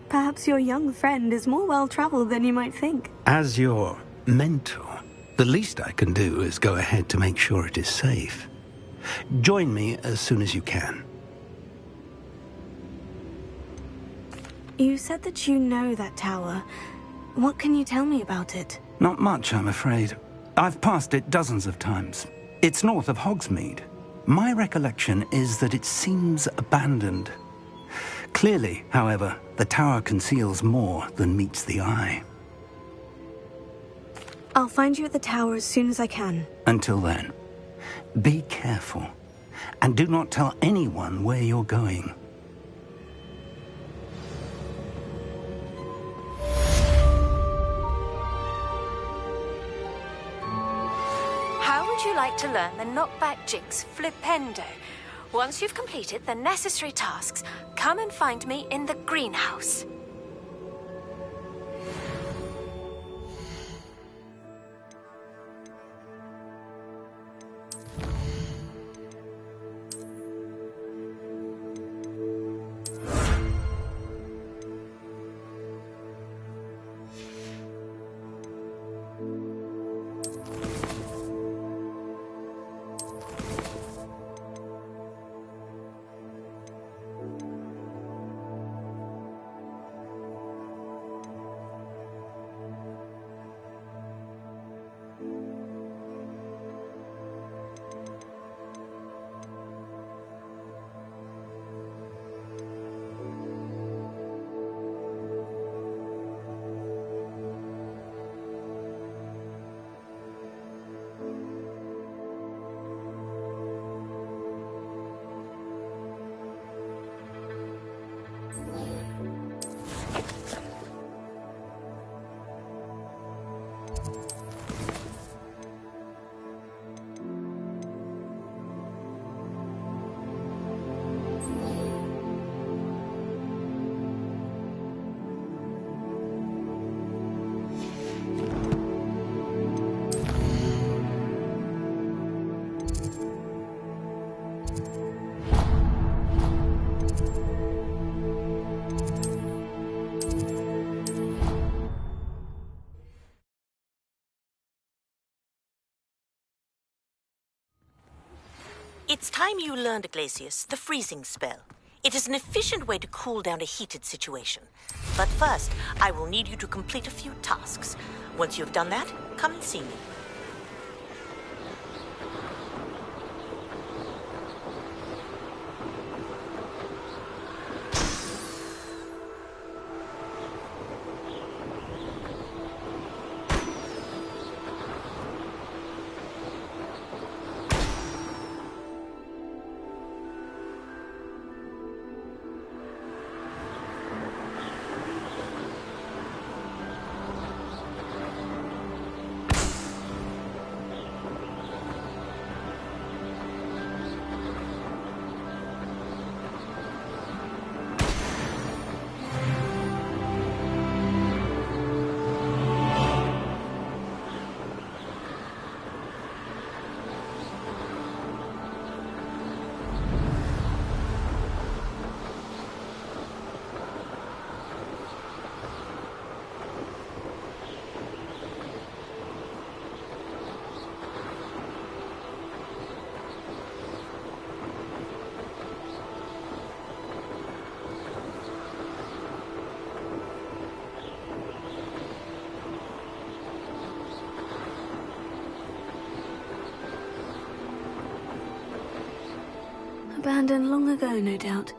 Perhaps your young friend is more well-traveled than you might think. As your mentor, the least I can do is go ahead to make sure it is safe. Join me as soon as you can. You said that you know that tower. What can you tell me about it? Not much, I'm afraid. I've passed it dozens of times. It's north of Hogsmeade. My recollection is that it seems abandoned. Clearly, however, the tower conceals more than meets the eye. I'll find you at the tower as soon as I can. Until then, be careful, and do not tell anyone where you're going. How would you like to learn the knockback jinx flipendo? Once you've completed the necessary tasks, come and find me in the greenhouse. It's time you learned, Glacius, the freezing spell. It is an efficient way to cool down a heated situation. But first, I will need you to complete a few tasks. Once you've done that, come and see me. Abandoned long ago, no doubt.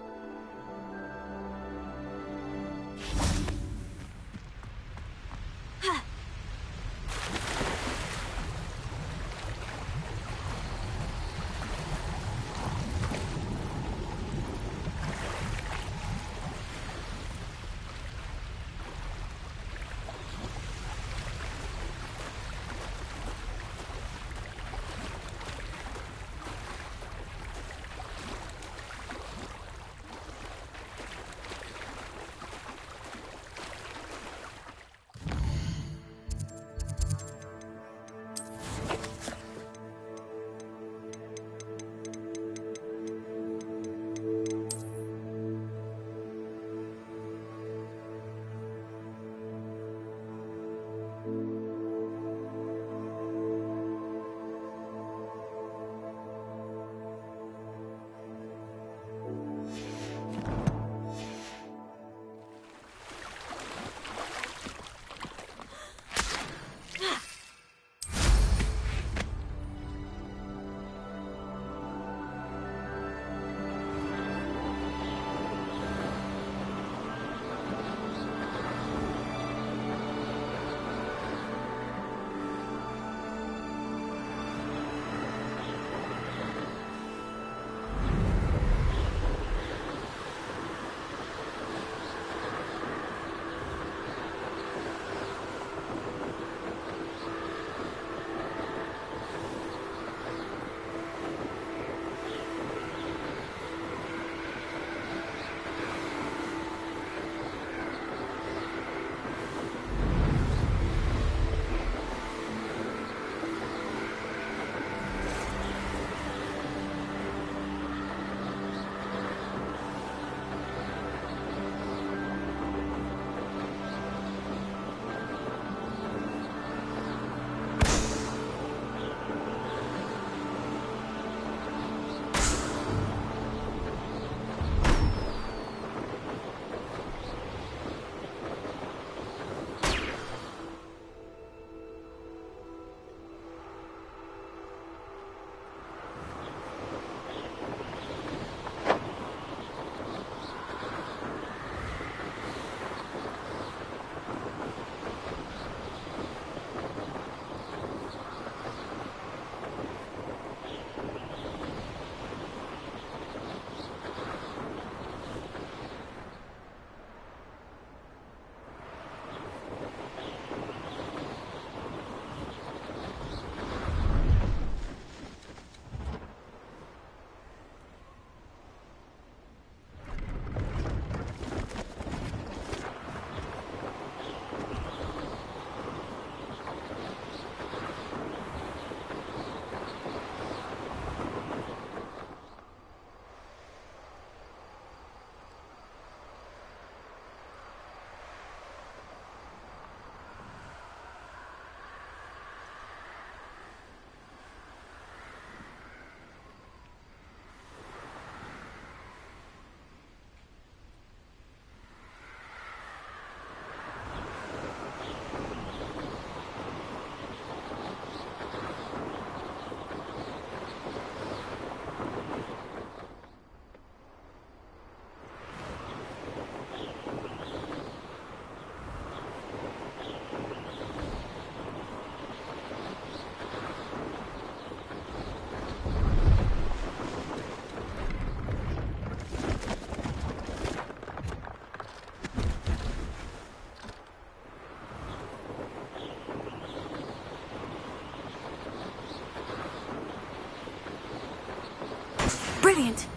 Brilliant!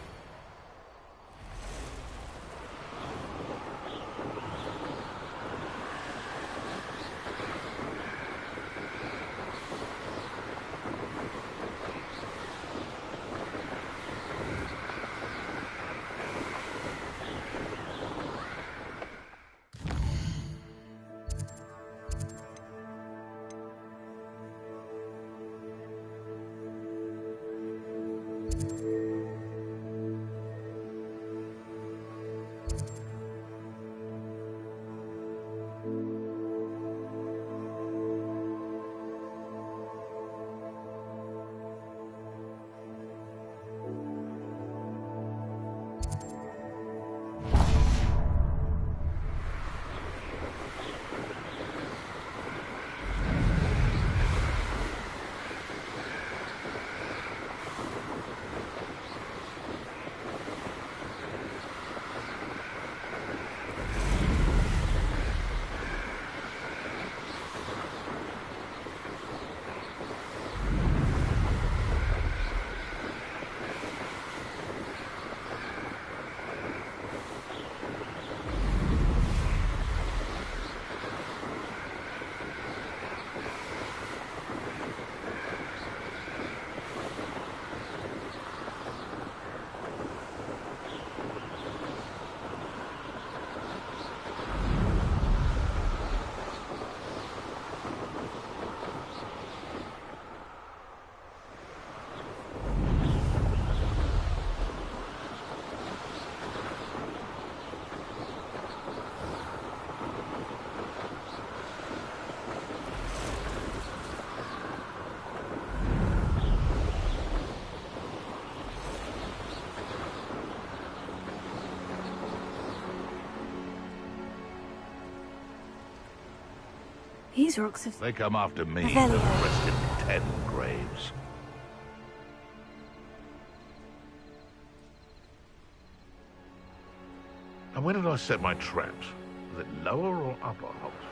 These rocks have... They come after me. Revelio. They've rested 10 graves. And where did I set my traps? Was it lower or upper Hogsmeade?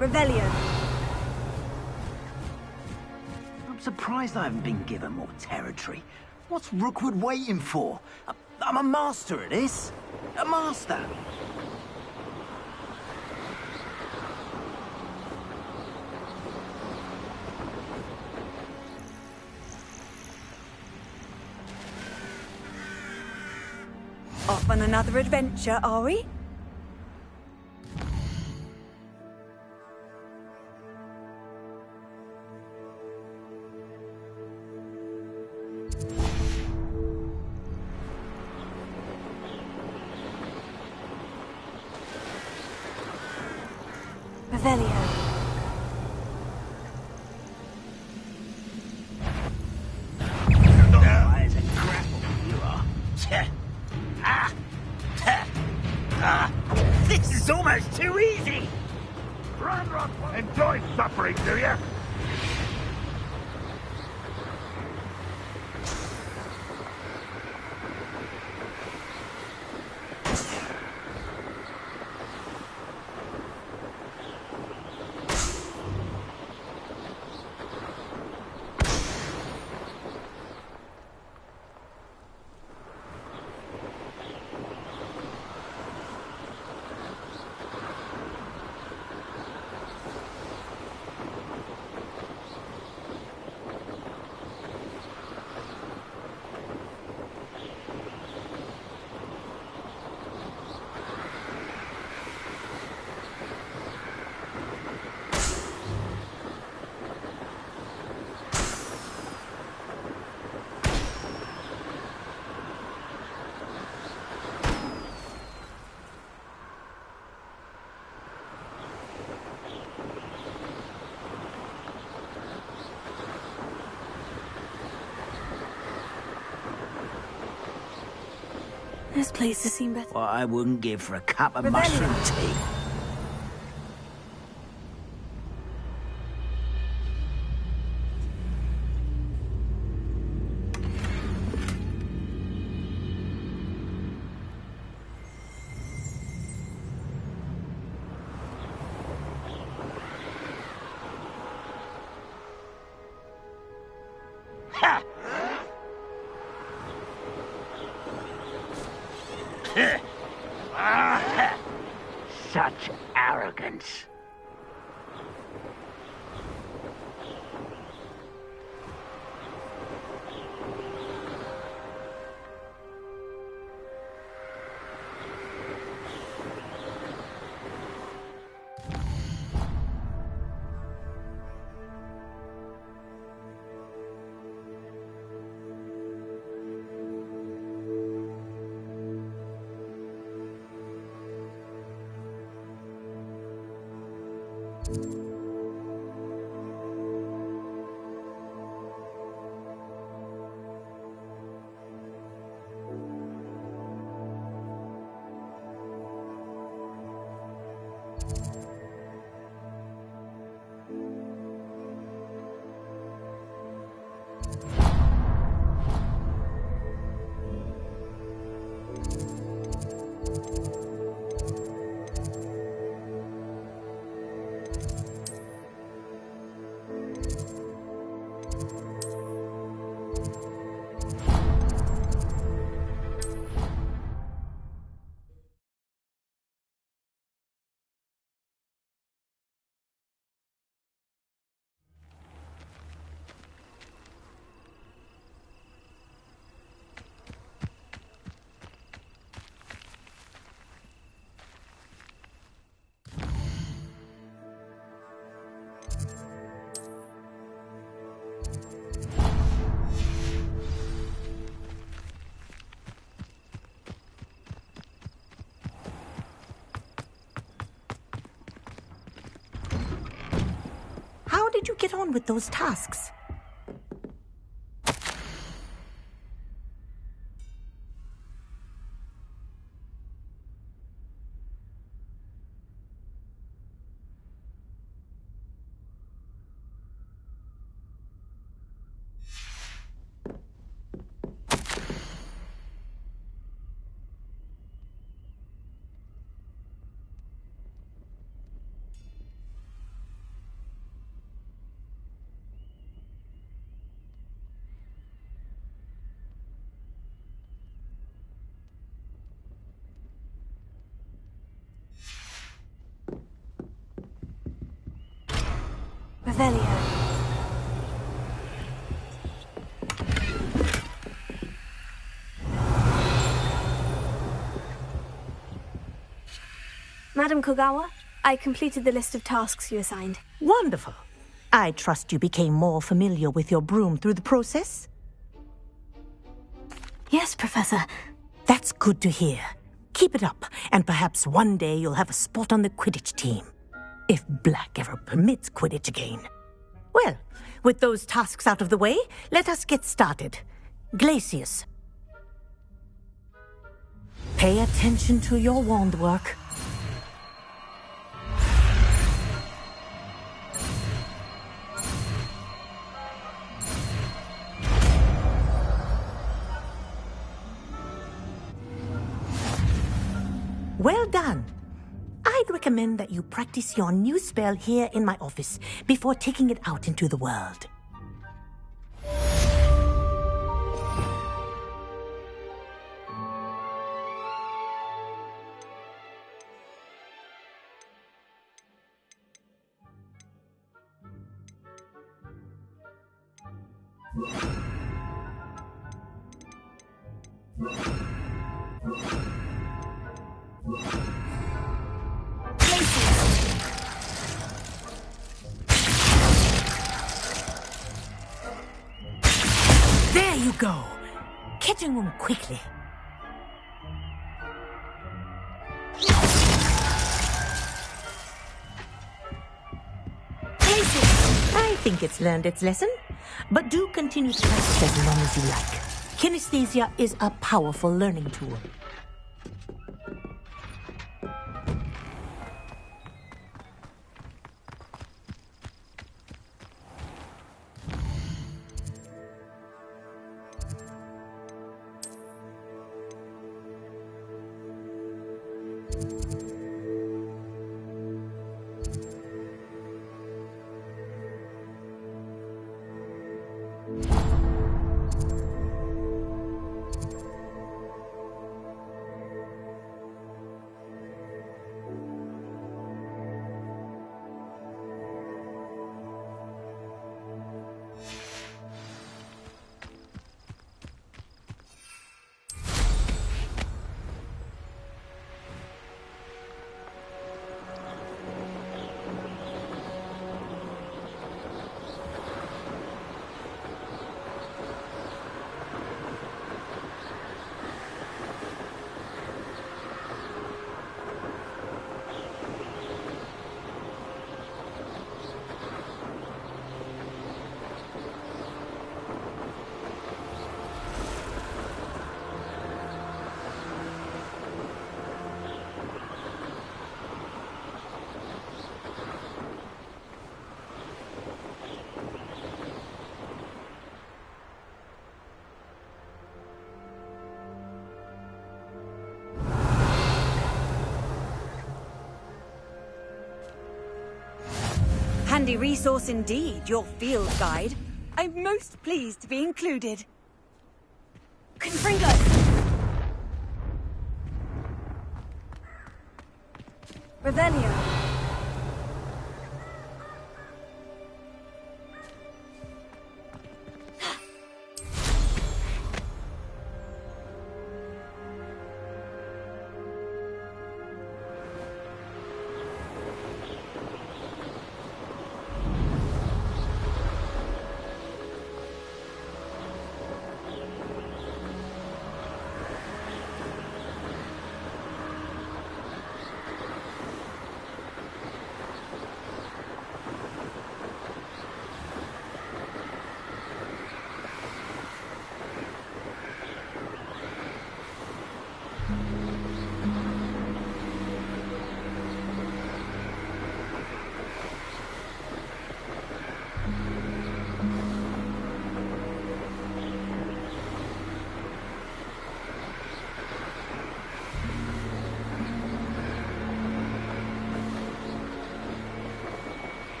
Revelio. I'm surprised I haven't been given more territory. What's Rookwood waiting for? I'm a master at this. A master. Off on another adventure, are we? Revelio. Eyes and grapple, you are. This is almost too easy. Enjoy suffering, do you? This place has seen better. What I wouldn't give for a cup of Revelio. mushroom tea. Such arrogance. you get on with those tasks? Revelio. Madam Kogawa, I completed the list of tasks you assigned. Wonderful. I trust you became more familiar with your broom through the process? Yes, Professor. That's good to hear. Keep it up, and perhaps one day you'll have a spot on the Quidditch team. If Black ever permits Quidditch again. Well, with those tasks out of the way, let us get started. Glacius. Pay attention to your wand work. Well done. I'd recommend that you practice your new spell here in my office before taking it out into the world. There you go. Catching them quickly. I think it's learned its lesson, but do continue to practice as long as you like. Kinesthesia is a powerful learning tool. Handy resource indeed, your field guide. I'm most pleased to be included. Confringo! Revelio.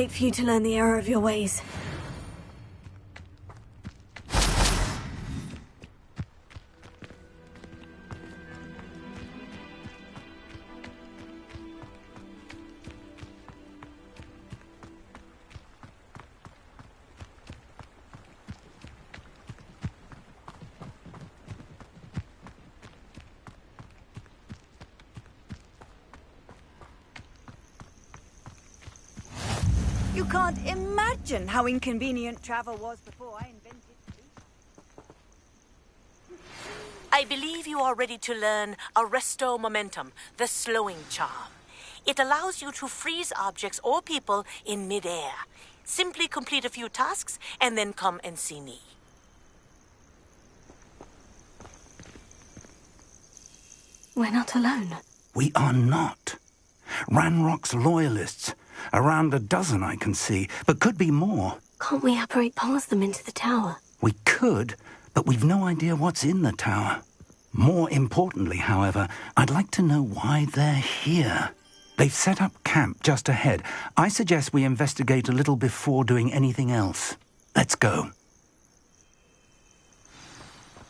late for you to learn the error of your ways. You can't imagine how inconvenient travel was before I invented it. I believe you are ready to learn Arresto Momentum, the slowing charm. It allows you to freeze objects or people in midair. Simply complete a few tasks and then come and see me. We're not alone. We are not. Ranrock's loyalists. Around a dozen I can see, but could be more. Can't we apparate past them into the tower? We could, but we've no idea what's in the tower. More importantly, however, I'd like to know why they're here. They've set up camp just ahead. I suggest we investigate a little before doing anything else. Let's go.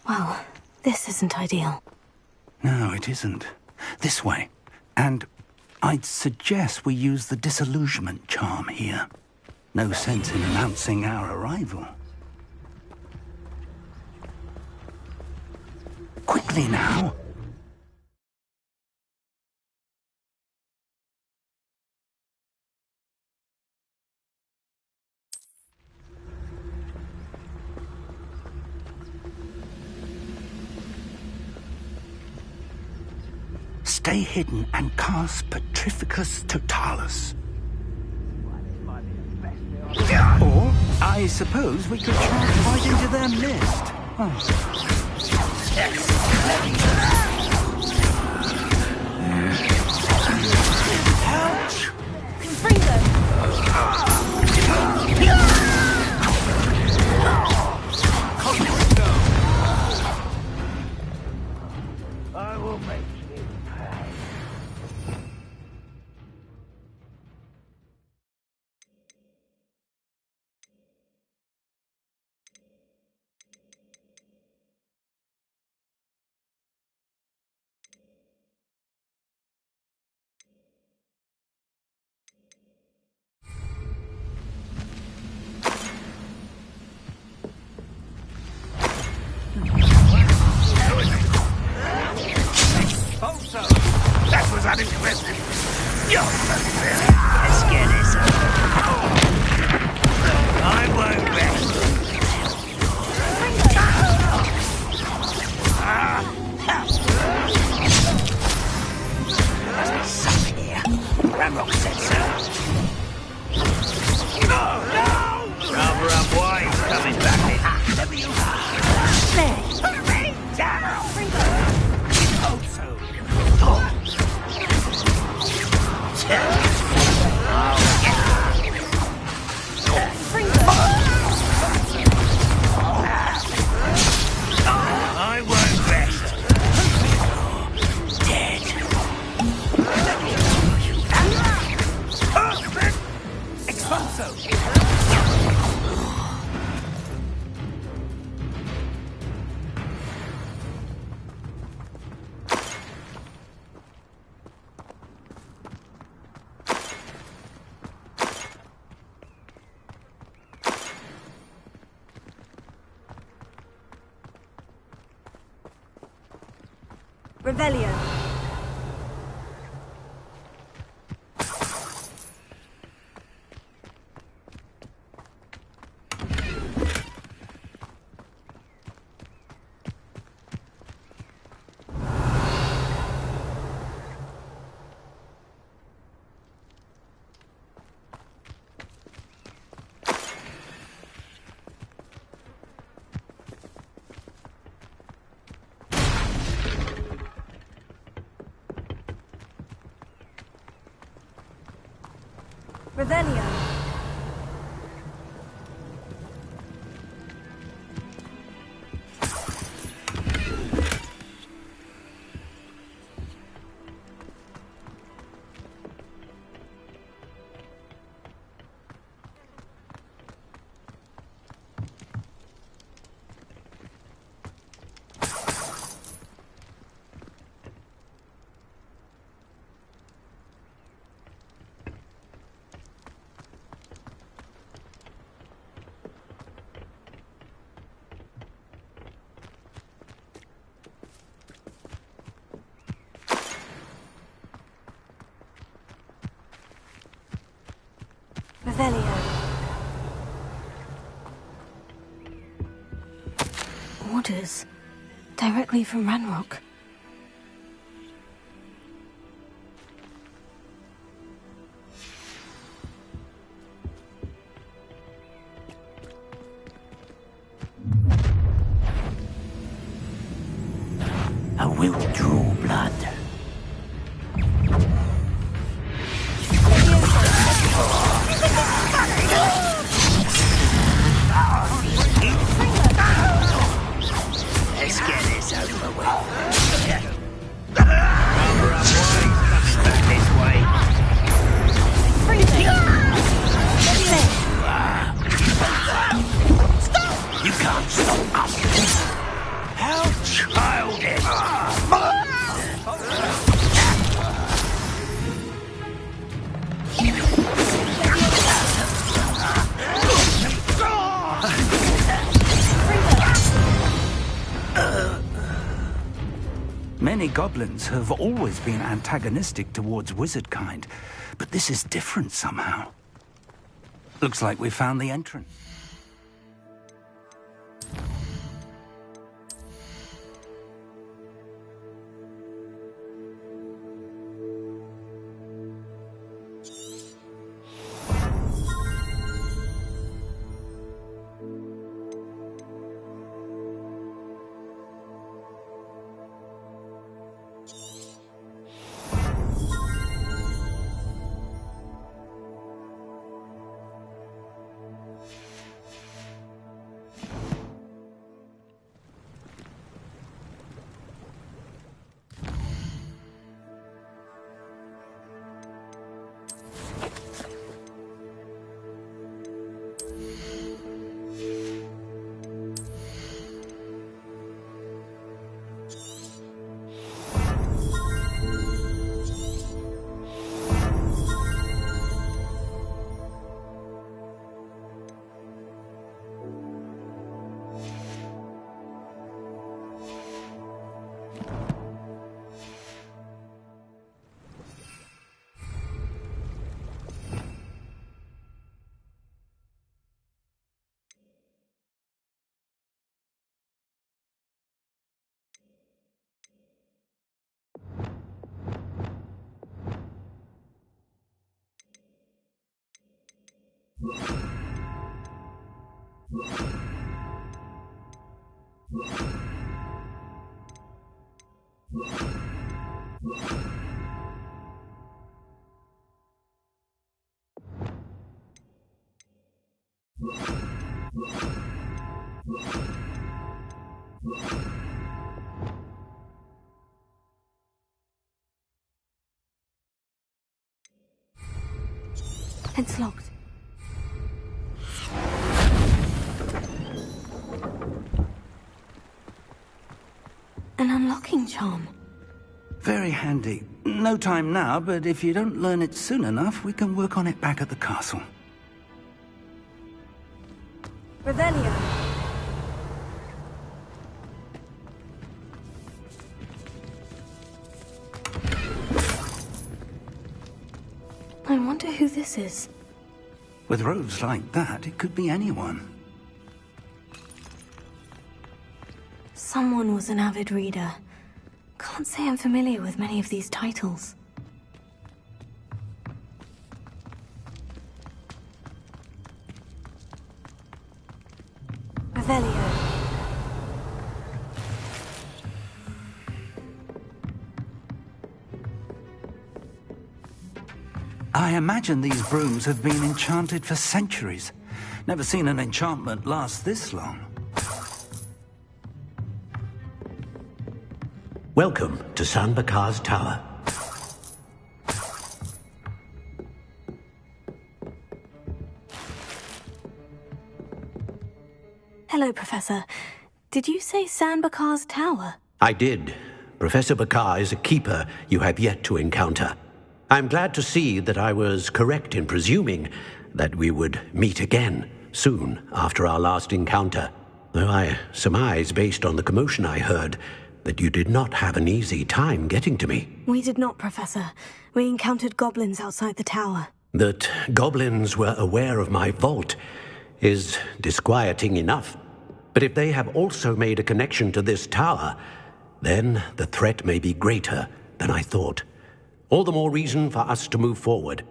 Well, this isn't ideal. No, it isn't. This way. And I'd suggest we use the disillusionment charm here. No sense in announcing our arrival. Quickly now. Stay hidden and cast Petrificus Totalis. Or, I suppose we could charge right into their mist. Ouch! Confringo! I will make you pay. That was unimpressive. You're pathetic. Let's get this I won't rest. Must be something here. Ravenclaw said so. No! Rather up why he's coming back in. There you are. There. Hurry down! Also. I won't rest. Dead. Expulso. Revelio. Revelio. Revelio. Orders. Directly from Ranrock. I will draw blood. Let's get this over with. This way. You can't stop us. How childish! Many goblins have always been antagonistic towards wizard kind, but this is different somehow. Looks like we found the entrance. It's locked. An unlocking charm. Very handy. No time now, but if you don't learn it soon enough, we can work on it back at the castle. Revelio. I wonder who this is. With robes like that, it could be anyone. Someone was an avid reader. Can't say I'm familiar with many of these titles. Revelio. I imagine these brooms have been enchanted for centuries. Never seen an enchantment last this long. Welcome to San Bakar's Tower. Hello, Professor. Did you say San Bakar's Tower? I did. Professor Bakar is a keeper you have yet to encounter. I'm glad to see that I was correct in presuming that we would meet again soon after our last encounter, though I surmise, based on the commotion I heard, that you did not have an easy time getting to me. We did not, Professor. We encountered goblins outside the tower. That goblins were aware of my vault is disquieting enough. But if they have also made a connection to this tower, then the threat may be greater than I thought. All the more reason for us to move forward.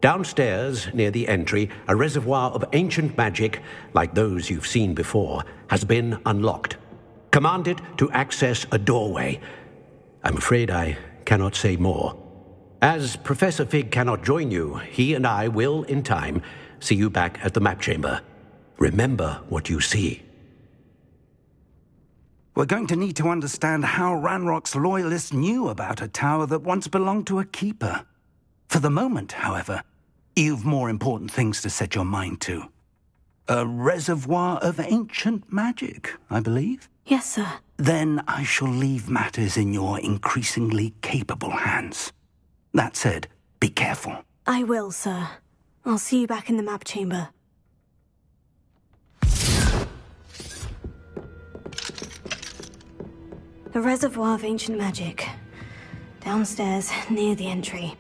Downstairs, near the entry, a reservoir of ancient magic, like those you've seen before, has been unlocked. Command it to access a doorway. I'm afraid I cannot say more. As Professor Fig cannot join you, he and I will, in time, see you back at the map chamber. Remember what you see. We're going to need to understand how Ranrock's loyalists knew about a tower that once belonged to a keeper. For the moment, however, you've more important things to set your mind to. A reservoir of ancient magic, I believe? Yes, sir. Then I shall leave matters in your increasingly capable hands. That said, be careful. I will, sir. I'll see you back in the map chamber. A reservoir of ancient magic. Downstairs, near the entry.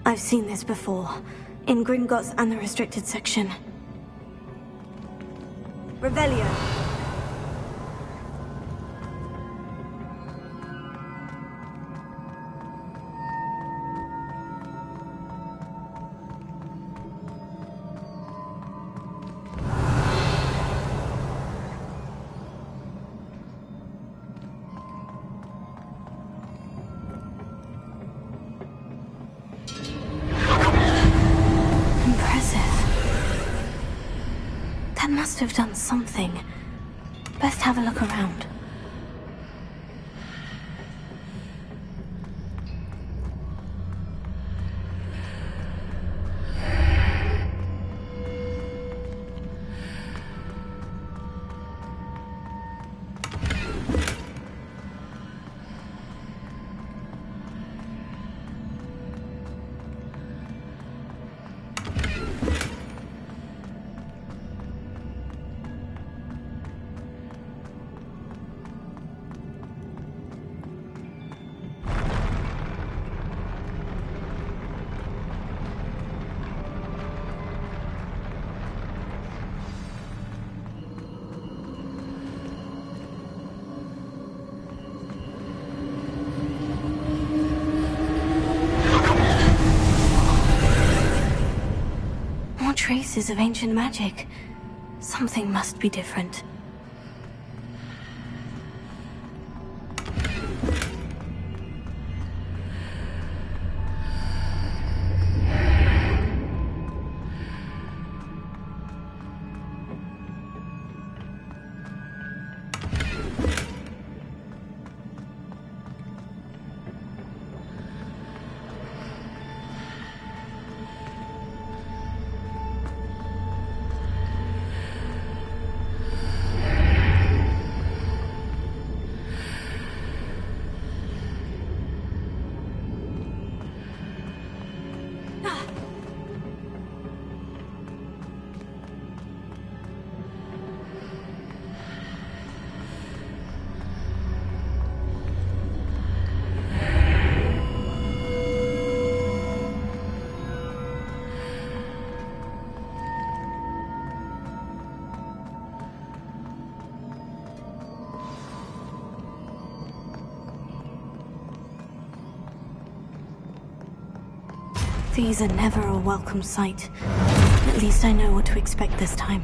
I've seen this before, in Gringotts and the restricted section. Revelio. Must have done something. Best have a look around. Traces of ancient magic. Something must be different. These are never a welcome sight. At least I know what to expect this time.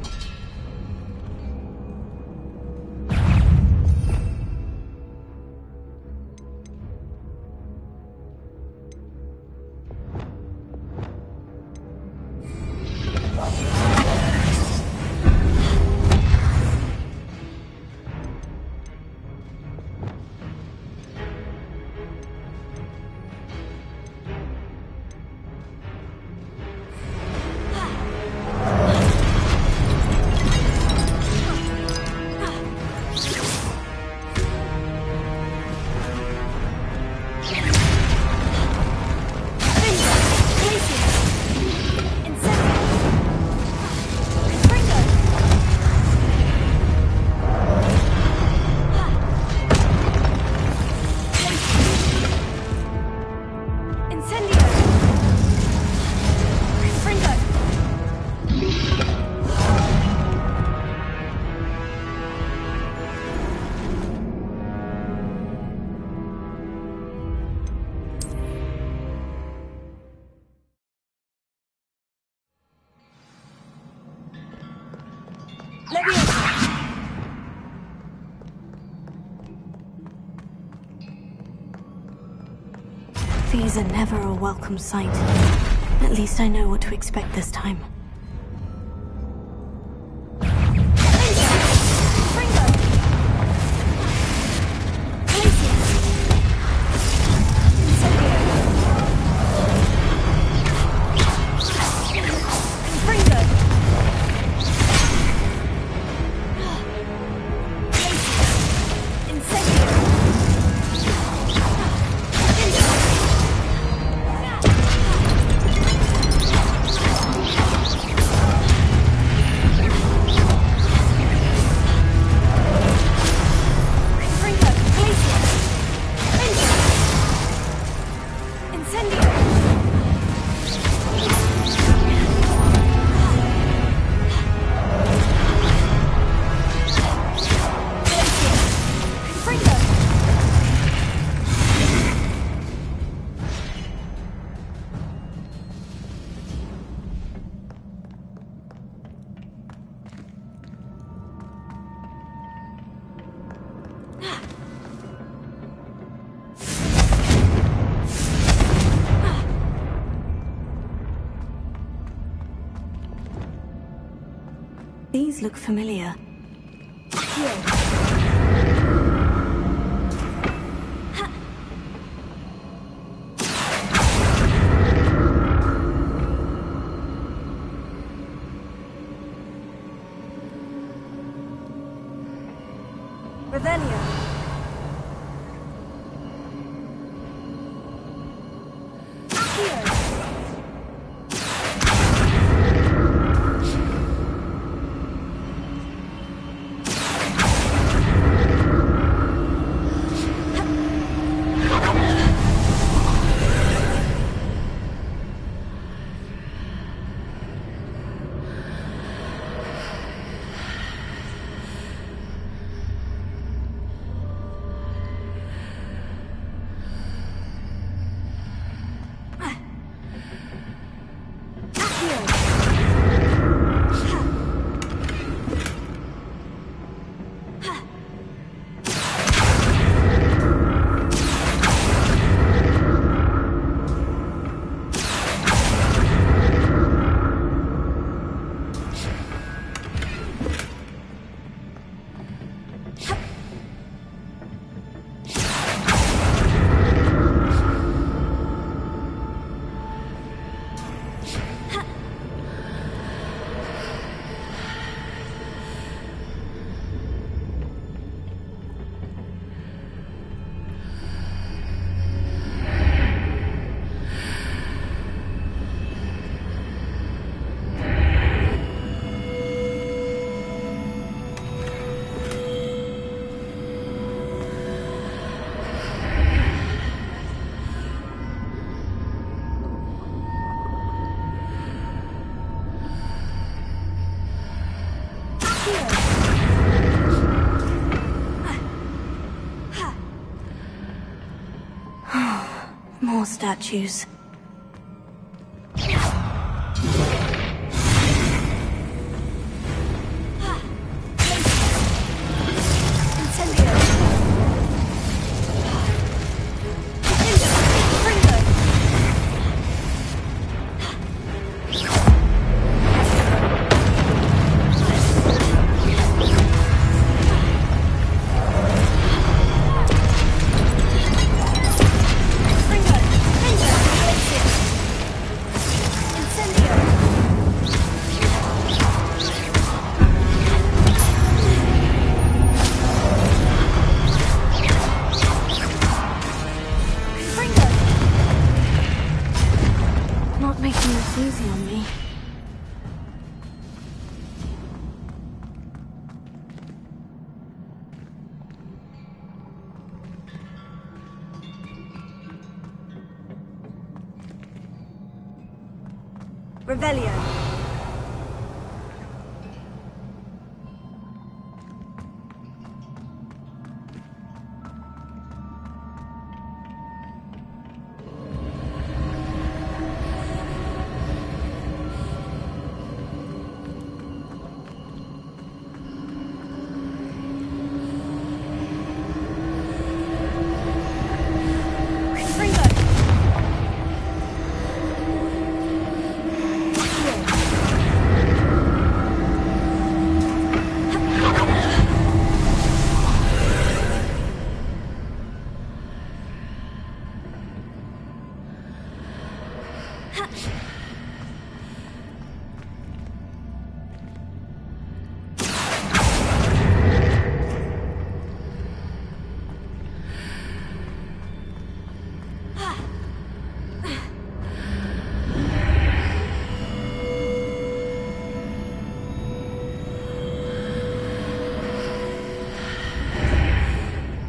Leviosa! These are never a welcome sight. At least I know what to expect this time. These look familiar. Revelio. More statues. Not making this easy on me. Revelio.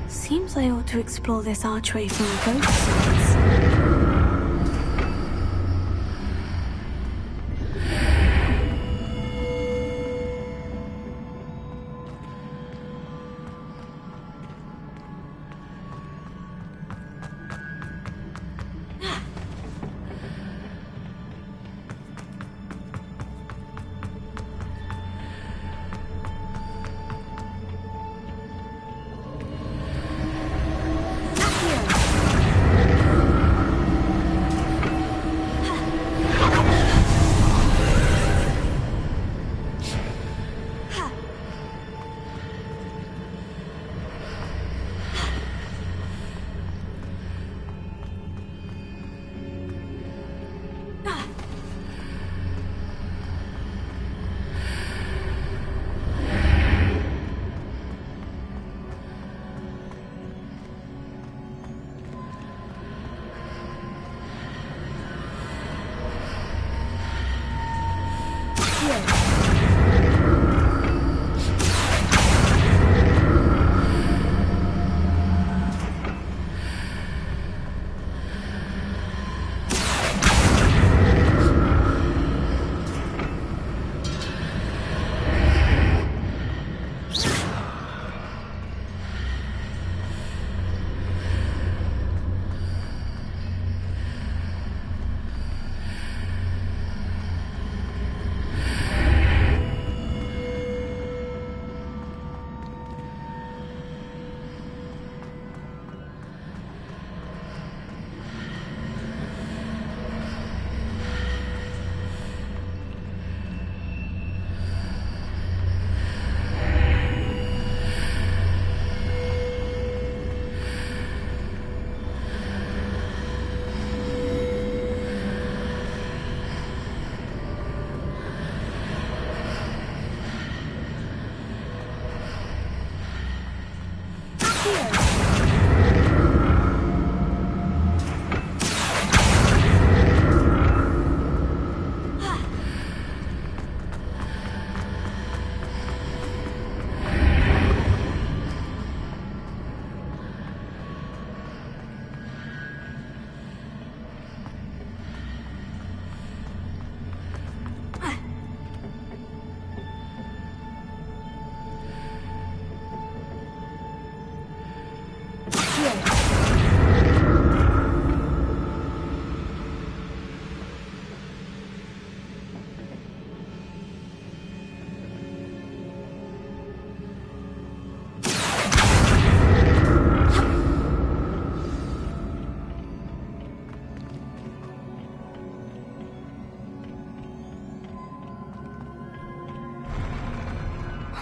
Seems I ought to explore this archway from both sides.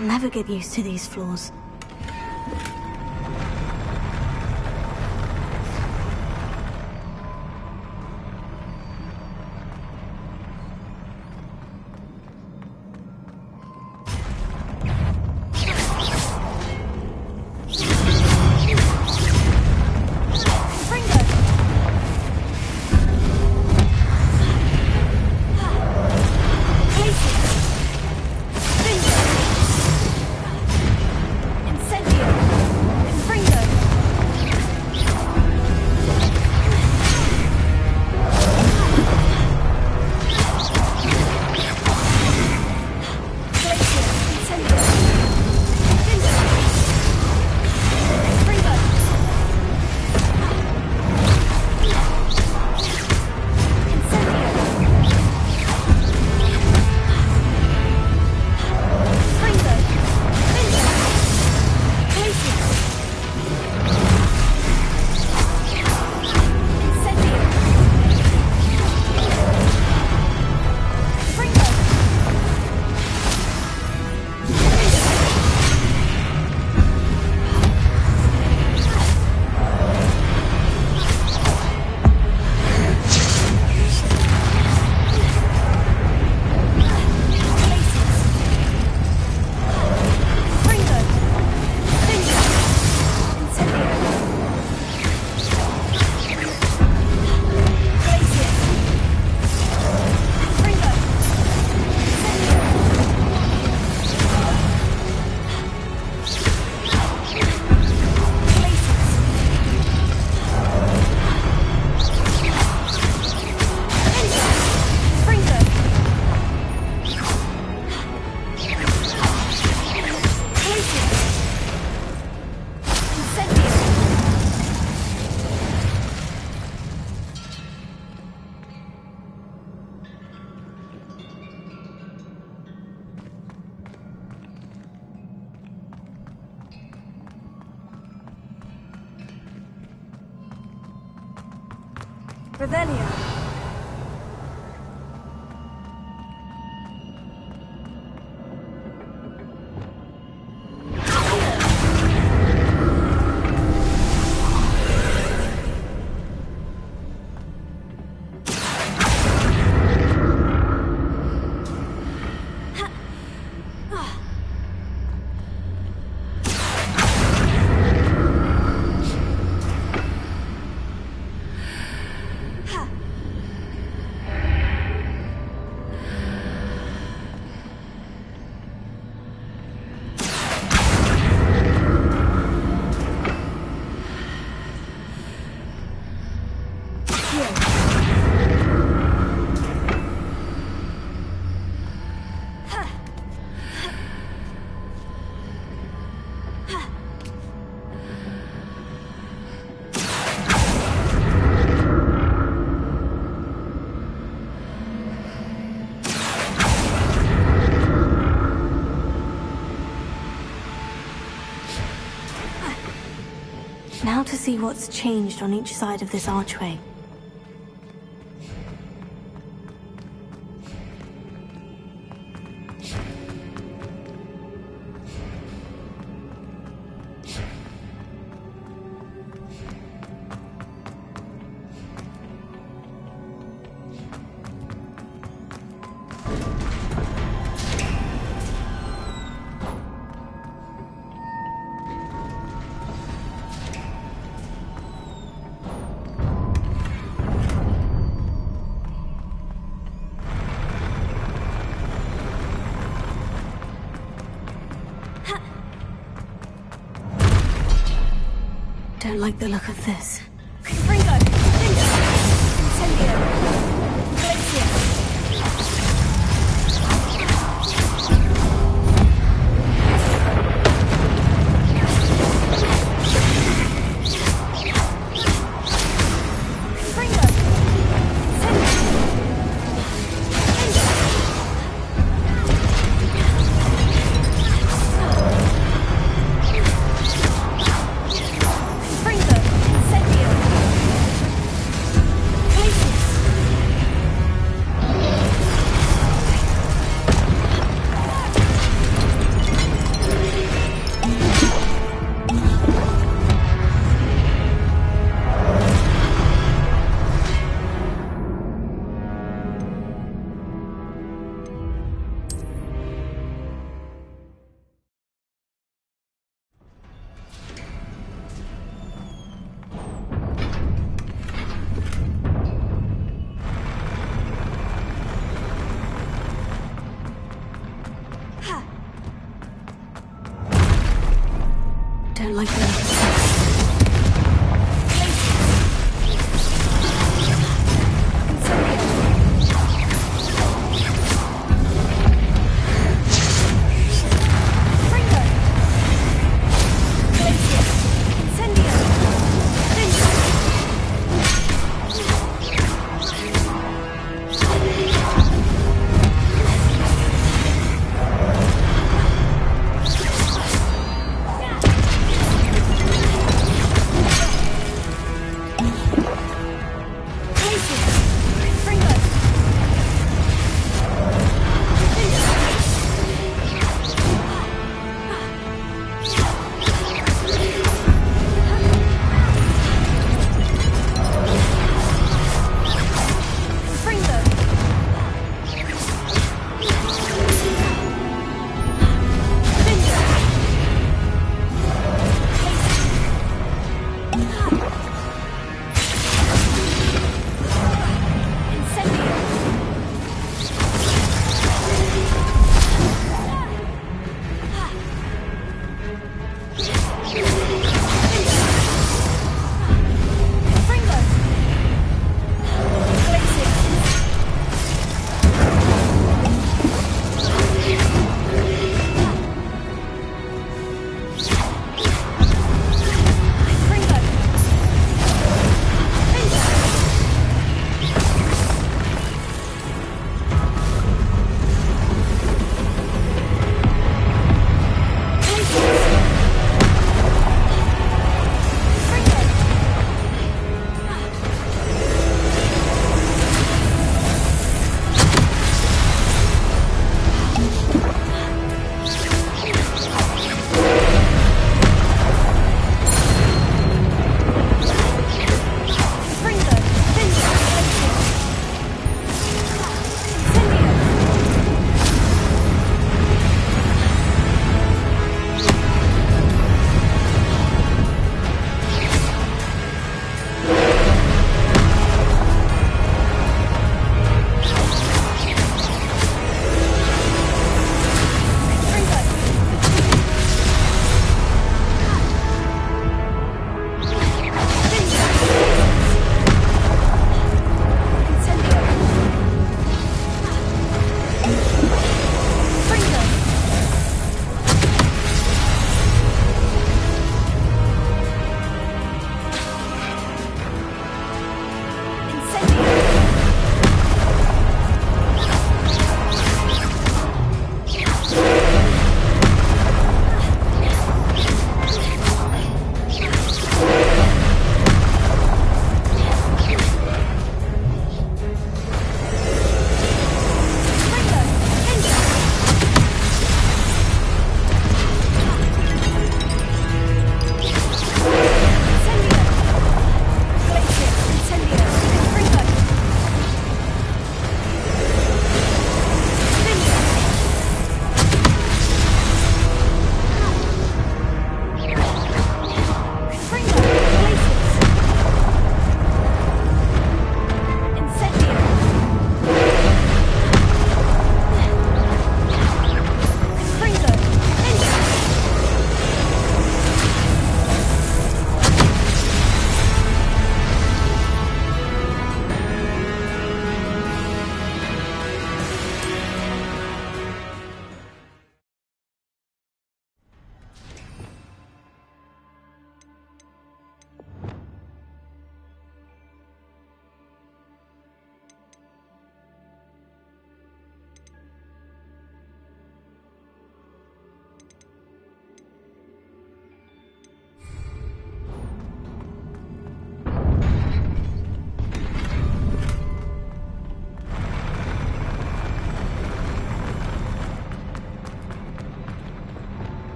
I'll never get used to these floors. Revelio. Now to see what's changed on each side of this archway. Don't like the look of this. Ringo! Linda! Incendio! Glacier! Don't like the look of this.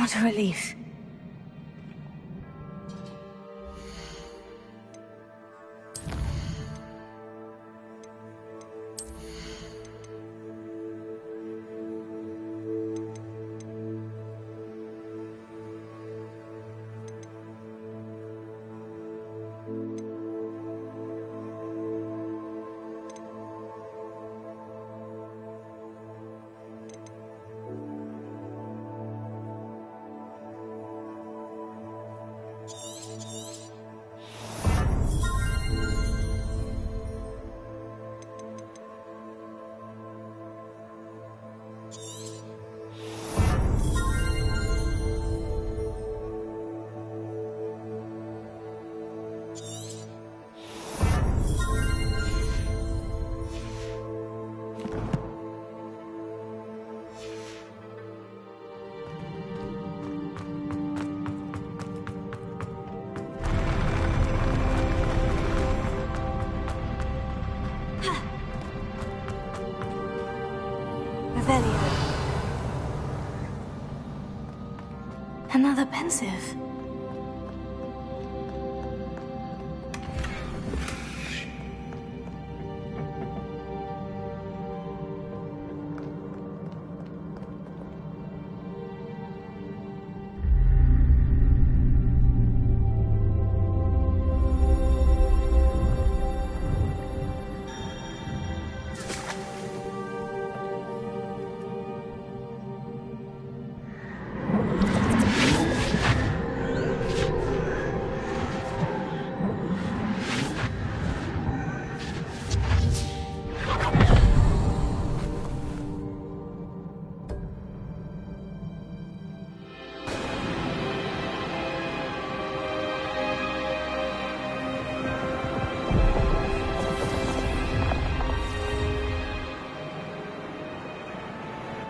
What a relief. Another pensive.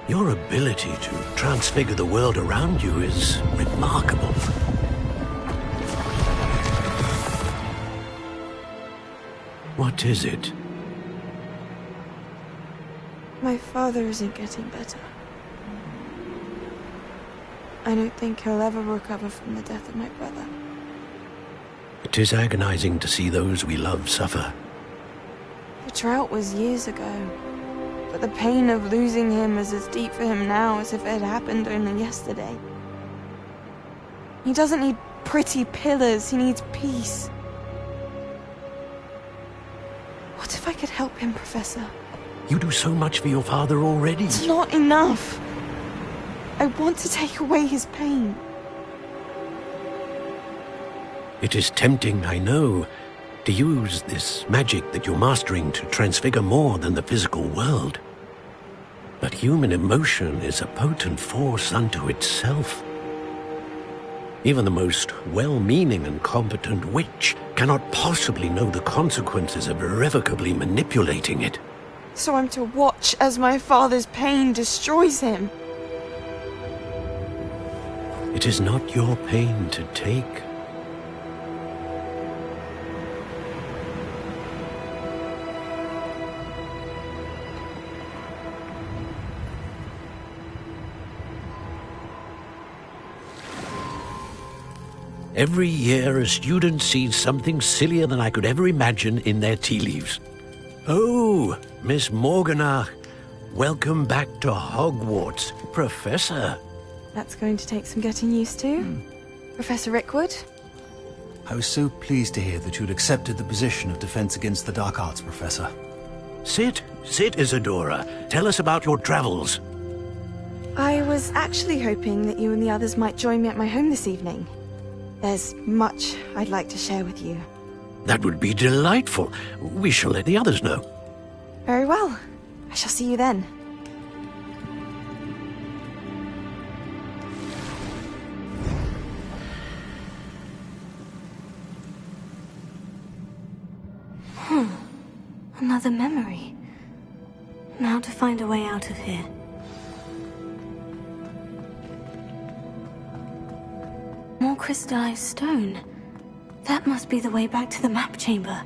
Your ability to transfigure the world around you is remarkable. What is it? My father isn't getting better. I don't think he'll ever recover from the death of my brother. It is agonizing to see those we love suffer. The drought was years ago, but the pain of losing him is as deep for him now as if it had happened only yesterday. He doesn't need pretty pillars, he needs peace. What if I could help him, Professor? You do so much for your father already. It's not enough. I want to take away his pain. It is tempting, I know, to use this magic that you're mastering to transfigure more than the physical world. But human emotion is a potent force unto itself. Even the most well-meaning and competent witch cannot possibly know the consequences of irrevocably manipulating it. So I'm to watch as my father's pain destroys him. It is not your pain to take. Every year, a student sees something sillier than I could ever imagine in their tea leaves. Oh, Miss Morganach, welcome back to Hogwarts, Professor. That's going to take some getting used to. Professor Rickwood? I was so pleased to hear that you'd accepted the position of Defense Against the Dark Arts, Professor. Sit, Isadora. Tell us about your travels. I was actually hoping that you and the others might join me at my home this evening. There's much I'd like to share with you. That would be delightful. We shall let the others know. Very well. I shall see you then. Another memory. Now to find a way out of here. More crystallized stone. That must be the way back to the map chamber.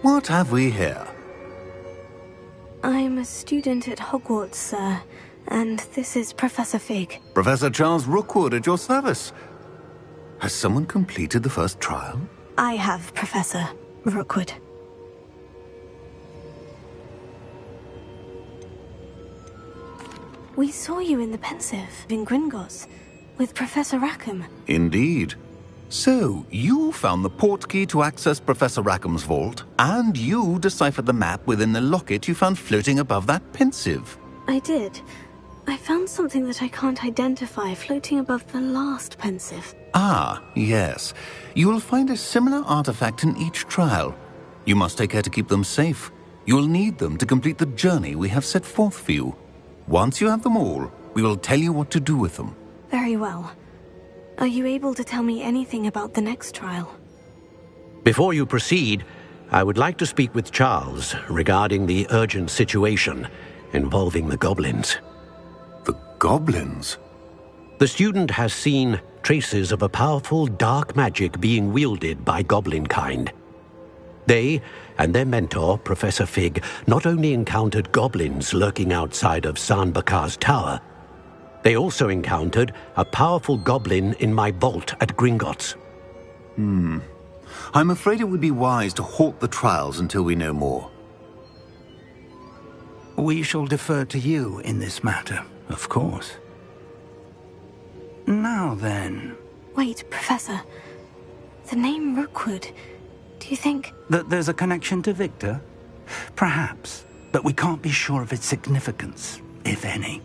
What have we here? I'm a student at Hogwarts, sir, and this is Professor Fig. Professor Charles Rookwood at your service. Has someone completed the first trial? I have, Professor Rookwood. We saw you in the Pensive in Gringotts with Professor Rackham. Indeed. So, you found the portkey to access Professor Rackham's vault, and you deciphered the map within the locket you found floating above that Pensive. I did. I found something that I can't identify floating above the last Pensive. Ah, yes. You will find a similar artifact in each trial. You must take care to keep them safe. You will need them to complete the journey we have set forth for you. Once you have them all, we will tell you what to do with them. Very well. Are you able to tell me anything about the next trial? Before you proceed, I would like to speak with Charles regarding the urgent situation involving the goblins. The goblins? The student has seen traces of a powerful dark magic being wielded by goblin kind. They and their mentor, Professor Fig, not only encountered goblins lurking outside of Sanbakar's tower, they also encountered a powerful goblin in my vault at Gringotts. I'm afraid it would be wise to halt the trials until we know more. We shall defer to you in this matter, of course. Now then... Wait, Professor. The name Rookwood. Do you think... That there's a connection to Victor? Perhaps, but we can't be sure of its significance, if any.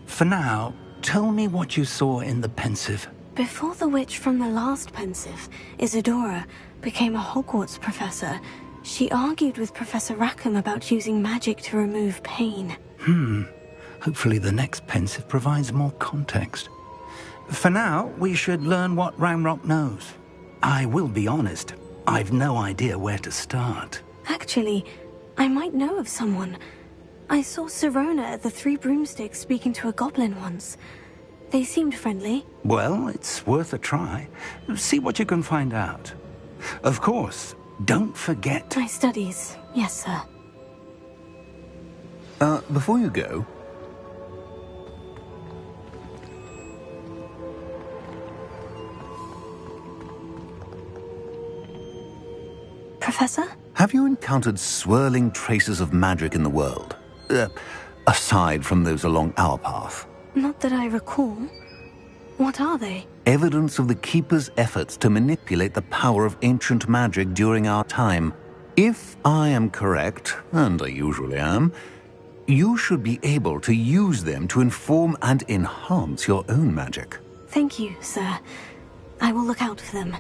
For now, tell me what you saw in the Pensive. Before the witch from the last Pensive, Isadora, became a Hogwarts professor, she argued with Professor Rackham about using magic to remove pain. Hopefully the next Pensive provides more context. For now, we should learn what Ranrock knows. I will be honest, I've no idea where to start. Actually, I might know of someone. I saw Sirona at the Three Broomsticks speaking to a goblin once. They seemed friendly. Well, it's worth a try. See what you can find out. Of course, don't forget... My studies, yes, sir. Before you go... Professor? Have you encountered swirling traces of magic in the world? Aside from those along our path? Not that I recall. What are they? Evidence of the Keeper's efforts to manipulate the power of ancient magic during our time. If I am correct, and I usually am, you should be able to use them to inform and enhance your own magic. Thank you, sir. I will look out for them.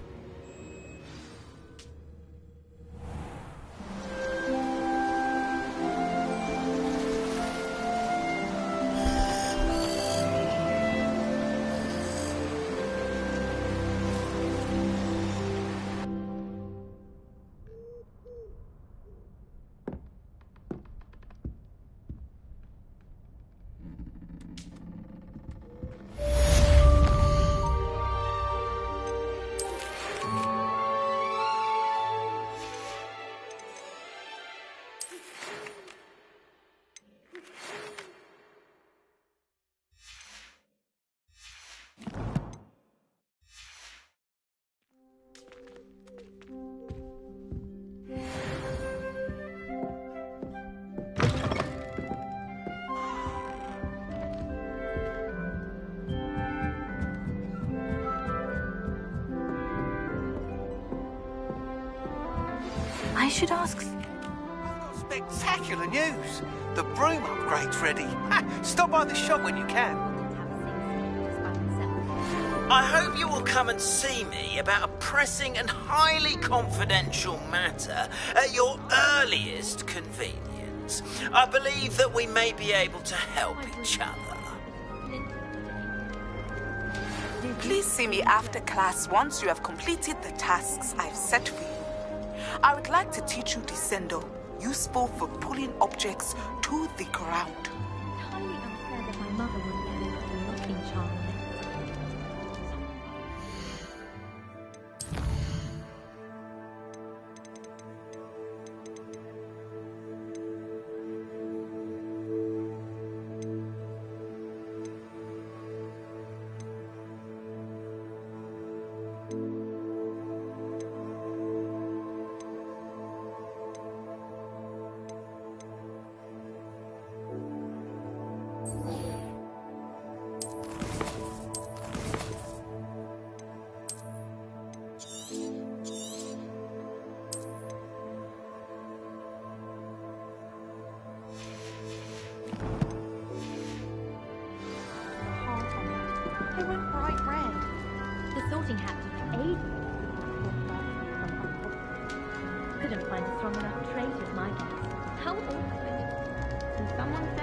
I should ask... Spectacular news! The broom upgrade's ready. Stop by the shop when you can. I hope you will come and see me about a pressing and highly confidential matter at your earliest convenience. I believe that we may be able to help each other. Please see me after class once you have completed the tasks I've set for you. I would like to teach you Descendo, useful for pulling objects to the ground. Highly unfair that my mother wouldn't let me put a locking charm on it. It went bright red. The sorting hat took ages. Couldn't find a strong enough trait, is my guess. How awkward. So someone said